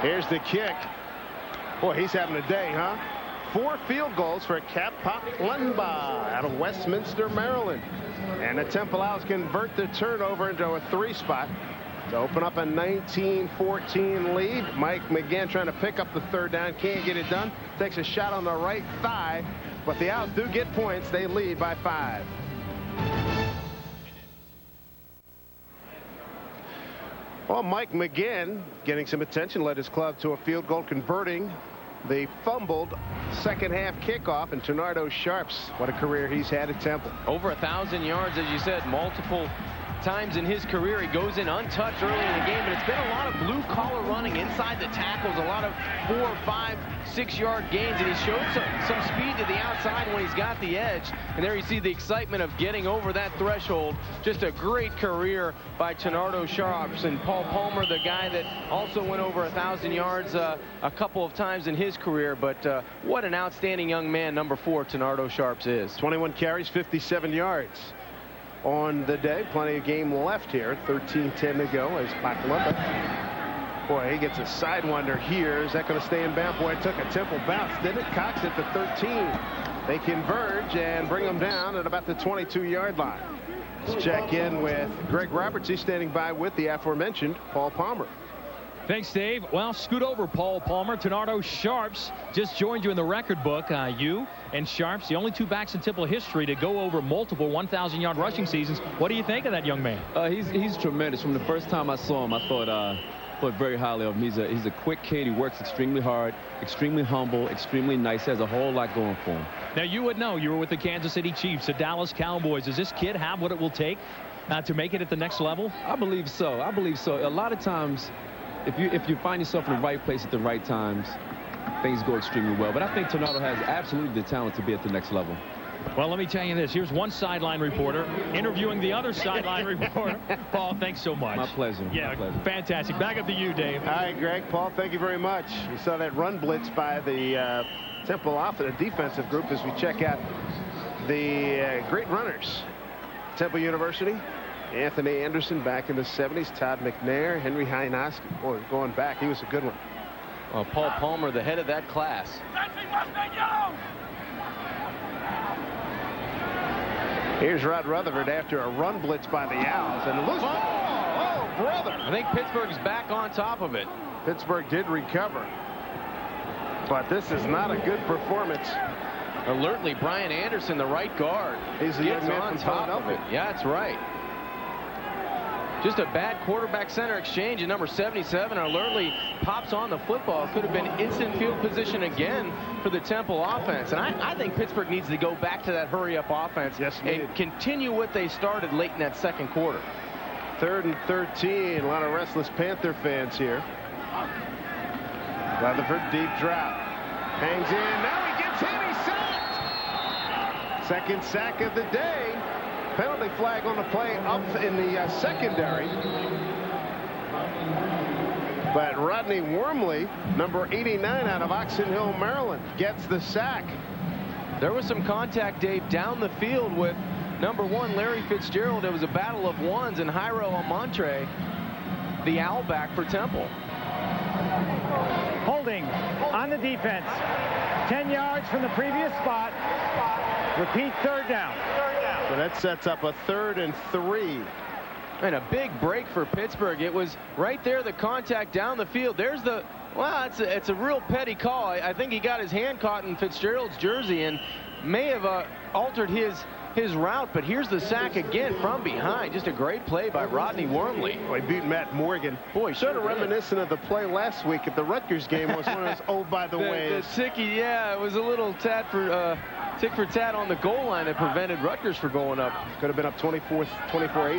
Here's the kick. Boy, he's having a day, huh? 4 field goals for Cap Paklemba out of Westminster, Maryland. And the Temple Owls convert the turnover into a 3 spot to open up a 19-14 lead. Mike McGann trying to pick up the 3rd down. Can't get it done. Takes a shot on the right thigh. But the Owls do get points. They lead by 5. Well, Mike McGann getting some attention, led his club to a field goal, converting the fumbled second half kickoff. And Tenardo Sharps, what a career he's had at Temple. Over 1,000 yards, as you said, multiple times in his career. He goes in untouched early in the game, but it's been a lot of blue collar running inside the tackles, a lot of 4, 5, 6-yard gains, and he showed some speed to the outside when he's got the edge. And there you see the excitement of getting over that threshold. Just a great career by Tenardo Sharps. And Paul Palmer, the guy that also went over 1,000 yards a couple of times in his career. But what an outstanding young man number 4 Tenardo Sharps is. 21 carries, 57 yards on the day. Plenty of game left here. 13-10 to go as Paklemba. Boy, he gets a sidewinder here. Is that going to stay in bounds? Boy, it took a Temple bounce, didn't it? Cox at the 13. They converge and bring them down at about the 22-yard line. Let's check in with Greg Roberts. He's standing by with the aforementioned Paul Palmer. Thanks, Dave. Well, scoot over, Paul Palmer. Tenardo Sharps just joined you in the record book. You and Sharps, the only 2 backs in Temple history to go over multiple 1,000-yard rushing seasons. What do you think of that young man? He's tremendous. From the first time I saw him, I thought very highly of him. He's a quick kid. He works extremely hard, extremely humble, extremely nice. Has a whole lot going for him. Now, you would know. You were with the Kansas City Chiefs, the Dallas Cowboys. Does this kid have what it will take to make it at the next level? I believe so. A lot of times, if you find yourself in the right place at the right times, things go extremely well. But I think Tornado has absolutely the talent to be at the next level. Well, let me tell you this. Here's one sideline reporter interviewing the other sideline reporter. Paul, thanks so much. My pleasure. Yeah, my pleasure. Fantastic. Back up to you, Dave. All right, Greg. Paul, thank you very much. We saw that run blitz by the Temple offensive defensive group as we check out the great runners. Temple University, Anthony Anderson back in the 70s, Todd McNair, Henry Hynoski. Boy, going back, he was a good one. Well, Paul Palmer, the head of that class. Here's Rod Rutherford after a run blitz by the Owls. And loose ball. Oh, brother. I think Pittsburgh's back on top of it. Pittsburgh did recover. But this is not a good performance. Alertly, Brian Anderson, the right guard, he's the young man on from top of it. Philadelphia. Yeah, that's right. Just a bad quarterback center exchange, and number 77, Alertly, pops on the football. Could have been instant field position again for the Temple offense. And I think Pittsburgh needs to go back to that hurry-up offense and continue what they started late in that second quarter. 3rd and 13. A lot of restless Panther fans here. Rutherford, deep drop. Hangs in. Now he gets hit. He's sacked. Second sack of the day. Penalty flag on the play up in the secondary. But Rodney Wormley, number 89 out of Oxon Hill, Maryland, gets the sack. There was some contact, Dave, down the field with number 1, Larry Fitzgerald. It was a battle of ones, and Jairo Almonte, the Owlback for Temple. Holding on the defense. 10 yards from the previous spot. Repeat, 3rd down. So that sets up a 3rd and 3. And a big break for Pittsburgh. It was right there, the contact down the field. There's the, well, it's a real petty call. I think he got his hand caught in Fitzgerald's jersey and may have altered his route, but here's the sack again from behind. Just a great play by Rodney Wormley. Boy, beat Matt Morgan. Boy, sort of reminiscent of the play last week at the Rutgers game. Was one of those, oh, by the way. The ticky, yeah, it was a little tick for tat on the goal line that prevented Rutgers from going up. Could have been up 24-8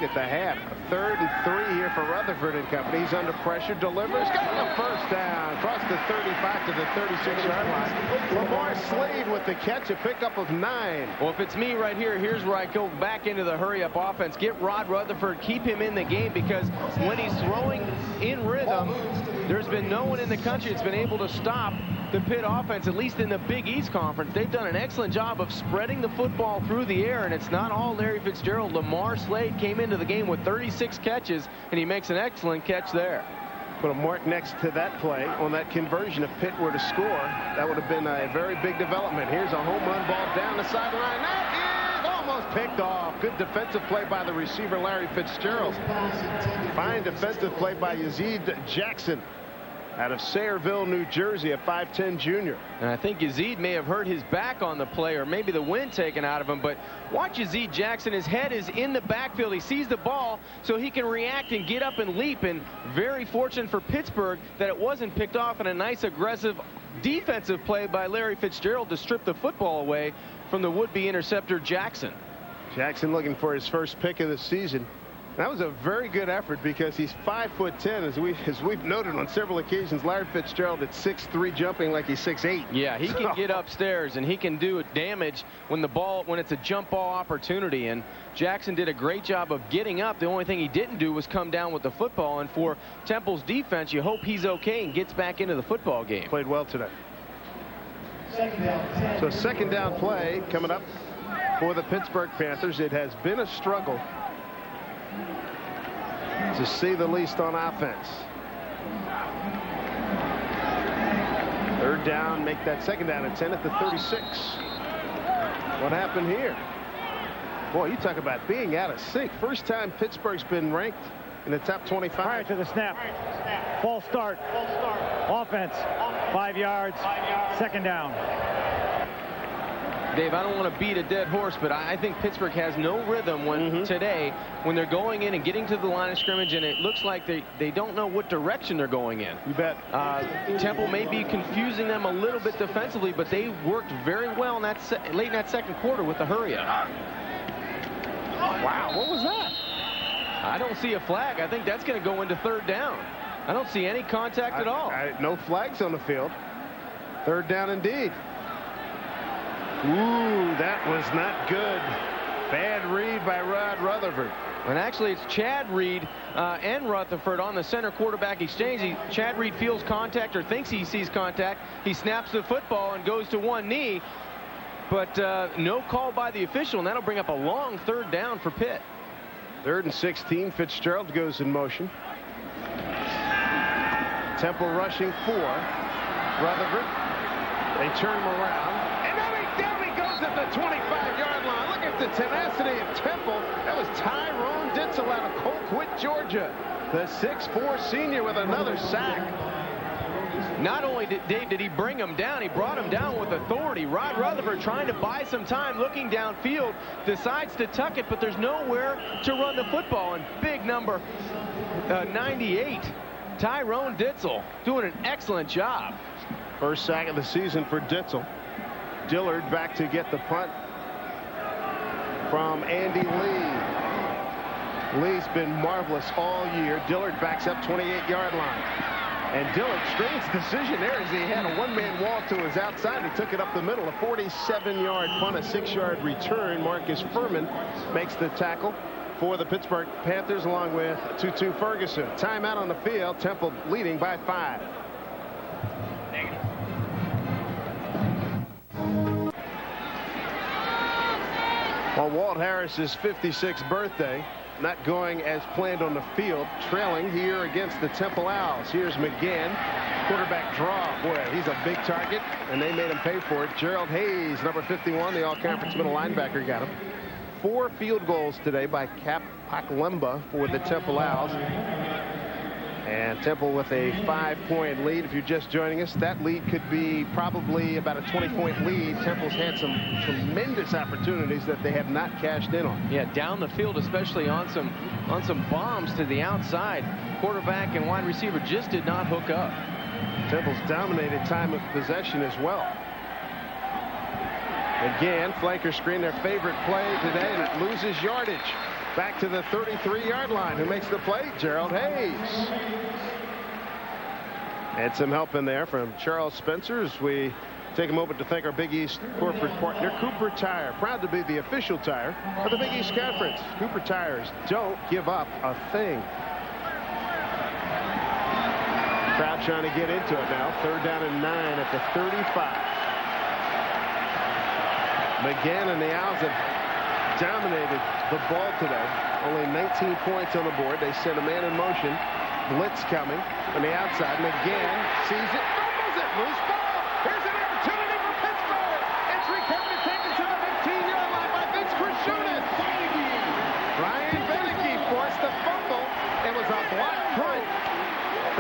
at the half. A 3rd and 3 here for Rutherford and company. He's under pressure, delivers, got the first down, across the 35 to the 36-yard line. Lamar Slade with the catch, a pickup of 9. Well, if it's me right here, here's where I go back into the hurry-up offense. Get Rod Rutherford, keep him in the game, because when he's throwing in rhythm, there's been no one in the country that's been able to stop the Pitt offense, at least in the Big East Conference. They've done an excellent job of spreading the football through the air, and it's not all Larry Fitzgerald. Lamar Slade came into the game with 36 catches, and he makes an excellent catch there. Put a mark next to that play on that conversion. If Pitt were to score, that would have been a very big development. Here's a home run ball down the sideline. That is almost picked off. Good defensive play by the receiver, Larry Fitzgerald. Fine defensive play by Yazid Jackson out of Sayreville, New Jersey, a 5'10 junior. And I think Yazid may have hurt his back on the play, or maybe the wind taken out of him. But watch Yazid Jackson. His head is in the backfield. He sees the ball, so he can react and get up and leap. And very fortunate for Pittsburgh that it wasn't picked off, in a nice aggressive defensive play by Larry Fitzgerald to strip the football away from the would-be interceptor Jackson. Jackson looking for his first pick of the season. That was a very good effort, because he's 5'10", as we've noted on several occasions. Larry Fitzgerald at 6'3", jumping like he's 6'8". Yeah, he can get upstairs, and he can do damage when it's a jump ball opportunity. And Jackson did a great job of getting up. The only thing he didn't do was come down with the football. And for Temple's defense, you hope he's okay and gets back into the football game. Played well today. So second down play coming up for the Pittsburgh Panthers. It has been a struggle, to say the least, on offense. 3rd down, make that second down at 10 at the 36. What happened here? Boy, you talk about being out of sync. First time Pittsburgh's been ranked in the top 25. Prior to the snap. False start. Offense. 5 yards. 2nd down. Dave, I don't want to beat a dead horse, but I think Pittsburgh has no rhythm today when they're going in and getting to the line of scrimmage, and it looks like they don't know what direction they're going in. You bet. Temple may be confusing them a little bit defensively, but they worked very well in that late in that second quarter with the hurry-up. Wow, what was that? I don't see a flag. I think that's going to go into 3rd down. I don't see any contact at all. No flags on the field. Third down indeed. Ooh, that was not good. Bad read by Rod Rutherford. And actually, it's Chad Reed and Rutherford on the center quarterback exchange. Chad Reed feels contact or thinks he sees contact. He snaps the football and goes to one knee. But no call by the official, and that'll bring up a long third down for Pitt. 3rd and 16. Fitzgerald goes in motion. Temple rushing 4. Rutherford. They turn him around. And down he goes at the 25-yard line. Look at the tenacity of Temple. That was Tyrone Ditzel out of Colquitt, Georgia. The 6'4 senior with another sack. Not only did he bring him down, he brought him down with authority. Rod Rutherford trying to buy some time, looking downfield, decides to tuck it, but there's nowhere to run the football. And big number 98, Tyrone Ditzel, doing an excellent job. First sack of the season for Ditzel. Dillard back to get the punt from Andy Lee. Lee's been marvelous all year. Dillard backs up 28-yard line. And Dillard, strange decision there as he had a one-man wall to his outside. He took it up the middle. A 47-yard punt, a 6-yard return. Marcus Furman makes the tackle for the Pittsburgh Panthers along with Tutu Ferguson. Timeout on the field. Temple leading by 5. Well, Walt Harris's 56th birthday not going as planned on the field, trailing here against the Temple Owls. Here's McGann, quarterback draw. Boy, he's a big target, and they made him pay for it. Gerald Hayes, number 51, the all-conference middle linebacker, got him. 4 field goals today by Cap Paklemba for the Temple Owls. And Temple with a 5-point lead. If you're just joining us, that lead could be probably about a 20-point lead. Temple's had some tremendous opportunities that they have not cashed in on. Yeah, down the field, especially on some bombs to the outside. Quarterback and wide receiver just did not hook up. Temple's dominated time of possession as well. Again, flanker screen, their favorite play today, and it loses yardage. Back to the 33-yard line. Who makes the play? Gerald Hayes. And some help in there from Charles Spencer as we take a moment to thank our Big East corporate partner, Cooper Tire. Proud to be the official tire of the Big East Conference. Cooper Tires don't give up a thing. Crowd trying to get into it now. 3rd down and 9 at the 35. McGann and the Owls have dominated the ball today. Only 19 points on the board. They sent a man in motion. Blitz coming on the outside. McGann sees it, fumbles it, loose ball. Here's an opportunity for Pittsburgh. It's recovered and taken to the 15-yard line by Vince Krashunas. Ryan Beneke forced the fumble. It was a block punt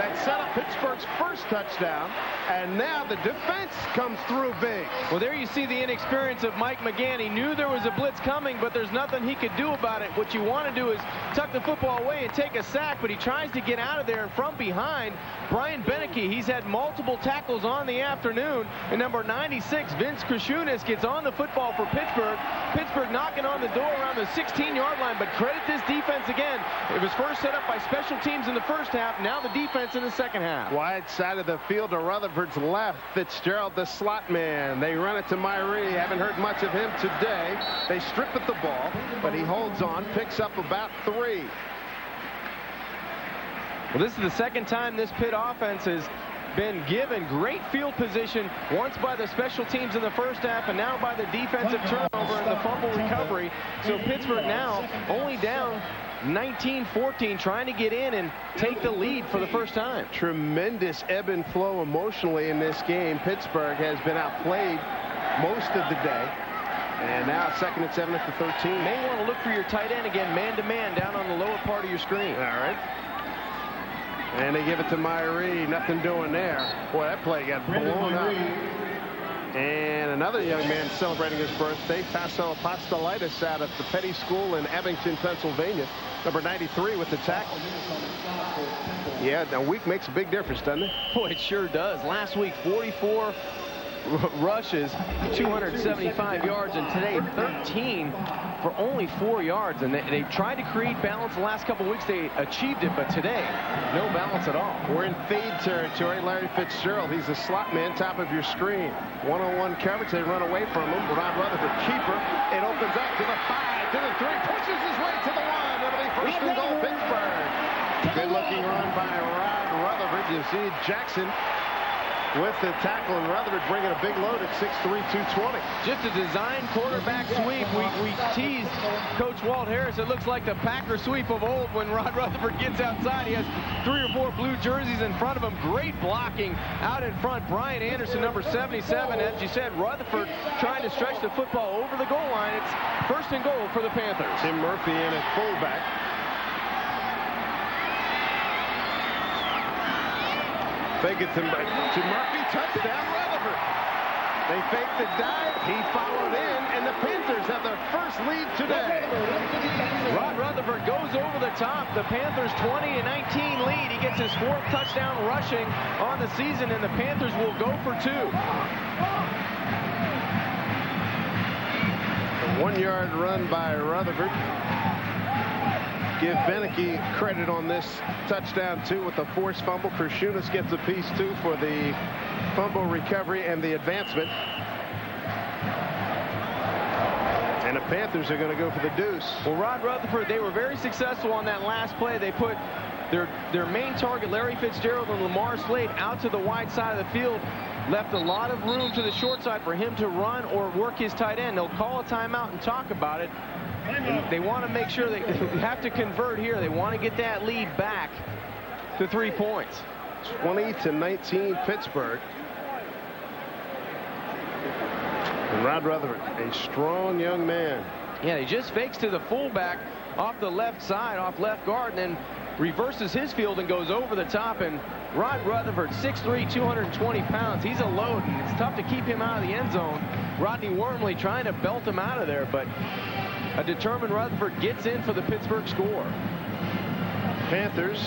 that set up Pittsburgh's first touchdown, and now the defense comes through big. Well, there you see the inexperience of Mike McGann. He knew there was a blitz coming, but there's nothing he could do about it. What you want to do is tuck the football away and take a sack, but he tries to get out of there, and from behind, Brian Beneke, he's had multiple tackles on the afternoon, and number 96, Vince Krashunas, gets on the football for Pittsburgh. Pittsburgh knocking on the door around the 16-yard line, but credit this defense again. It was first set up by special teams in the first half, now the defense in the second half. Wide side of the field to Rutherford's left. Fitzgerald, the slot man. They run it to Myrie. Haven't heard much of him today. They strip at the ball, but he holds on, picks up about 3. Well, this is the second time this Pitt offense has been given great field position, once by the special teams in the first half and now by the defensive turnover and the fumble recovery. So Pittsburgh now only down 19-14, trying to get in and take the lead for the first time. Tremendous ebb and flow emotionally in this game. Pittsburgh has been outplayed most of the day. And now 2nd and 7 at the 13. May want to look for your tight end again, man-to-man, down on the lower part of your screen. All right. And they give it to Myrie. Nothing doing there. Boy, that play got blown up. And another young man celebrating his birthday, Tasso Apostolitis, out at the Petty School in Abington, Pennsylvania. Number 93 with the tackle. Yeah, a week makes a big difference, doesn't it? Boy, it sure does. Last week, 44 rushes, 275 yards, and today 13 for only 4 yards. And they tried to create balance the last couple weeks. They achieved it, but today, no balance at all. We're in fade territory. Larry Fitzgerald, he's a slot man, top of your screen. One-on-one coverage. They run away from him. Rod Rutherford, keeper. It opens up to the 5, to the 3, pushes his way to the 1. It'll be first and goal, Pittsburgh. Good-looking run by Rod Rutherford. You see Jackson with the tackle, and Rutherford bringing a big load at 6'3", 220. Just a design quarterback sweep. We teased Coach Walt Harris. It looks like the Packer sweep of old when Rod Rutherford gets outside. He has 3 or 4 blue jerseys in front of him. Great blocking out in front. Brian Anderson, number 77. As you said, Rutherford trying to stretch the football over the goal line. It's first and goal for the Panthers. Tim Murphy in at fullback. Fake it to Murphy, touchdown Rutherford. They faked the dive, he followed in, and the Panthers have their first lead today. Rod Rutherford goes over the top. The Panthers 20-19 lead. He gets his 4th touchdown rushing on the season, and the Panthers will go for 2. A 1-yard run by Rutherford. Give Beneke credit on this touchdown, too, with the forced fumble. Krishunas gets a piece, too, for the fumble recovery and the advancement. And the Panthers are going to go for the deuce. Well, Rod Rutherford, they were very successful on that last play. They put their main target, Larry Fitzgerald and Lamar Slade, out to the wide side of the field. Left a lot of room to the short side for him to run or work his tight end. They'll call a timeout and talk about it. And they want to make sure they have to convert here. They want to get that lead back to 3 points. 20-19 Pittsburgh. And Rod Rutherford, a strong young man. Yeah, he just fakes to the fullback off the left side, off left guard, and then reverses his field and goes over the top. And Rod Rutherford, 6'3", 220 pounds. He's a load, and it's tough to keep him out of the end zone. Rodney Wormley trying to belt him out of there, but a determined Rutherford gets in for the Pittsburgh score. Panthers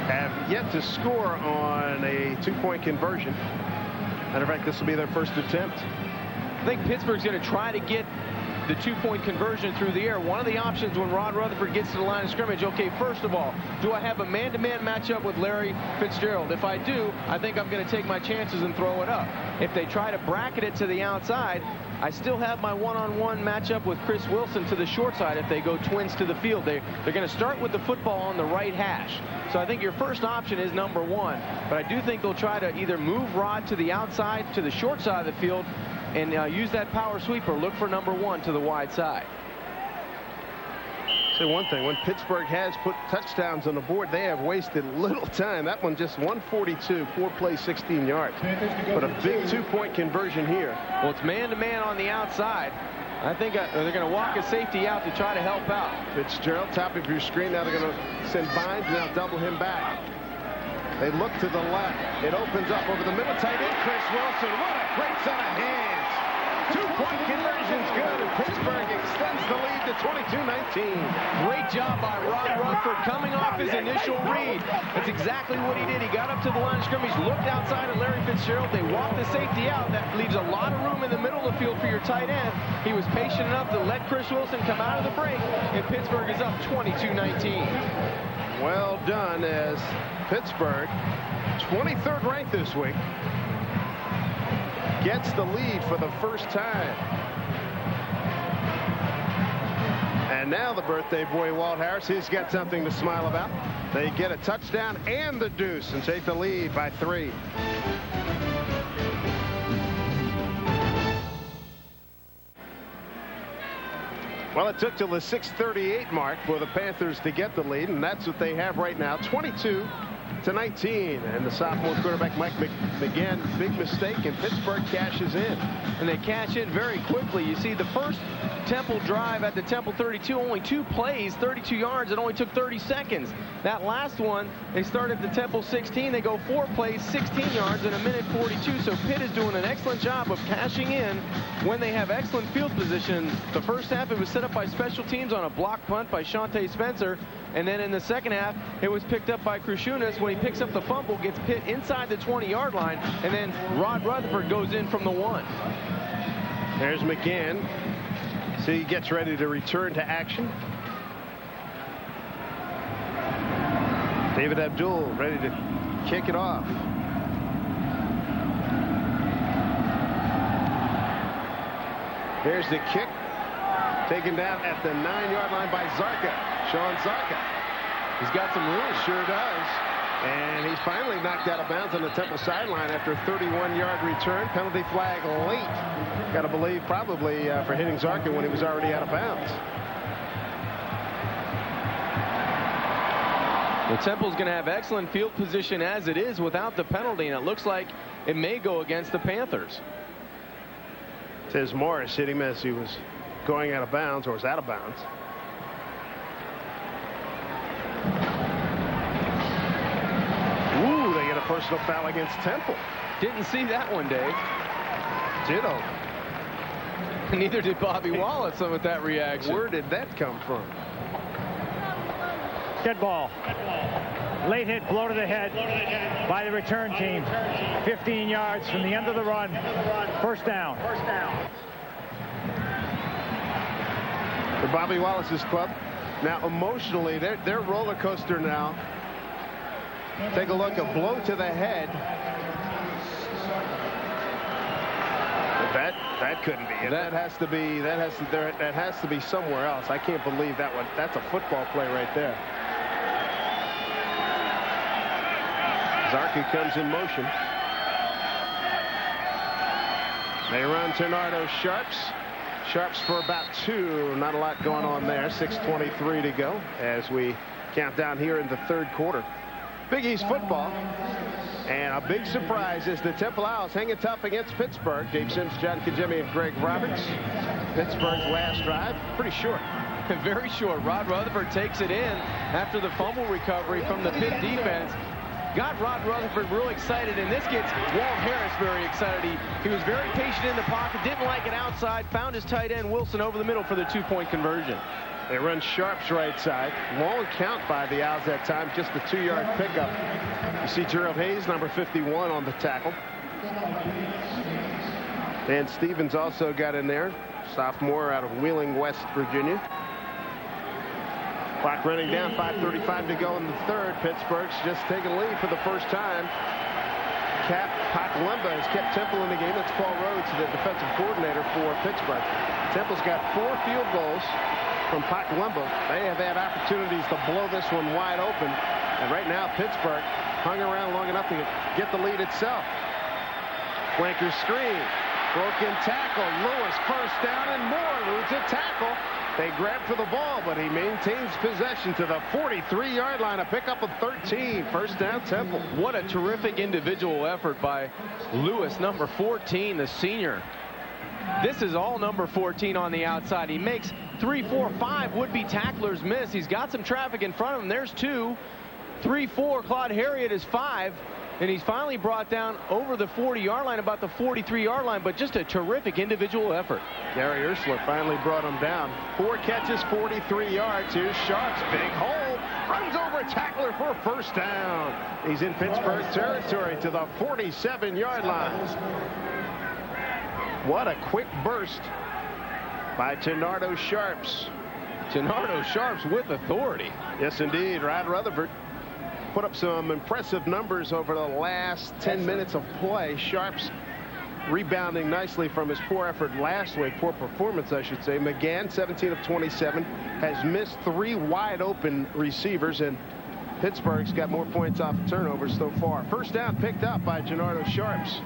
have yet to score on a 2-point conversion. Matter of fact, this will be their first attempt. I think Pittsburgh's going to try to get the 2-point conversion through the air. One of the options when Rod Rutherford gets to the line of scrimmage, okay, first of all, do I have a man-to-man matchup with Larry Fitzgerald? If I do, I think I'm going to take my chances and throw it up. If they try to bracket it to the outside, I still have my one-on-one matchup with Chris Wilson to the short side if they go twins to the field. They're going to start with the football on the right hash. So I think your first option is number 1. But I do think they'll try to either move Rod to the outside, to the short side of the field, and use that power sweep, or look for number 1 to the wide side. Say one thing, when Pittsburgh has put touchdowns on the board, they have wasted little time. That one just 142, 4 plays, 16 yards. But a big 2-point conversion here. Well, it's man-to-man on the outside. I think they're going to walk a safety out to try to help out. Fitzgerald, top of your screen. Now they're going to send Vines, now double him back. They look to the left. It opens up over the middle. Tight end, Chris Wilson. What a great set of hands. 2-point conversion's good, and Pittsburgh extends the lead to 22-19. Great job by Rod Rutherford coming off his initial read. That's exactly what he did. He got up to the line of scrimmage, looked outside at Larry Fitzgerald. They walked the safety out. That leaves a lot of room in the middle of the field for your tight end. He was patient enough to let Chris Wilson come out of the break, and Pittsburgh is up 22-19. Well done, as Pittsburgh, 23rd ranked this week, gets the lead for the first time. And now the birthday boy, Walt Harris, he's got something to smile about. They get a touchdown and the deuce and take the lead by 3. Well, it took till the 6:38 mark for the Panthers to get the lead, and that's what they have right now, 22-19. And the sophomore quarterback, Mike McGinn, big mistake, and Pittsburgh cashes in. And they cash in very quickly. You see the first Temple drive at the Temple 32, only 2 plays, 32 yards. It only took 30 seconds. That last one, they start at the Temple 16. They go 4 plays, 16 yards in 1:42. So Pitt is doing an excellent job of cashing in when they have excellent field position. The first half, it was set up by special teams on a block punt by Shante Spencer. And then in the second half, it was picked up by Krushunas. When he picks up the fumble, gets Pitt inside the 20-yard line, and then Rod Rutherford goes in from the 1. There's McGann. So he gets ready to return to action. David Abdul ready to kick it off. Here's the kick. Taken down at the 9-yard line by Zarka. Sean Zarka. He's got some room. Sure does. And he's finally knocked out of bounds on the Temple sideline after a 31-yard return. Penalty flag late. Got to believe probably for hitting Zarka when he was already out of bounds. Well, Temple's going to have excellent field position as it is without the penalty, and it looks like it may go against the Panthers. Says Morris hit him as he was going out of bounds, or was out of bounds. Ooh, they get a personal foul against Temple. Didn't see that one, Dave. Ditto. Neither did Bobby Wallace with that reaction. Where did that come from? Dead ball. Late hit, blow to the head by the return team. 15 yards from the end of the run. First down. For Bobby Wallace's club. Now, emotionally, they're roller coaster now. Take a look, a blow to the head. That couldn't be it. That has to be somewhere else. I can't believe that one. That's a football play right there. Zarka comes in motion. They run Ternardo Sharps. Sharps for about 2. Not a lot going on there. 6:23 to go as we count down here in the third quarter. Big East football. And a big surprise is the Temple Owls hanging tough against Pittsburgh. Dave Sims, John Kajemi, and Greg Roberts. Pittsburgh's last drive, pretty short. Very short. Rod Rutherford takes it in after the fumble recovery from the Pitt defense. Got Rod Rutherford real excited, and this gets Walt Harris very excited. He was very patient in the pocket, didn't like it outside, found his tight end Wilson over the middle for the 2-point conversion. They run Sharps right side. Long count by the Owls that time, just a 2-yard pickup. You see Gerald Hayes, number 51, on the tackle. Dan Stevens also got in there, sophomore out of Wheeling, West Virginia. Clock running down, 5:35 to go in the third. Pittsburgh's just taking lead for the first time. Cap Paklemba has kept Temple in the game. That's Paul Rhodes, the defensive coordinator for Pittsburgh. Temple's got 4 field goals from Paklemba. They have had opportunities to blow this one wide open. And right now, Pittsburgh hung around long enough to get the lead itself. Flanker screen. Broken tackle. Lewis first down and more. Loses a tackle. They grab for the ball, but he maintains possession to the 43-yard line. A pickup of 13. First down, Temple. What a terrific individual effort by Lewis, number 14, the senior. This is all number 14 on the outside. He makes 3, 4, 5 would-be tacklers miss. He's got some traffic in front of him. There's 2. 3, 4. Claude Harriet is 5. And he's finally brought down over the 40-yard line, about the 43-yard line, but just a terrific individual effort. Gary Ursula finally brought him down. 4 catches, 43 yards. Here's Sharps, big hole, runs over a tackler for a first down. He's in Pittsburgh territory to the 47-yard line. What a quick burst by Ternardo Sharps. Ternardo Sharps with authority. Yes, indeed. Rod Rutherford put up some impressive numbers over the last 10 minutes of play. Sharps rebounding nicely from his poor effort last week, poor performance, I should say. McGann, 17 of 27, has missed 3 wide open receivers, and Pittsburgh's got more points off of turnovers so far. First down picked up by Ternardo Sharps.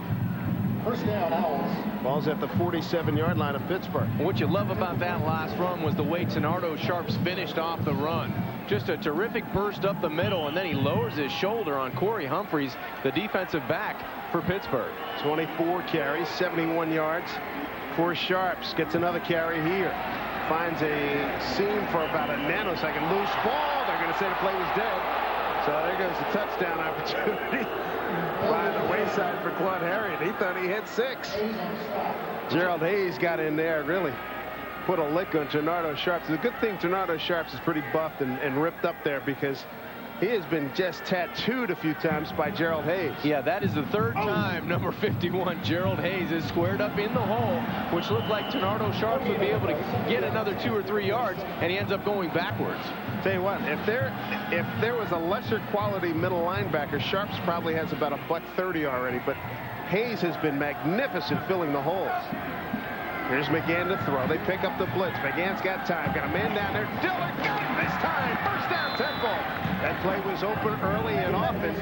First down, Owls. Ball's at the 47-yard line of Pittsburgh. What you love about that last run was the way Ternardo Sharps finished off the run. Just a terrific burst up the middle, and then he lowers his shoulder on Corey Humphreys, the defensive back for Pittsburgh. 24 carries, 71 yards for Sharps. Gets another carry here. Finds a seam for about a nanosecond. Loose ball. They're going to say the play was dead. So there goes the touchdown opportunity by the wayside for Claude Harriet. He thought he hit 6. Gerald Hayes got in there, really put a lick on Ternardo Sharps. The good thing, Ternardo Sharps is pretty buffed and ripped up there, because he has been just tattooed a few times by Gerald Hayes. Yeah, that is the third time number 51, Gerald Hayes, is squared up in the hole, which looked like Ternardo Sharps would be able to get another 2 or 3 yards, and he ends up going backwards. Tell you what, if there was a lesser quality middle linebacker, Sharps probably has about a $130 already, but Hayes has been magnificent filling the holes. Here's McGann to throw. They pick up the blitz. McGann's got time. Got a man down there. Dillard got it this time. First down, Temple. That play was open early and often.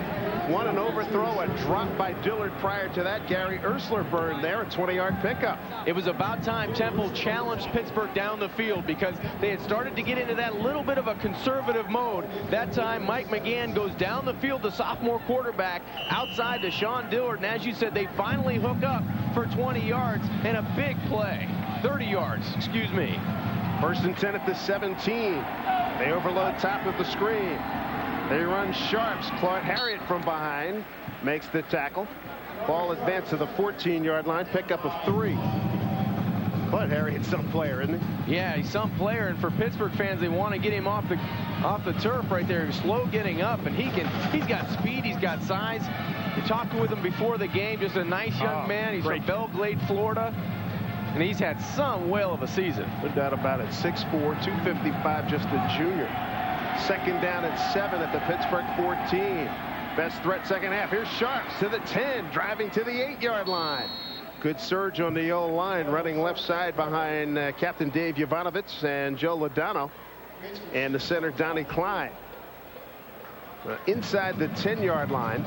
Won an overthrow, a drop by Dillard. Prior to that, Gary Ersler burned there, a 20-yard pickup. It was about time Temple challenged Pittsburgh down the field, because they had started to get into that little bit of a conservative mode. That time, Mike McGann goes down the field, the sophomore quarterback, outside to Sean Dillard. And as you said, they finally hook up for 20 yards and a big play. 30 yards, excuse me. First and 10 at the 17. They overload top of the screen. They run Sharps. Claude Harriet from behind makes the tackle. Ball advanced to the 14-yard line. Pickup of 3. Claude Harriet's some player, isn't he? Yeah, he's some player, and for Pittsburgh fans, they want to get him off the turf right there. He's slow getting up, and he's got speed, he's got size. We talked with him before the game. Just a nice young man. He's from Belgrade, Florida. And he's had some whale of a season. No doubt about it. 6'4", 255, just a junior. Second down and 7 at the Pittsburgh 14. Best threat second half. Here's Sharps to the 10, driving to the 8-yard line. Good surge on the O-line, running left side behind Captain Dave Yovanovitz and Joe Lodano. And the center, Donnie Klein. Inside the 10-yard line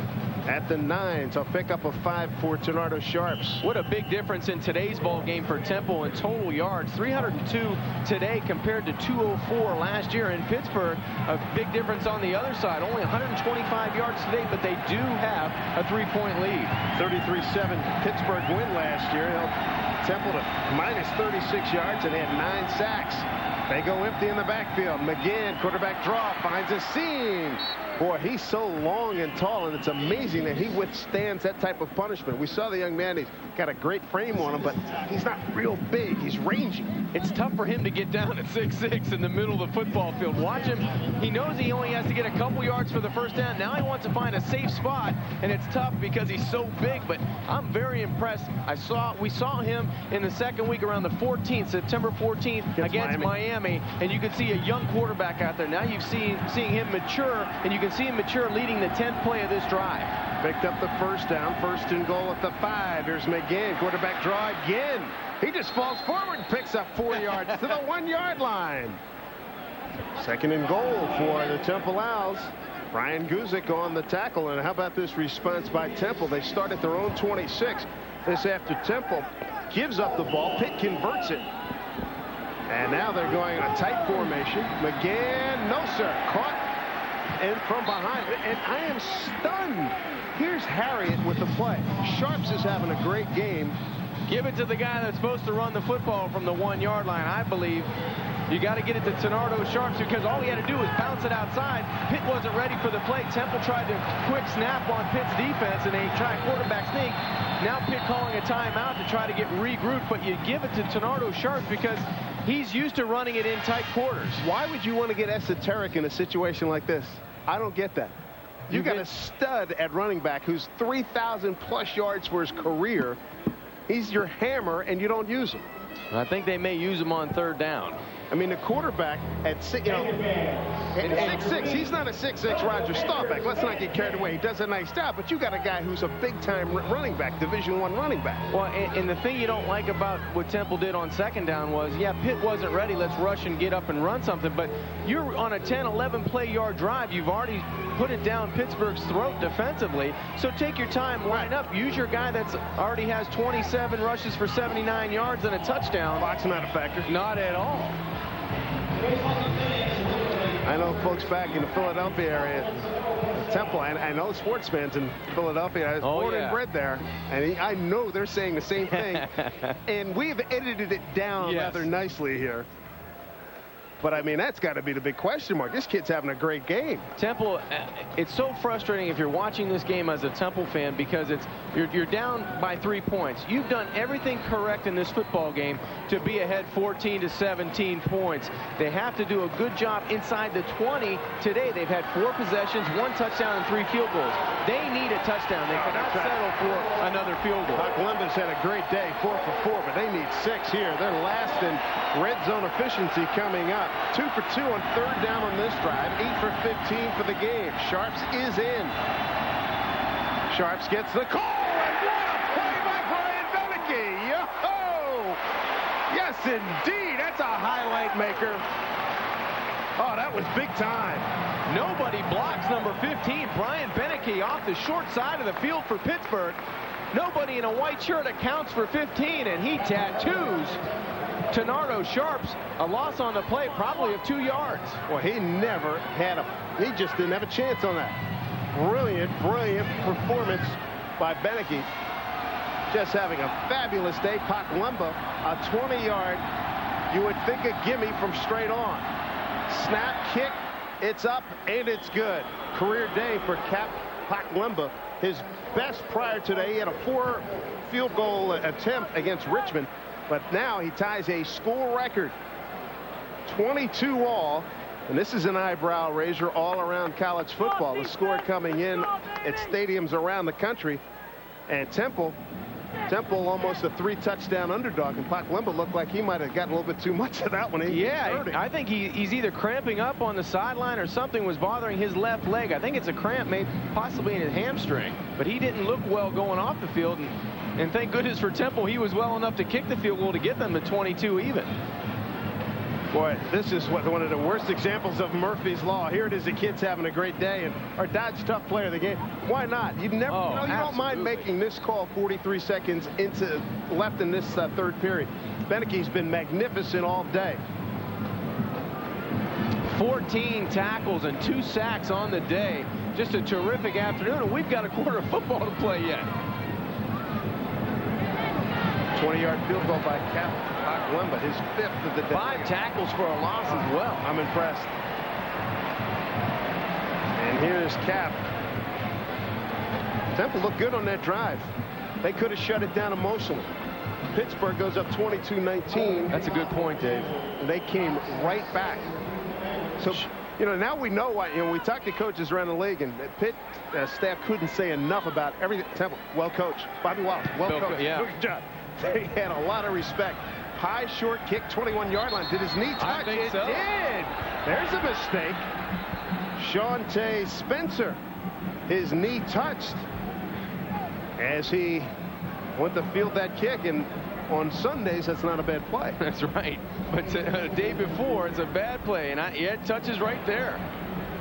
at the 9. So pick up a 5 for Ternardo Sharps. What a big difference in today's ball game for Temple in total yards. 302 today compared to 204 last year. In Pittsburgh, a big difference on the other side. Only 125 yards today, but they do have a 3-point lead. 33-7 Pittsburgh win last year. Temple to minus 36 yards, and they had 9 sacks. They go empty in the backfield. McGann, quarterback draw, finds a seam. Boy, he's so long and tall, and it's amazing that he withstands that type of punishment. We saw the young man. He's got a great frame on him, but he's not real big. He's rangy. It's tough for him to get down at 6'6" in the middle of the football field. Watch him. He knows he only has to get a couple yards for the first down. Now he wants to find a safe spot, and it's tough because he's so big, but I'm very impressed. We saw him in the second week around the 14th, September 14th, against Miami, and you could see a young quarterback out there. Now you've seeing him mature, and you can see him mature leading the 10th play of this drive. Picked up the first down, first and goal at the 5. Here's McGann, quarterback draw again. He just falls forward and picks up 4 yards to the 1-yard line. Second and goal for the Temple Owls. Brian Guzik on the tackle. And how about this response by Temple? They start at their own 26. This after Temple gives up the ball. Pitt converts it. And now they're going in a tight formation. McGann, no sir, caught and from behind. And I am stunned. Here's Harriet with the play. Sharps is having a great game. Give it to the guy that's supposed to run the football from the 1-yard line. I believe you got to get it to Ternardo Sharps, because all he had to do was bounce it outside. Pitt wasn't ready for the play. Temple tried to quick snap on Pitt's defense, and they tried quarterback sneak. Now Pitt calling a timeout to try to get regrouped, but you give it to Ternardo Sharps because he's used to running it in tight quarters. Why would you want to get esoteric in a situation like this? I don't get that. You got a stud at running back who's 3,000 plus yards for his career. He's your hammer, and you don't use him. I think they may use him on third down. I mean, the quarterback at 6'6", he's not a 6'6" Roger Staubach. Let's not get carried away. He does a nice job, but you got a guy who's a big-time running back, Division I running back. Well, and the thing you don't like about what Temple did on second down was, yeah, Pitt wasn't ready. Let's rush and get up and run something. But you're on a 10, 11 play yard drive. You've already put it down Pittsburgh's throat defensively. So take your time, line up, use your guy that's already has 27 rushes for 79 yards and a touchdown. Clock's not a factor. Not at all. I know folks back in the Philadelphia area, Temple, I know sports fans in Philadelphia. I was born and bred there, and I know they're saying the same thing. And we've edited it down rather nicely here. But, I mean, that's got to be the big question mark. This kid's having a great game. Temple, it's so frustrating if you're watching this game as a Temple fan because you're down by 3 points. You've done everything correct in this football game to be ahead 14 to 17 points. They have to do a good job inside the 20. Today, they've had 4 possessions, 1 touchdown, and 3 field goals. They need a touchdown. They cannot settle for another field goal. Columbus had a great day, 4 for 4, but they need 6 here. They're last in red zone efficiency coming up. 2 for 2 on 3rd down on this drive. 8 for 15 for the game. Sharps is in. Sharps gets the call, and what a play by Brian Beneke. Yo-ho! Yes, indeed. That's a highlight maker. Oh, that was big time. Nobody blocks number 15, Brian Beneke, off the short side of the field for Pittsburgh. Nobody in a white shirt accounts for 15, and he tattoos Tenardo Sharps. A loss on the play, probably of 2 yards. Well, he just didn't have a chance on that. Brilliant performance by Beneke. Just having a fabulous day. Paklumba, a 20-yard, you would think a gimme from straight on. Snap, kick, it's up, and it's good. Career day for Cap Paklumba. His best prior today. He had a 4 field goal attempt against Richmond, but now he ties a school record. 22 all, and this is an eyebrow raiser all around college football. The score coming in at stadiums around the country, and Temple almost a 3-touchdown underdog, and Paklumba looked like he might have gotten a little bit too much of that one. I think he's either cramping up on the sideline or something was bothering his left leg. I think it's a cramp, maybe possibly in his hamstring, but he didn't look well going off the field, and thank goodness for Temple, he was well enough to kick the field goal to get them to 22 even. Boy, this is one of the worst examples of Murphy's Law. Here it is, the kid's having a great day, and our Dodge Tough player of the game. Why not? You never, you don't mind making this call 43 seconds left in this 3rd period. Beneke's been magnificent all day. 14 tackles and 2 sacks on the day. Just a terrific afternoon, and we've got a quarter of football to play yet. 20-yard field goal by Cap Paklumba, his 5th of the day. 5 tackles for a loss as well. I'm impressed. And here's Cap. Temple looked good on that drive. They could have shut it down emotionally. Pittsburgh goes up 22-19. That's a good point, Dave. And they came right back. So, now we know why. We talked to coaches around the league, and the Pitt staff couldn't say enough about everything. Temple, well coached. Bobby Wallace, well coached. Yeah. Good job. They had a lot of respect. High, short kick, 21-yard line. Did his knee touch? It did. There's a mistake. Shawntae Spencer. His knee touched as he went to field that kick, and on Sundays, that's not a bad play. That's right. But a day before, it's a bad play, and it touches right there.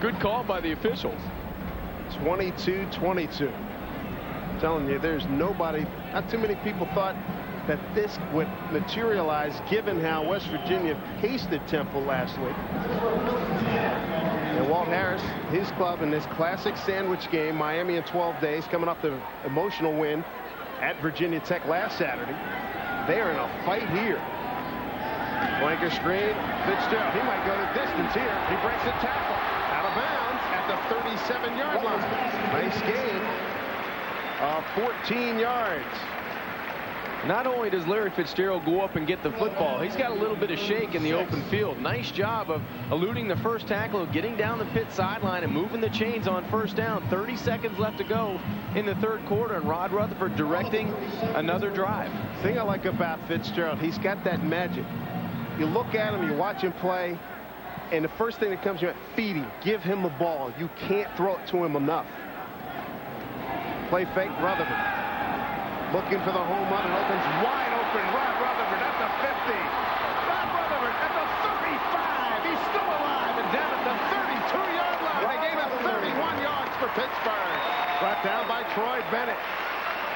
Good call by the officials. 22-22. I'm telling you, there's nobody, not too many people thought that this would materialize given how West Virginia pasted Temple last week. And Walt Harris, his club in this classic sandwich game, Miami in 12 days, coming off the emotional win at Virginia Tech last Saturday. They are in a fight here. Flanker screen, Fitzgerald, he might go the distance here. He breaks a tackle out of bounds at the 37-yard line. Nice gain of 14 yards. Not only does Larry Fitzgerald go up and get the football, he's got a little bit of shake in the open field. Nice job of eluding the first tackle, getting down the Pitt sideline and moving the chains on 1st down. 30 seconds left to go in the 3rd quarter, and Rod Rutherford directing another drive. The thing I like about Fitzgerald, he's got that magic. You look at him, you watch him play, and the first thing that comes to you, feed him, give him the ball. You can't throw it to him enough. Play fake, Rutherford. Looking for the home run, and opens wide open. Rod Rutherford at the 50. Rod Rutherford at the 35. He's still alive and down at the 32-yard line. They gave him 31 yards for Pittsburgh. Brought down by Troy Bennett.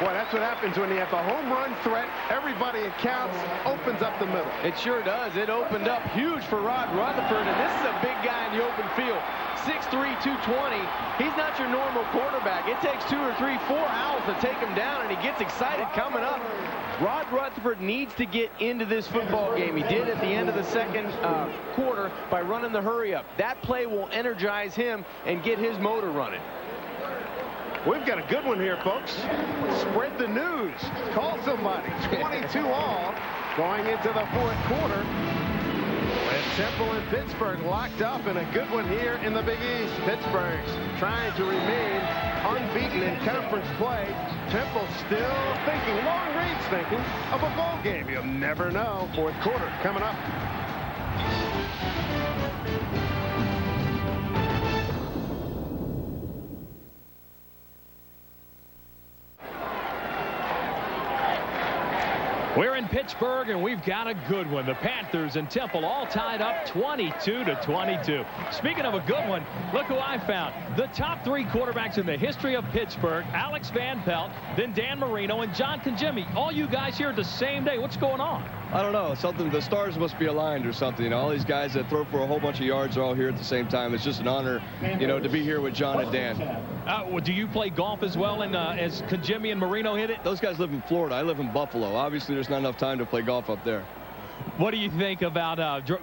Boy, that's what happens when you have the home run threat. Everybody accounts, opens up the middle. It sure does. It opened up huge for Rod Rutherford, and this is a big guy in the open field. 6'3", 220. He's not your normal quarterback. It takes 2 or 3, 4 owls to take him down, and he gets excited coming up. Rod Rutherford needs to get into this football game. He did at the end of the second quarter by running the hurry up. That play will energize him and get his motor running. We've got a good one here, folks. Spread the news. Call somebody. 22 all going into the fourth quarter. And Temple and Pittsburgh locked up in a good one here in the Big East. Pittsburgh's trying to remain unbeaten in conference play. Temple still thinking, long-range thinking, of a bowl game. You'll never know. Fourth quarter coming up. We're in Pittsburgh, and we've got a good one. The Panthers and Temple all tied up 22-22. Speaking of a good one, look who I found. The top 3 quarterbacks in the history of Pittsburgh, Alex Van Pelt, then Dan Marino, and John Congemi. All you guys here at the same day. What's going on? I don't know. Something, the stars must be aligned or something. You know, all these guys that throw for a whole bunch of yards are all here at the same time. It's just an honor, you know, to be here with John and Dan. Do you play golf as well, and as Congemi and Marino hit it? Those guys live in Florida. I live in Buffalo. Obviously, there's not enough time to play golf up there. What do you think about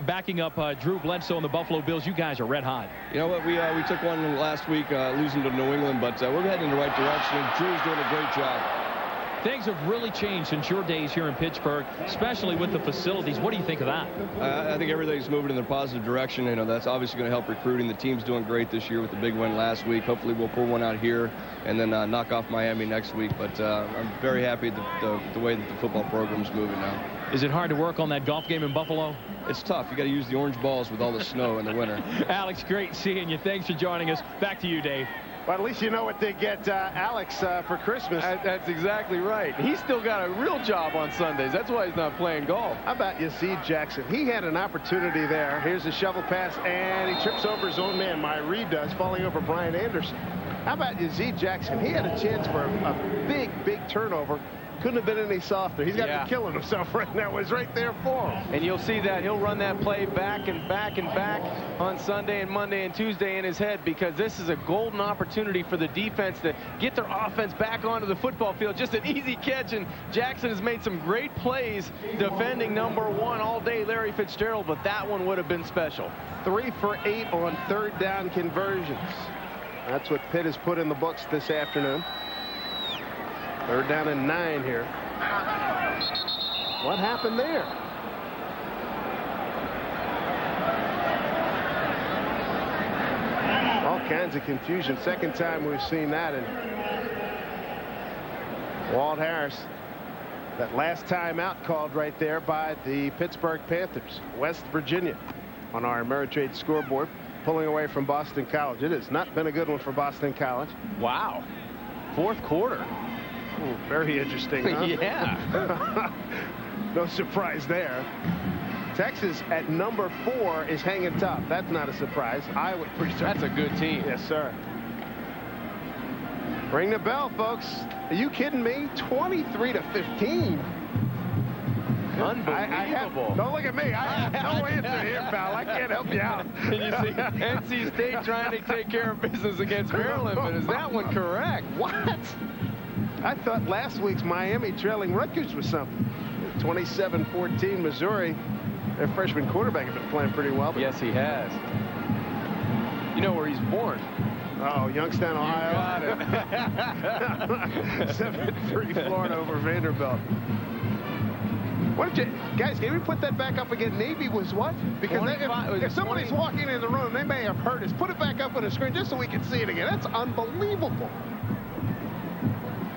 backing up Drew Bledsoe and the Buffalo Bills? You guys are red hot. You know what? We took one last week, losing to New England, but we're heading in the right direction, and Drew's doing a great job. Things have really changed since your days here in Pittsburgh, especially with the facilities. What do you think of that? I think everything's moving in the positive direction. You know, that's obviously going to help recruiting. The team's doing great this year with the big win last week. Hopefully we'll pull one out here and then knock off Miami next week. But I'm very happy the way that the football program's moving now. Is it hard to work on that golf game in Buffalo? It's tough. You got to use the orange balls with all the snow in the winter. Alex, great seeing you. Thanks for joining us. Back to you, Dave. Well, at least you know what they get Alex for Christmas. That's exactly right. He's still got a real job on Sundays. That's why he's not playing golf. How about Yazid Jackson? He had an opportunity there. Here's a shovel pass, and he trips over his own man. Myrie does, falling over Brian Anderson. How about Yazid Jackson? He had a chance for a big, big turnover. Couldn't have been any softer. He's got to be killing himself right now. It was right there for him. And you'll see that. He'll run that play back and back and back on Sunday and Monday and Tuesday in his head, because this is a golden opportunity for the defense to get their offense back onto the football field. Just an easy catch, and Jackson has made some great plays defending number 1 all day, Larry Fitzgerald, but that one would have been special. 3 for 8 on third down conversions. That's what Pitt has put in the books this afternoon. Third down and 9 here. What happened there? All kinds of confusion. Second time we've seen that. And Walt Harris, that last time out called right there by the Pittsburgh Panthers. West Virginia on our Ameritrade scoreboard, pulling away from Boston College. It has not been a good one for Boston College. Wow. Fourth quarter. Ooh, very interesting, huh? Yeah. No surprise there. Texas at number 4 is hanging tough. That's not a surprise. Iowa, pretty sure. That's a good team. Yes, sir. Ring the bell, folks. Are you kidding me? 23-15. Unbelievable. Don't look at me. I have no answer here, pal. I can't help you out. And you see NC State trying to take care of business against Maryland, but is that one correct? What? I thought last week's Miami trailing Rutgers was something. 27-14 Missouri. Their freshman quarterback has been playing pretty well. Yes, he has. You know where he's born? Oh, Youngstown, Ohio. You got it. 7-3 Florida over Vanderbilt. What did you guys? Can we put that back up again? Navy was what? Because if somebody's walking in the room, they may have heard us. Put it back up on the screen just so we can see it again. That's unbelievable.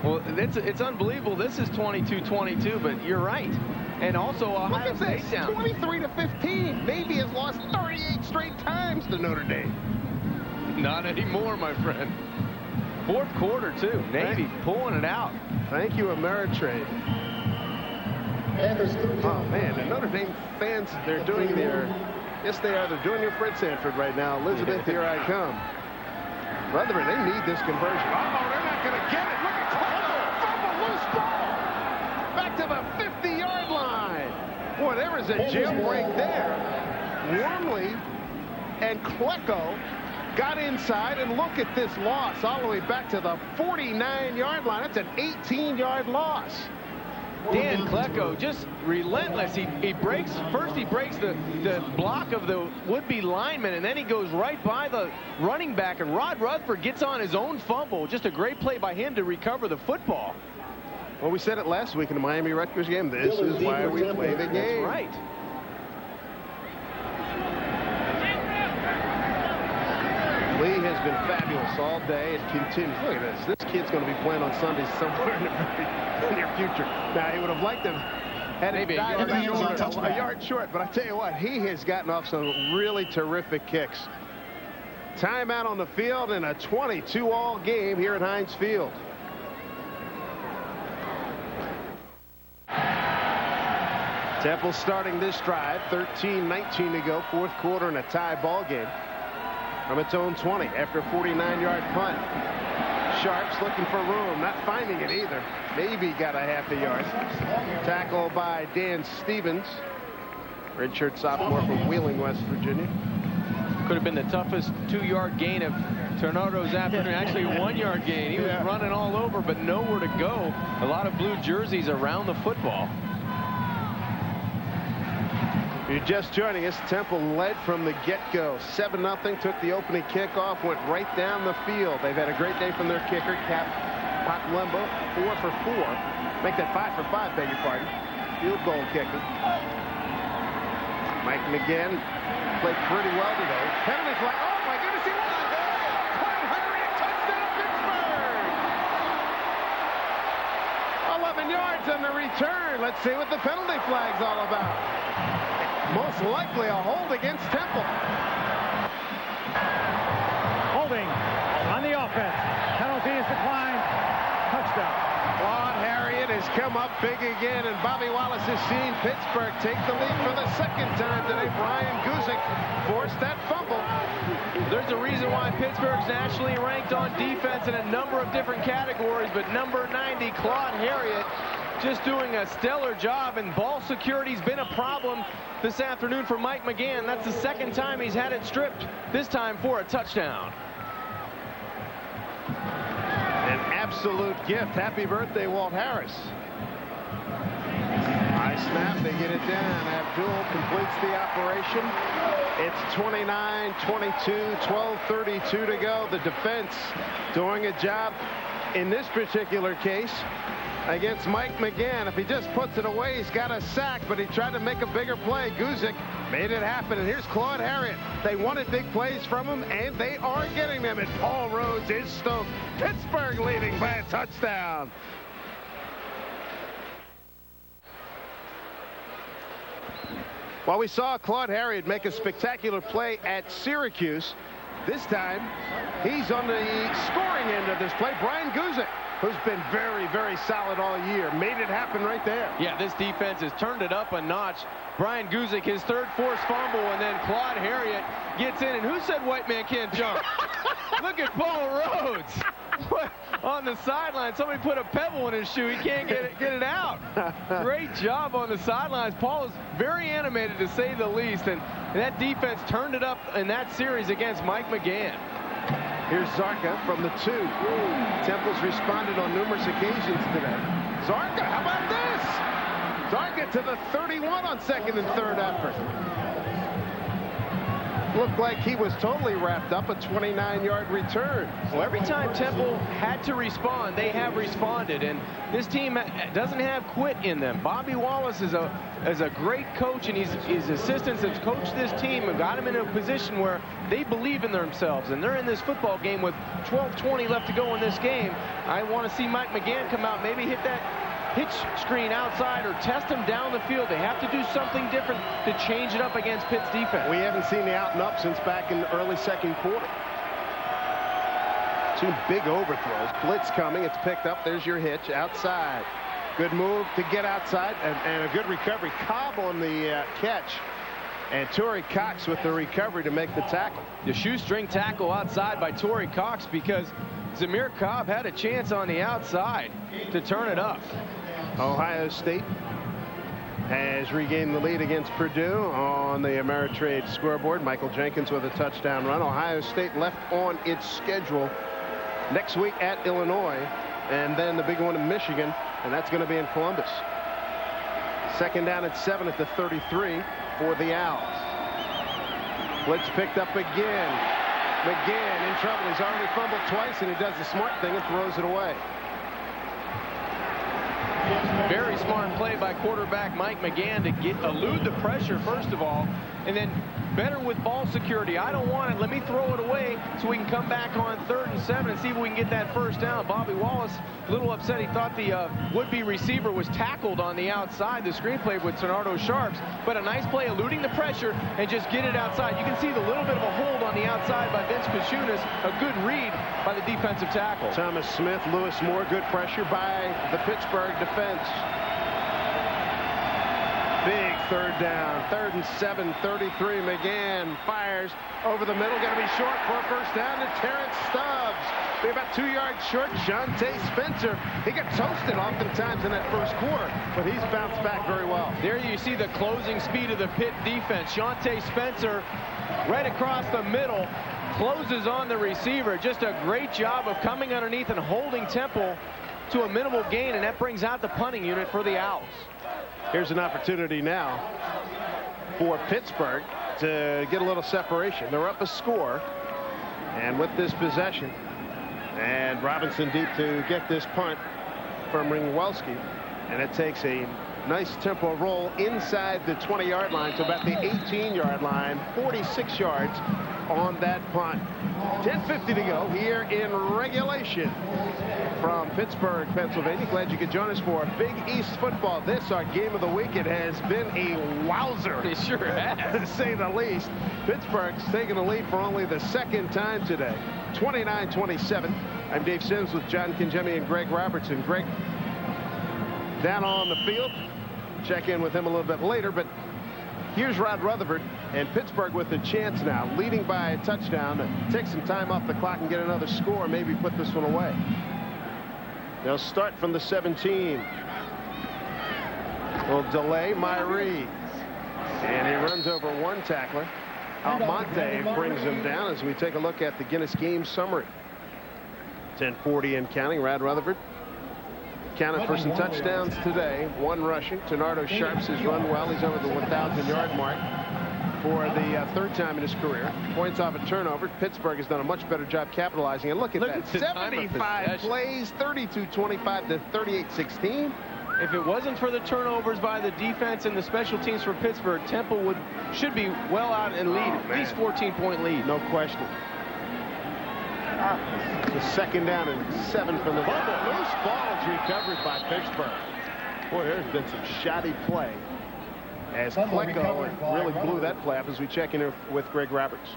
Well, it's unbelievable. This is 22-22, but you're right. And also Ohio State down. 23-15. Navy has lost 38 straight times to Notre Dame. Not anymore, my friend. Fourth quarter, too. Navy pulling it out. Thank you, Ameritrade. Oh, man, the Notre Dame fans, they're doing their, yes, they are. They're doing their Fred Sanford right now. Elizabeth, here I come. Rutherford, they need this conversion. Oh, they're not going to get it. Look at Klecko from a loose ball. Back to the 50-yard line. Boy, there was a jailbreak there. Wormley and Klecko got inside, and look at this loss all the way back to the 49-yard line. That's an 18-yard loss. Dan Klecko just relentless. He breaks the block of the would-be lineman, and then he goes right by the running back, and Rod Rutherford gets on his own fumble. Just a great play by him to recover the football. Well, we said it last week in the Miami-Rutgers game. This is why we play the game. That's right. Lee has been fabulous all day. It continues. Look at this. This kid's going to be playing on Sundays somewhere in the very near future. Now, he would have liked to have maybe a yard short, but I tell you what, he has gotten off some really terrific kicks. Timeout on the field in a 22-all game here at Heinz Field. Temple starting this drive, 13-19 to go, fourth quarter in a tie ball game. From its own 20 after a 49-yard punt. Sharps looking for room, not finding it either. Maybe got a half a yard. Tackle by Dan Stevens, redshirt sophomore from Wheeling, West Virginia. Could have been the toughest 2-yard gain of Tornado's afternoon. Actually, a 1-yard gain. He was running all over, but nowhere to go. A lot of blue jerseys around the football. If you're just joining us, Temple led from the get-go. 7-0, took the opening kickoff, went right down the field. They've had a great day from their kicker, Cap Patlembo, 4 for 4. Make that 5 for 5, beg your pardon. Field goal kicker. Mike McGinn played pretty well today. Penalty flag. Oh, my goodness, he won it! Clyde Henry, touchdown, Pittsburgh! 11 yards on the return. Let's see what the penalty flag's all about. Most likely a hold against Temple. Holding on the offense. Penalty is declined. Touchdown. Claude Harriet has come up big again, and Bobby Wallace has seen Pittsburgh take the lead for the second time today. Brian Guzik forced that fumble. There's a reason why Pittsburgh's nationally ranked on defense in a number of different categories, but number 90, Claude Harriet, just doing a stellar job, and ball security's been a problem this afternoon for Mike McGann. That's the second time he's had it stripped, this time for a touchdown. An absolute gift. Happy birthday, Walt Harris. High snap, they get it down. Abdul completes the operation. It's 29-22, 12:32 to go. The defense doing a job in this particular case against Mike McGann. If he just puts it away, he's got a sack, but he tried to make a bigger play. Guzik made it happen, and here's Claude Harriet. They wanted big plays from him, and they are getting them, and Paul Rhodes is stoked. Pittsburgh leading by a touchdown. While we saw Claude Harriet make a spectacular play at Syracuse, this time he's on the scoring end of this play. Brian Guzik, who's been very, very solid all year, made it happen right there. Yeah, this defense has turned it up a notch. Brian Guzik, his third forced fumble, and then Claude Harriet gets in. And who said white man can't jump? Look at Paul Rhodes on the sideline. Somebody put a pebble in his shoe. He can't get it out. Great job on the sidelines. Paul is very animated, to say the least, and that defense turned it up in that series against Mike McGann. Here's Zarka from the 2. Temple's responded on numerous occasions today. Zarka, how about this? Zarka to the 31 on second and third effort. Looked like he was totally wrapped up. A 29-yard return. Well, every time Temple had to respond, they have responded, and this team doesn't have quit in them. Bobby Wallace is a great coach, and his assistants have coached this team and got them in a position where they believe in themselves, and they're in this football game with 12:20 left to go in this game. I want to see Mike McGann come out, maybe hit that hitch screen outside or test him down the field. They have to do something different to change it up against Pitt's defense. We haven't seen the out and up since back in the early second quarter. 2 big overthrows. Blitz coming. It's picked up. There's your hitch outside. Good move to get outside and a good recovery. Cobb on the catch. And Torrey Cox with the recovery to make the tackle. The shoestring tackle outside by Torrey Cox, because Zamir Cobb had a chance on the outside to turn it up. Ohio State has regained the lead against Purdue on the Ameritrade scoreboard. Michael Jenkins with a touchdown run. Ohio State left on its schedule next week at Illinois, and then the big one in Michigan, and that's going to be in Columbus. Second down and 7 at the 33 for the Owls. Blitz picked up again. McGann in trouble. He's already fumbled twice, and he does the smart thing and throws it away. Very smart play by quarterback Mike McGann to elude the pressure, first of all, and then better with ball security. I don't want it. Let me throw it away so we can come back on 3rd and 7 and see if we can get that first down. Bobby Wallace, a little upset. He thought the would-be receiver was tackled on the outside. The screenplay with Sonardo Sharps, but a nice play eluding the pressure and just get it outside. You can see the little bit of a hold on the outside by Vince Kashunas. A good read by the defensive tackle. Thomas Smith, Lewis Moore, good pressure by the Pittsburgh defense. Big 3rd down, 3rd and 7, 33. McGann fires over the middle, going to be short for a first down to Terrence Stubbs. Be about 2 yards short. Shante Spencer, he got toasted oftentimes in that first quarter, but he's bounced back very well. There you see the closing speed of the Pitt defense. Shante Spencer right across the middle, closes on the receiver. Just a great job of coming underneath and holding Temple to a minimal gain, and that brings out the punting unit for the Owls. Here's an opportunity now for Pittsburgh to get a little separation. They're up a score, and with this possession, and Robinson deep to get this punt from Ringwelski, and it takes a nice tempo roll inside the 20-yard line to about the 18-yard line, 46 yards on that punt. 10:50 to go here in regulation from Pittsburgh, Pennsylvania. Glad you could join us for Big East football. This, our game of the week. It has been a wowzer. It sure has. To say the least. Pittsburgh's taken the lead for only the second time today. 29-27. I'm Dave Sims with John Kinjemi and Greg Robertson. Greg down on the field. Check in with him a little bit later, but here's Rod Rutherford, and Pittsburgh with a chance now, leading by a touchdown, to take some time off the clock and get another score, maybe put this one away. They'll start from the 17. Will delay Myrie, and he runs over one tackler. Almonte brings him down as we take a look at the Guinness game summary. 10:40 and counting. Rod Rutherford counted for some touchdowns today. 1 rushing. Tenardo Sharps has run well. He's over the 1,000-yard mark for the 3rd time in his career. Points off a turnover. Pittsburgh has done a much better job capitalizing. And look at that. 75 plays, 32-25 to 38-16. If it wasn't for the turnovers by the defense and the special teams for Pittsburgh, Temple should be well out and lead. At least 14-point lead. No question. The 2nd down and 7 from the ball. Loose ball is recovered by Pittsburgh. Boy, there's been some shoddy play as Klecko really blew that play up as we check in with Greg Roberts.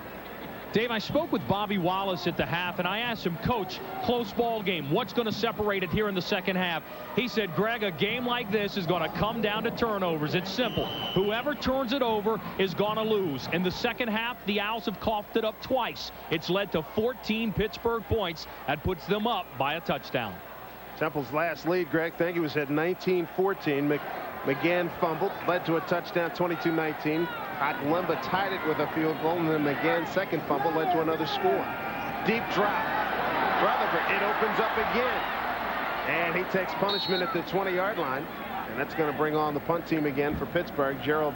Dave, I spoke with Bobby Wallace at the half, and I asked him, Coach, close ball game. What's going to separate it here in the second half? He said, Greg, a game like this is going to come down to turnovers. It's simple. Whoever turns it over is going to lose. In the second half, the Owls have coughed it up twice. It's led to 14 Pittsburgh points. That puts them up by a touchdown. Temple's last lead, Greg, thank you, was at 19-14. McGann fumbled, led to a touchdown, 22-19. Limba tied it with a field goal, and then McGann's second fumble led to another score. Deep drop. Rutherford, it opens up again. And he takes punishment at the 20-yard line. And that's going to bring on the punt team again for Pittsburgh. Gerard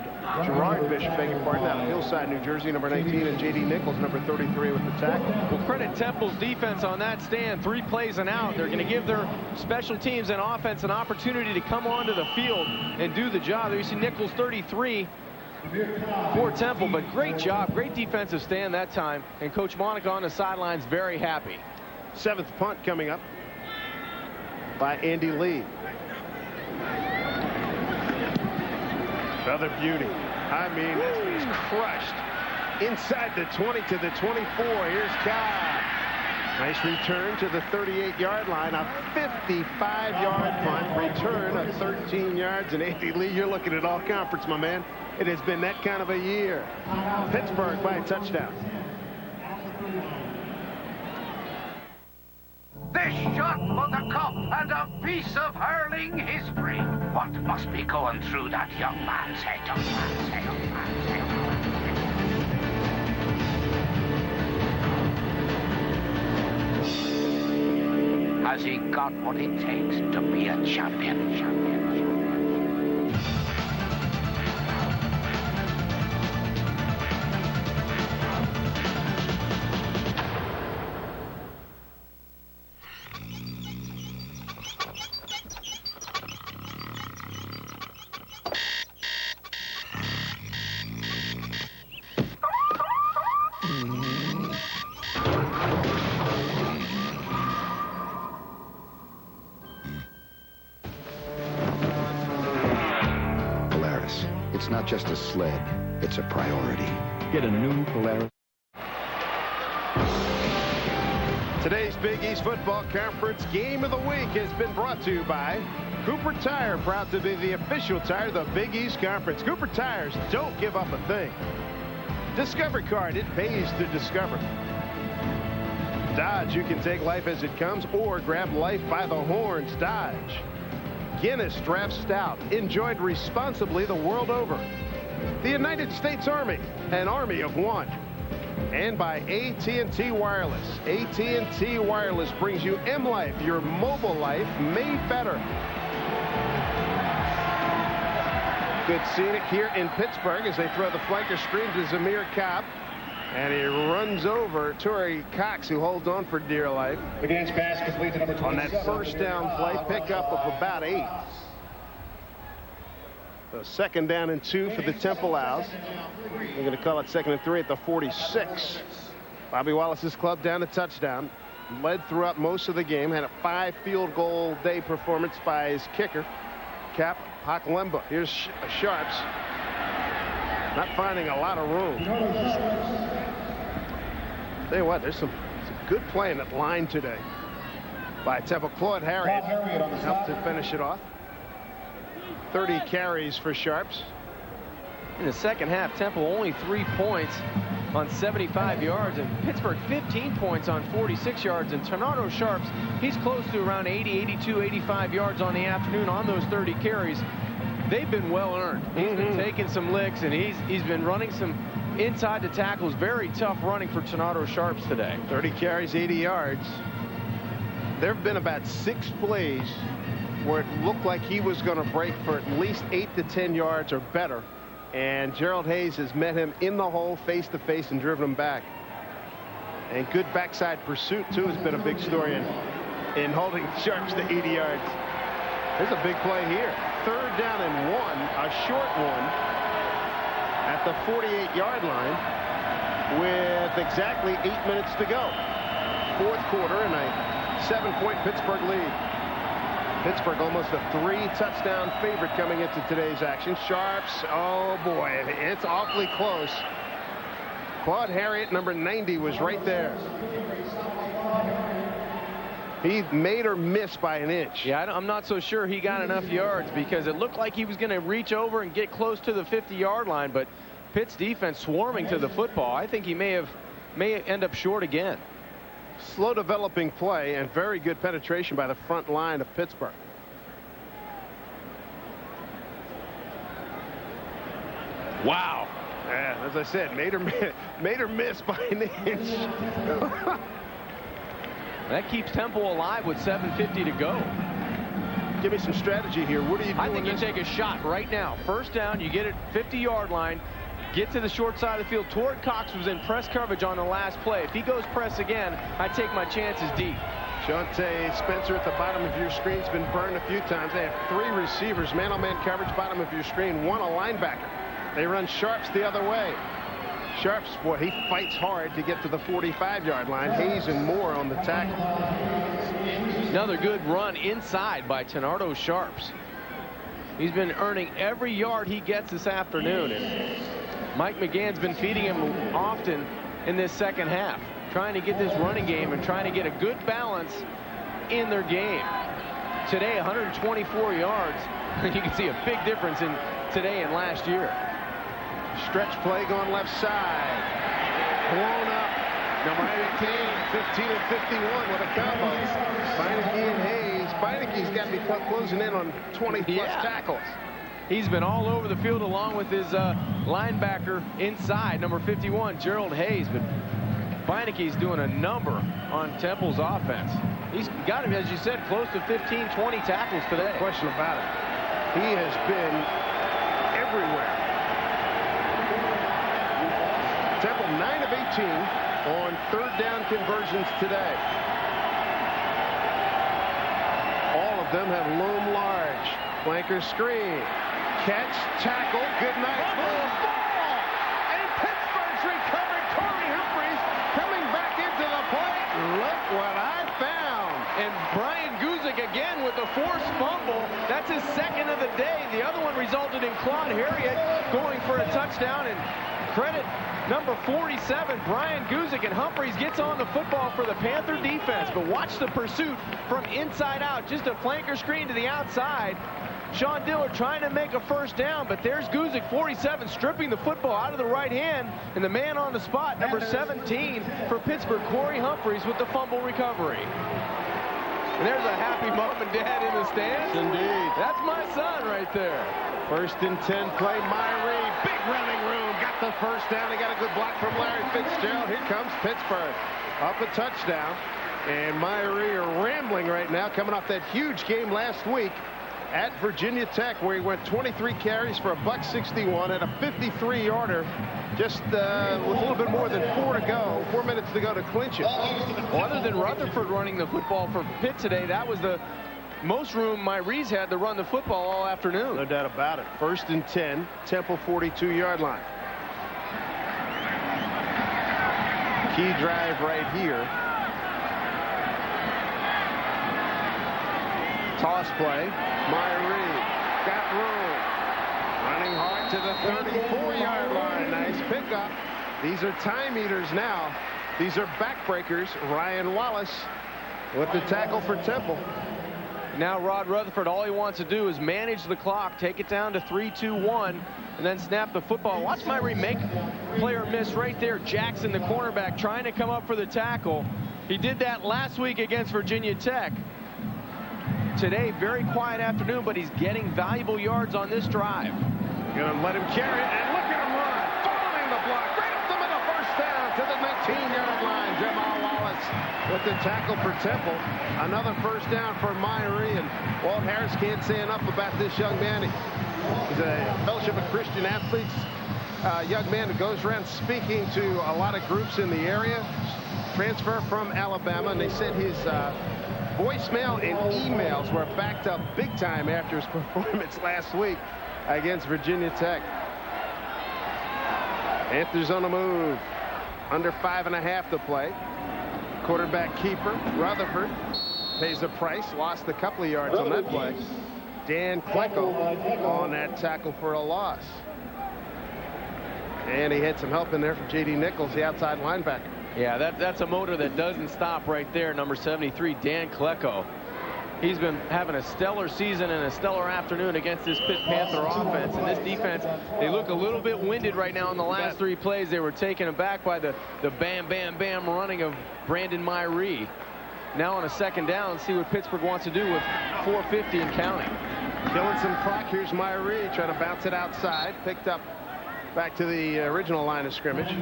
Bishop, begging pardon, out of Hillside, New Jersey, number 19, and J.D. Nichols, number 33, with the tackle. Well, credit Temple's defense on that stand. 3 plays and out. They're going to give their special teams and offense an opportunity to come onto the field and do the job. There you see Nichols, 33 for Temple, but great job. Great defensive stand that time. And Coach Monica on the sidelines very happy. 7th punt coming up by Andy Lee. Another beauty. I mean, this is crushed. Inside the 20 to the 24. Here's Cobb. Nice return to the 38-yard line. A 55-yard punt. Return of 13 yards. And Andy Lee, you're looking at all conference, my man. It has been that kind of a year. Pittsburgh by a touchdown. This shot for the cup and a piece of hurling history. What must be going through that young man's head. Has he got what it takes to be a champion? It's not just a sled, it's a priority. Get a new Polaris. Today's Big East Football Conference Game of the Week has been brought to you by Cooper Tire, proud to be the official tire of the Big East Conference. Cooper Tires don't give up a thing. Discovery Card, it pays to discover. Dodge, you can take life as it comes or grab life by the horns. Dodge. Guinness Draft Stout, enjoyed responsibly the world over. The United States Army, an army of one. And by AT&T Wireless. AT&T Wireless brings you M-Life, your mobile life made better. Good scenic here in Pittsburgh as they throw the flanker screen to Zamir Kopp. And he runs over Torrey Cox, who holds on for dear life. The game's pass complete to number 27. On that first down play, pickup of about 8. So 2nd down and 2 for the Temple Owls. They're going to call it 2nd and 3 at the 46. Bobby Wallace's club down a touchdown. Led throughout most of the game. Had a 5 field goal day performance by his kicker, Cap Haklemba. Here's Sharps. Not finding a lot of room. Tell you what, there's some good play in that line today by Temple. Claude Harriet helped to finish it off. 30 carries for Sharps. In the second half, Temple only 3 points on 75 yards, and Pittsburgh 15 points on 46 yards. And Ternardo Sharps, he's close to around 80, 82, 85 yards on the afternoon on those 30 carries. They've been well earned. He's been taking some licks, and he's been running some inside the tackles. Very tough running for Ternardo Sharps today. 30 carries, 80 yards. There have been about 6 plays where it looked like he was going to break for at least 8 to 10 yards or better. And Gerald Hayes has met him in the hole face to face and driven him back. And good backside pursuit, too, has been a big story in holding Sharps to 80 yards. There's a big play here. 3rd down and 1, a short one at the 48-yard line with exactly 8 minutes to go. 4th quarter and a 7-point Pittsburgh lead. Pittsburgh almost a 3-touchdown favorite coming into today's action. Sharps, oh boy, it's awfully close. Claude Harriet, number 90, was right there. He made or missed by an inch. Yeah, I'm not so sure he got enough yards because it looked like he was going to reach over and get close to the 50-yard line, but Pitt's defense swarming to the football. I think he may end up short again. Slow developing play and very good penetration by the front line of Pittsburgh. Wow. Yeah, as I said, made or miss by an inch. That keeps Temple alive with 7:50 to go. Give me some strategy here. What are you doing? I think you take a shot right now. 1st down, you get it 50-yard line, get to the short side of the field. Torrey Cox was in press coverage on the last play. If he goes press again, I take my chances deep. Shante Spencer at the bottom of your screen has been burned a few times. They have 3 receivers, man-on-man coverage, bottom of your screen, 1 a linebacker. They run Sharps the other way. Sharps, boy, he fights hard to get to the 45-yard line. Hayes and Moore on the tackle. Another good run inside by Ternardo Sharps. He's been earning every yard he gets this afternoon. And Mike McGann's been feeding him often in this second half, trying to get this running game and trying to get a good balance in their game. Today, 124 yards. You can see a big difference in today and last year. Stretch play going left side. Blown up. Number 15, 15 and 51 with a combo. Feineke and Hayes Beineke's got to be closing in on 20-plus tackles. He's been all over the field along with his linebacker inside, number 51, Gerald Hayes. But Beineke's doing a number on Temple's offense. He's got him, as you said, close to 15, 20 tackles today. No question about it. He has been everywhere. Temple 9 of 18 on third down conversions today. All of them have loomed large. Flanker screen. Catch, tackle, good night. Ball! And Pittsburgh's recovering. Corey Humphreys coming back into the play. Look what I found. And Brian Guzik again with the forced fumble. That's his second of the day. The other one resulted in Claude Harriet going for a touchdown. And credit number 47, Brian Guzik, and Humphreys gets on the football for the Panther defense. But watch the pursuit from inside out. Just a flanker screen to the outside. Sean Dillard trying to make a first down, but there's Guzik, 47, stripping the football out of the right hand, and the man on the spot, number 17 for Pittsburgh, Corey Humphreys, with the fumble recovery. And there's a happy mom and dad in the stands. Indeed. That's my son right there. 1st and 10 play, Myrie, big running room, got the first down. He got a good block from Larry Fitzgerald. Here comes Pittsburgh, up a touchdown, and Myrie are rambling right now, coming off that huge game last week at Virginia Tech, where he went 23 carries for $161 and a 53-yarder, just with a little bit more than 4 minutes to go to clinch it. Well, other than Rutherford running the football for Pitt today, that was the most room Myrie's had to run the football all afternoon. No doubt about it. 1st and 10, Temple 42-yard line. Key drive right here. Toss play. Myrie got room. Running hard to the 34-yard line. Nice pickup. These are time eaters now. These are backbreakers. Ryan Wallace with the tackle for Temple. Now Rod Rutherford, all he wants to do is manage the clock, take it down to 3-2-1, and then snap the football. Watch Myrie make player miss right there. Jackson, the cornerback, trying to come up for the tackle. He did that last week against Virginia Tech. Today, very quiet afternoon, but he's getting valuable yards on this drive. Gonna let him carry it, and look at him run. Following the block, right up the middle, first down to the 19-yard line. Jamal Wallace with the tackle for Temple. Another first down for Myrie, and Walt Harris can't say enough about this young man. He's a Fellowship of Christian Athletes young man who goes around speaking to a lot of groups in the area. Transfer from Alabama, and they said his voicemail and emails were backed up big time after his performance last week against Virginia Tech. Panthers on the move. Under 5.5 to play. Quarterback keeper Rutherford pays the price. Lost a couple of yards on that play. Dan Klecko on that tackle for a loss. And he had some help in there from J.D. Nichols, the outside linebacker. Yeah, that's a motor that doesn't stop right there. Number 73, Dan Klecko. He's been having a stellar season and a stellar afternoon against this Pitt Panther offense. And this defense, they look a little bit winded right now in the last 3 plays. They were taken aback by the bam, bam, bam running of Brandon Myrie. Now on a second down, see what Pittsburgh wants to do with 4:50 and counting. Killing some clock. Here's Myrie trying to bounce it outside. Picked up back to the original line of scrimmage.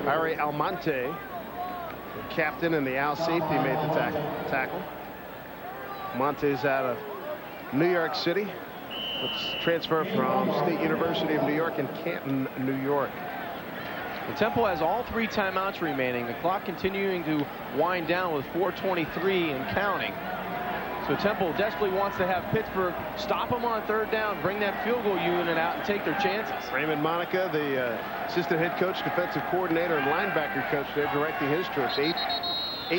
Ari Almonte, the captain and the Al safety, made the tackle. Monte's out of New York City. Let's transfer from State University of New York in Canton, New York. The Temple has all 3 timeouts remaining. The clock continuing to wind down with 4:23 and counting. So Temple desperately wants to have Pittsburgh stop them on 3rd down, bring that field goal unit out, and take their chances. Raymond Monica, the assistant head coach, defensive coordinator, and linebacker coach there, directing his troops. 8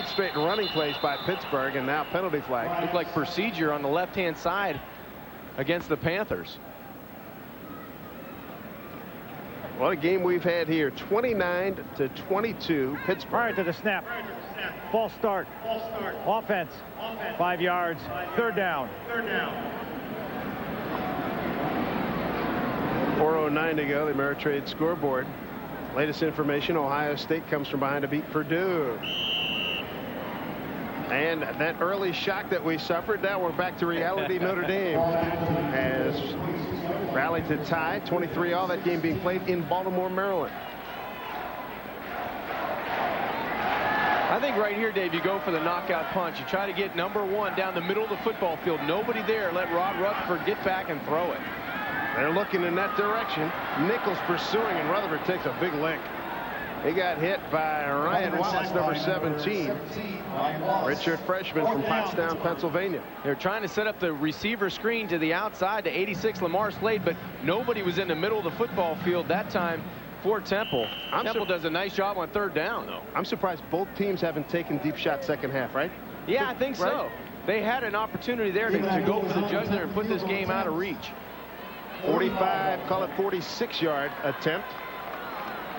straight running plays by Pittsburgh, and now penalty flag. Looked like procedure on the left-hand side against the Panthers. What a game we've had here. 29-22. Pittsburgh. Prior to the snap. False start. Offense. 5 yards. 3rd down. 4:09 to go. The Ameritrade scoreboard. Latest information, Ohio State comes from behind to beat Purdue. And that early shock that we suffered, now we're back to reality. Notre Dame has rallied to tie 23-all, that game being played in Baltimore, Maryland. I think right here, Dave, you go for the knockout punch. You try to get number 1 down the middle of the football field. Nobody there. Let Rod Rutherford get back and throw it. They're looking in that direction. Nichols pursuing, and Rutherford takes a big lick. He got hit by Ryan Wallace, number 17. Richard, freshman from Pottstown, Pennsylvania. They're trying to set up the receiver screen to the outside to 86 Lamar Slade, but nobody was in the middle of the football field that time for Temple. Temple does a nice job on 3rd down, though. I'm surprised both teams haven't taken deep shots second half, right? Yeah, I think so. They had an opportunity there to go for the jugular and put this game out of reach. 45, call it 46-yard attempt.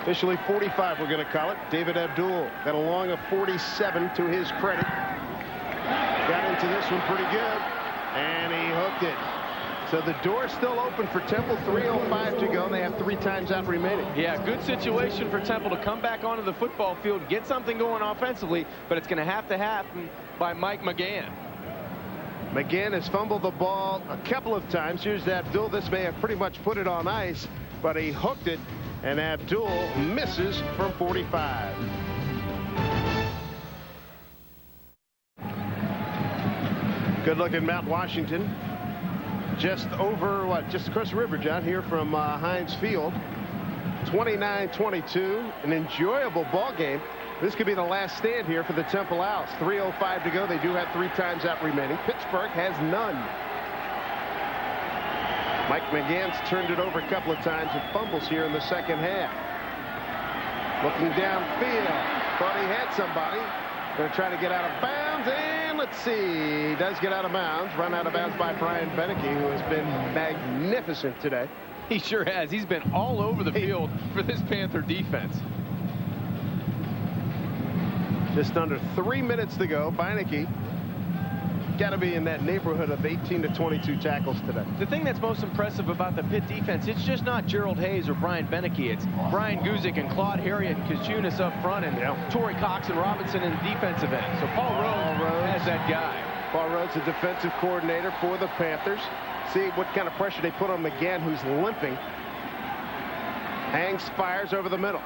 Officially 45, we're going to call it. David Abdul got a long of 47 to his credit. Got into this one pretty good, and he hooked it. So the door's still open for Temple. 3:05 to go, and they have 3 times out remaining. Yeah, good situation for Temple to come back onto the football field, get something going offensively, but it's going to happen by Mike McGann. McGann has fumbled the ball a couple of times. Here's Abdul. This may have pretty much put it on ice, but he hooked it, and Abdul misses from 45. Good look at Mount Washington. Just over, just across the river, John, here from Heinz Field. 29-22, an enjoyable ball game. This could be the last stand here for the Temple Owls. 3:05 to go. They do have 3 times out remaining. Pittsburgh has none. Mike McGann's turned it over a couple of times and fumbles here in the second half. Looking downfield. Thought he had somebody. Going to try to get out of bounds, and let's see. He does get out of bounds. Run out of bounds by Brian Beneke, who has been magnificent today. He sure has. He's been all over the field for this Panther defense. Just under 3 minutes to go. Beneke got to be in that neighborhood of 18 to 22 tackles today. The thing that's most impressive about the Pitt defense, it's just not Gerald Hayes or Brian Beneke. It's Brian Guzik and Claude Harriott and Kachunas up front, and Torrey Cox and Robinson in the defensive end. So Paul Rhodes has that guy. Paul Rhodes, the defensive coordinator for the Panthers. See what kind of pressure they put on McGann, who's limping. Hangs, fires over the middle.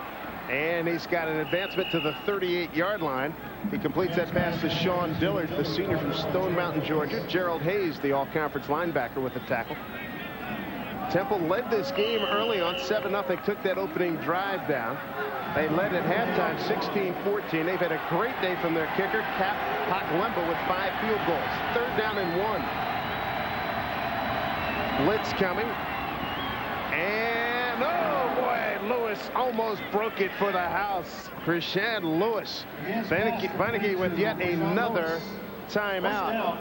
And he's got an advancement to the 38-yard line. He completes that pass to Sean Dillard, the senior from Stone Mountain, Georgia. Gerald Hayes, the all-conference linebacker, with the tackle. Temple led this game early on 7-0. Took that opening drive down. They led at halftime 16-14. They've had a great day from their kicker, Cap Paklemba, with 5 field goals. 3rd down and 1. Blitz coming. And, oh, boy, Lewis almost broke it for the house. Krishan Lewis. Beneke with yet another timeout.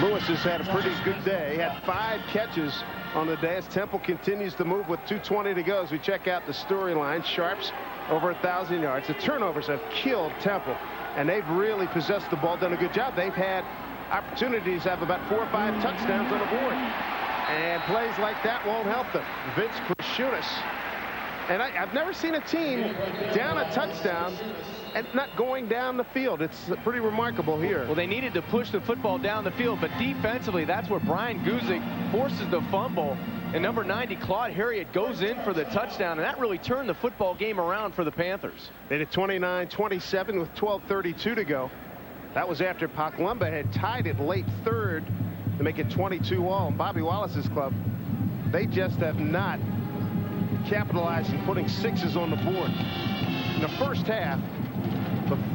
Lewis has had a pretty good day. He had 5 catches on the day as Temple continues to move with 2:20 to go. As we check out the storyline, Sharps over 1,000 yards. The turnovers have killed Temple, and they've really possessed the ball, done a good job. They've had opportunities to have about 4 or 5 touchdowns on the board. And plays like that won't help them. Vince Kachunas. And I've never seen a team down a touchdown and not going down the field. It's pretty remarkable here. Well, they needed to push the football down the field, but defensively, that's where Brian Guzik forces the fumble. And number 90, Claude Harriott, goes in for the touchdown, and that really turned the football game around for the Panthers. They did 29-27 with 12:32 to go. That was after Paklemba had tied it late 3rd to make it 22-all. And Bobby Wallace's club, they just have not capitalized in putting 6s on the board. In the first half,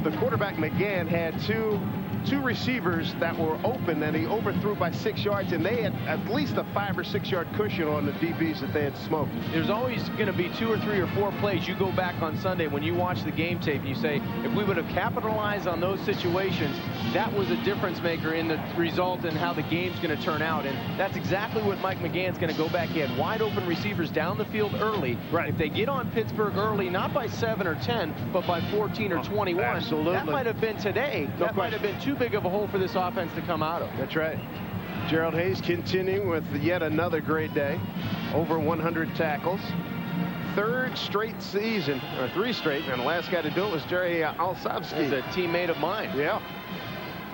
the quarterback McGann had two receivers that were open, and he overthrew by 6 yards, and they had at least a 5 or 6 yard cushion on the DBs that they had smoked. There's always going to be 2 or 3 or 4 plays. You go back on Sunday when you watch the game tape and you say, if we would have capitalized on those situations, that was a difference maker in the result and how the game's going to turn out. And that's exactly what Mike McGann's going to go back. He had wide open receivers down the field early. Right. If they get on Pittsburgh early, not by 7 or 10, but by 14 or 21, absolutely. That might have been today. No that might have been too big of a hole for this offense to come out of. That's right. Gerald Hayes continuing with yet another great day. Over 100 tackles. third straight season, or 3 straight, and the last guy to do it was Jerry Olszewski. He's a teammate of mine. Yeah.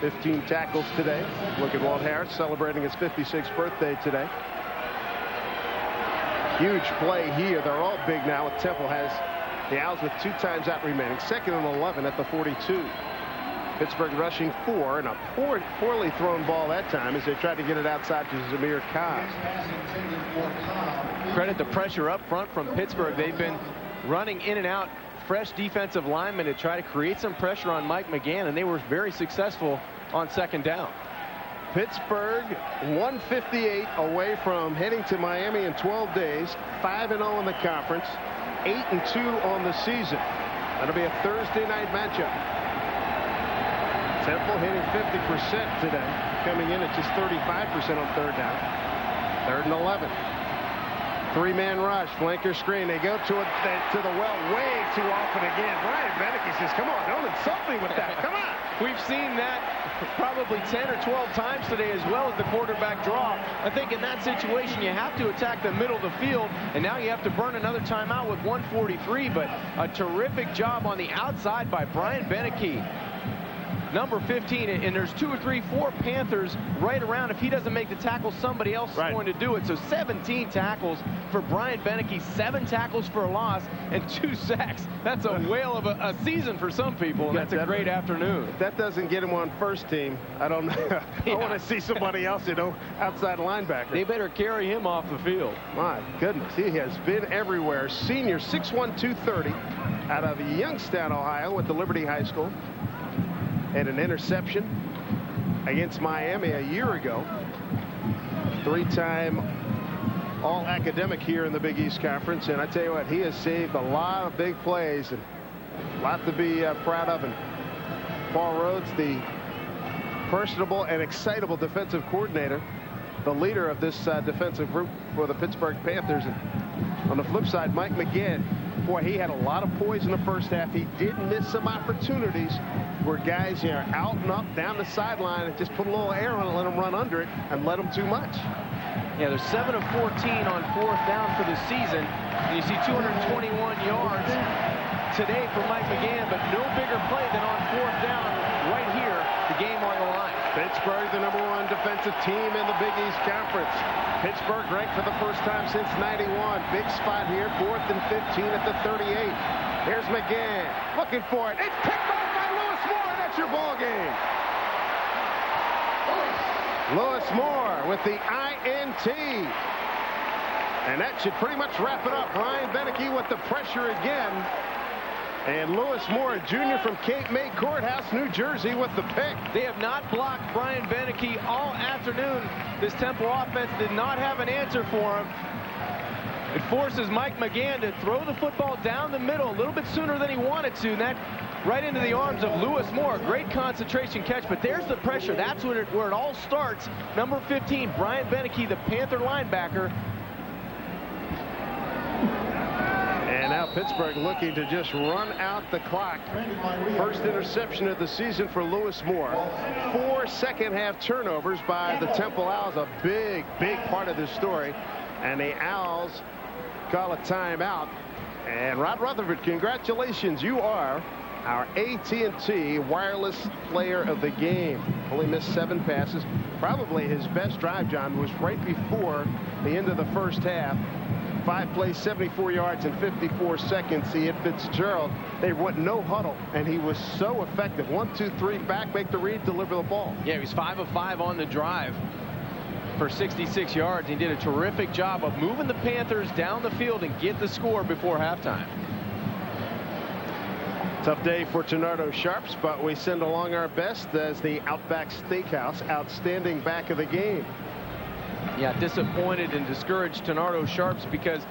15 tackles today. Look at Walt Harris celebrating his 56th birthday today. Huge play here. They're all big now. With Temple has the Owls with 2 times out remaining. 2nd and 11 at the 42. Pittsburgh rushing 4, and a poorly thrown ball that time as they tried to get it outside to Zamir Cobb. Credit the pressure up front from Pittsburgh. They've been running in and out fresh defensive linemen to try to create some pressure on Mike McGann, and they were very successful on 2nd down. Pittsburgh 158 away from heading to Miami in 12 days. 5-0 in the conference. 8-2 on the season. That'll be a Thursday night matchup. Temple hitting 50% today, coming in at just 35% on 3rd down. 3rd and 11. 3-man rush, flanker screen. They go to the well way too often again. Brian Beneke says, come on, don't insult me with that. Come on. We've seen that probably 10 or 12 times today, as well as the quarterback draw. I think in that situation, you have to attack the middle of the field, and now you have to burn another timeout with 1:43, but a terrific job on the outside by Brian Beneke. Number 15, and there's 2 or 3, 4 Panthers right around. If he doesn't make the tackle, somebody else is going to do it. So 17 tackles for Brian Beneke, 7 tackles for a loss, and 2 sacks. That's a whale of a season for some people, and that's a great afternoon. If that doesn't get him on first team, I don't know. I want to see somebody else, outside linebacker. They better carry him off the field. My goodness, he has been everywhere. Senior, 6'1", 230, out of Youngstown, Ohio, with the Liberty High School. Had an interception against Miami a year ago. 3-time All-Academic here in the Big East Conference. And I tell you what, he has saved a lot of big plays and a lot to be proud of. And Paul Rhodes, the personable and excitable defensive coordinator, the leader of this defensive group for the Pittsburgh Panthers. And on the flip side, Mike McGann, boy, he had a lot of poise in the first half. He did miss some opportunities where guys out and up down the sideline and just put a little air on it, let them run under it, and let them too much. Yeah, they're 7 of 14 on 4th down for the season. And you see 221 yards today for Mike McGann, but no bigger play than on 4th down right here, the game on the line. Pittsburgh, the #1 defensive team in the Big East Conference. Pittsburgh ranked for the first time since '91. Big spot here, 4th and 15 at the 38. Here's McGann looking for it. It's picked off by Lewis Moore. That's your ball game. Lewis Moore with the INT. And that should pretty much wrap it up. Brian Beneke with the pressure again. And Lewis Moore, a junior from Cape May Courthouse, New Jersey, with the pick. They have not blocked Brian Beneke all afternoon. This Temple offense did not have an answer for him. It forces Mike McGann to throw the football down the middle a little bit sooner than he wanted to. And that right into the arms of Lewis Moore. Great concentration catch, but there's the pressure. That's where it all starts. Number 15, Brian Beneke, the Panther linebacker. And now Pittsburgh looking to just run out the clock. First interception of the season for Lewis Moore. 4 second-half turnovers by the Temple Owls. A big, big part of this story. And the Owls call a timeout. And Rod Rutherford, congratulations. You are our AT&T Wireless Player of the Game. Only missed 7 passes. Probably his best drive, John, was right before the end of the first half. 5 plays, 74 yards in 54 seconds. He hit Fitzgerald. They went no huddle, and he was so effective. 1, 2, 3, back, make the read, deliver the ball. Yeah, he was 5 of 5 on the drive for 66 yards. He did a terrific job of moving the Panthers down the field and get the score before halftime. Tough day for Ternardo Sharps, but we send along our best as the Outback Steakhouse outstanding back of the game. Yeah, disappointed and discouraged Ternardo Sharps because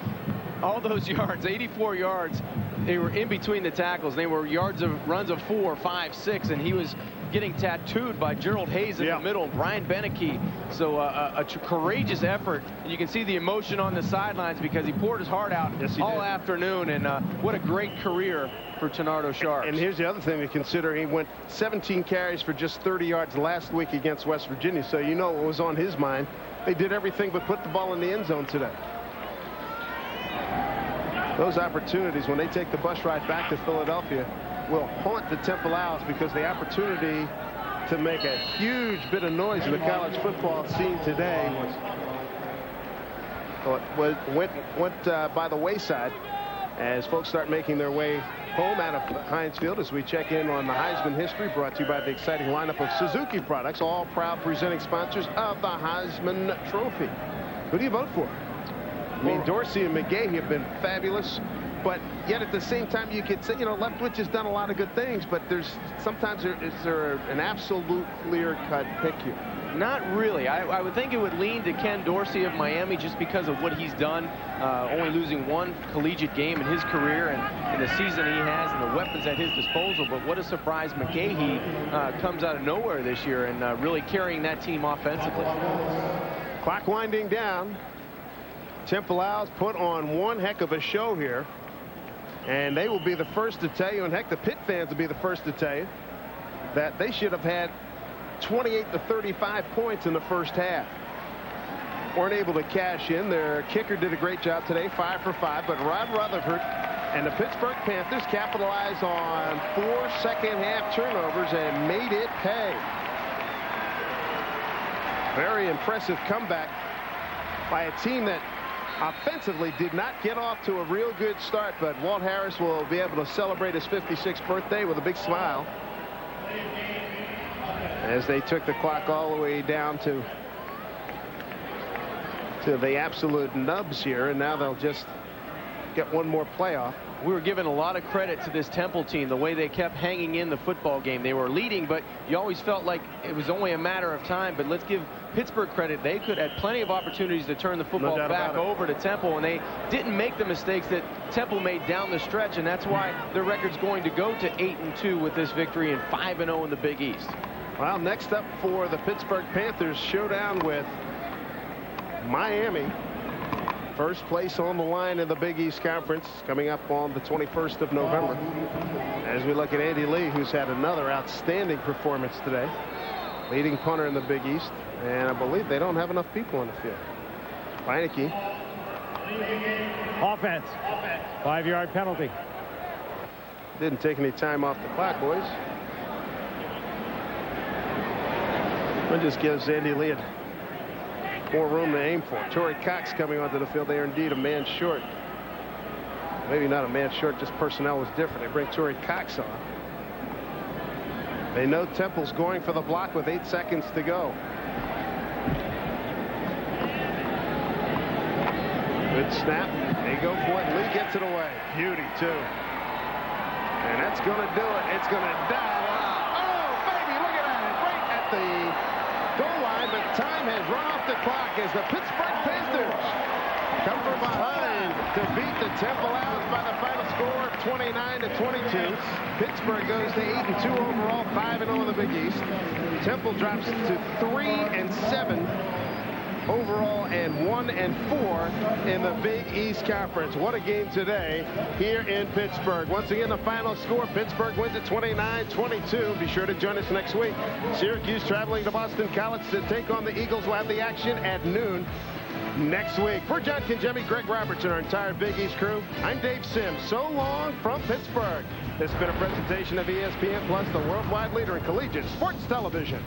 all those yards, 84 yards, they were in between the tackles. They were runs of 4, 5, 6, and he was getting tattooed by Gerald Hayes in the middle, Brian Beneke. So a courageous effort. And you can see the emotion on the sidelines because he poured his heart out all afternoon. And what a great career for Ternardo Sharps. And here's the other thing to consider. He went 17 carries for just 30 yards last week against West Virginia. So you know what was on his mind. They did everything but put the ball in the end zone today. Those opportunities, when they take the bus ride back to Philadelphia, will haunt the Temple Owls, because the opportunity to make a huge bit of noise in the college football scene today went by the wayside as folks start making their way home out of Heinz Field. As we check in on the Heisman history, brought to you by the exciting lineup of Suzuki products, all proud presenting sponsors of the Heisman Trophy. Who do you vote for? I mean, Dorsey and McGahee have been fabulous, but yet at the same time you could say, you know, Leftwich has done a lot of good things, but sometimes is there an absolute clear-cut pick here? Not really. I would think it would lean to Ken Dorsey of Miami just because of what he's done, only losing one collegiate game in his career and the season he has and the weapons at his disposal. But what a surprise McGahee comes out of nowhere this year and really carrying that team offensively. Clock winding down. Temple Owls put on one heck of a show here, and they will be the first to tell you, and heck, the Pitt fans will be the first to tell you, that they should have had 28 to 35 points in the first half. Weren't able to cash in. Their kicker did a great job today, 5 for 5, but Rod Rutherford and the Pittsburgh Panthers capitalized on 4 second-half turnovers and made it pay. Very impressive comeback by a team that offensively did not get off to a real good start, but Walt Harris will be able to celebrate his 56th birthday with a big smile as they took the clock all the way down to the absolute nubs here, and now they'll just get one more playoff. We were giving a lot of credit to this Temple team, the way they kept hanging in the football game. They were leading, but you always felt like it was only a matter of time. But let's give Pittsburgh credit. They could have plenty of opportunities to turn the football back over to Temple, and they didn't make the mistakes that Temple made down the stretch, and that's why their record's going to go to 8-2 with this victory and 5-0 in the Big East. Well, next up for the Pittsburgh Panthers, showdown with Miami. First place on the line in the Big East Conference, coming up on the 21st of November. As we look at Andy Lee, who's had another outstanding performance today. Leading punter in the Big East. And I believe they don't have enough people on the field. Heineke. Offense. 5-yard penalty. Didn't take any time off the clock, boys. That just gives Andy Lee more room to aim for. Torrey Cox coming onto the field. They are indeed a man short. Maybe not a man short, just personnel was different. They bring Torrey Cox on. They know Temple's going for the block with 8 seconds to go. Good snap. They go for it. Lee gets it away. Beauty, too. And that's going to do it. It's going to dive out. Oh, baby, look at that. Right at the goal line, but time has run off the clock as the Pittsburgh Panthers come from behind to beat the Temple Owls by the final score of 29-22. Pittsburgh goes to 8-2 overall, 5-0 in the Big East. Temple drops to 3-7 overall and 1-4 in the Big East Conference. What a game today here in Pittsburgh. Once again, the final score, Pittsburgh wins at 29-22. Be sure to join us next week. Syracuse traveling to Boston College to take on the Eagles. We'll have the action at noon next week. For John Kinjemi, Greg Roberts, and our entire Big East crew, I'm Dave Sims. So long from Pittsburgh. This has been a presentation of ESPN Plus, the worldwide leader in collegiate sports television.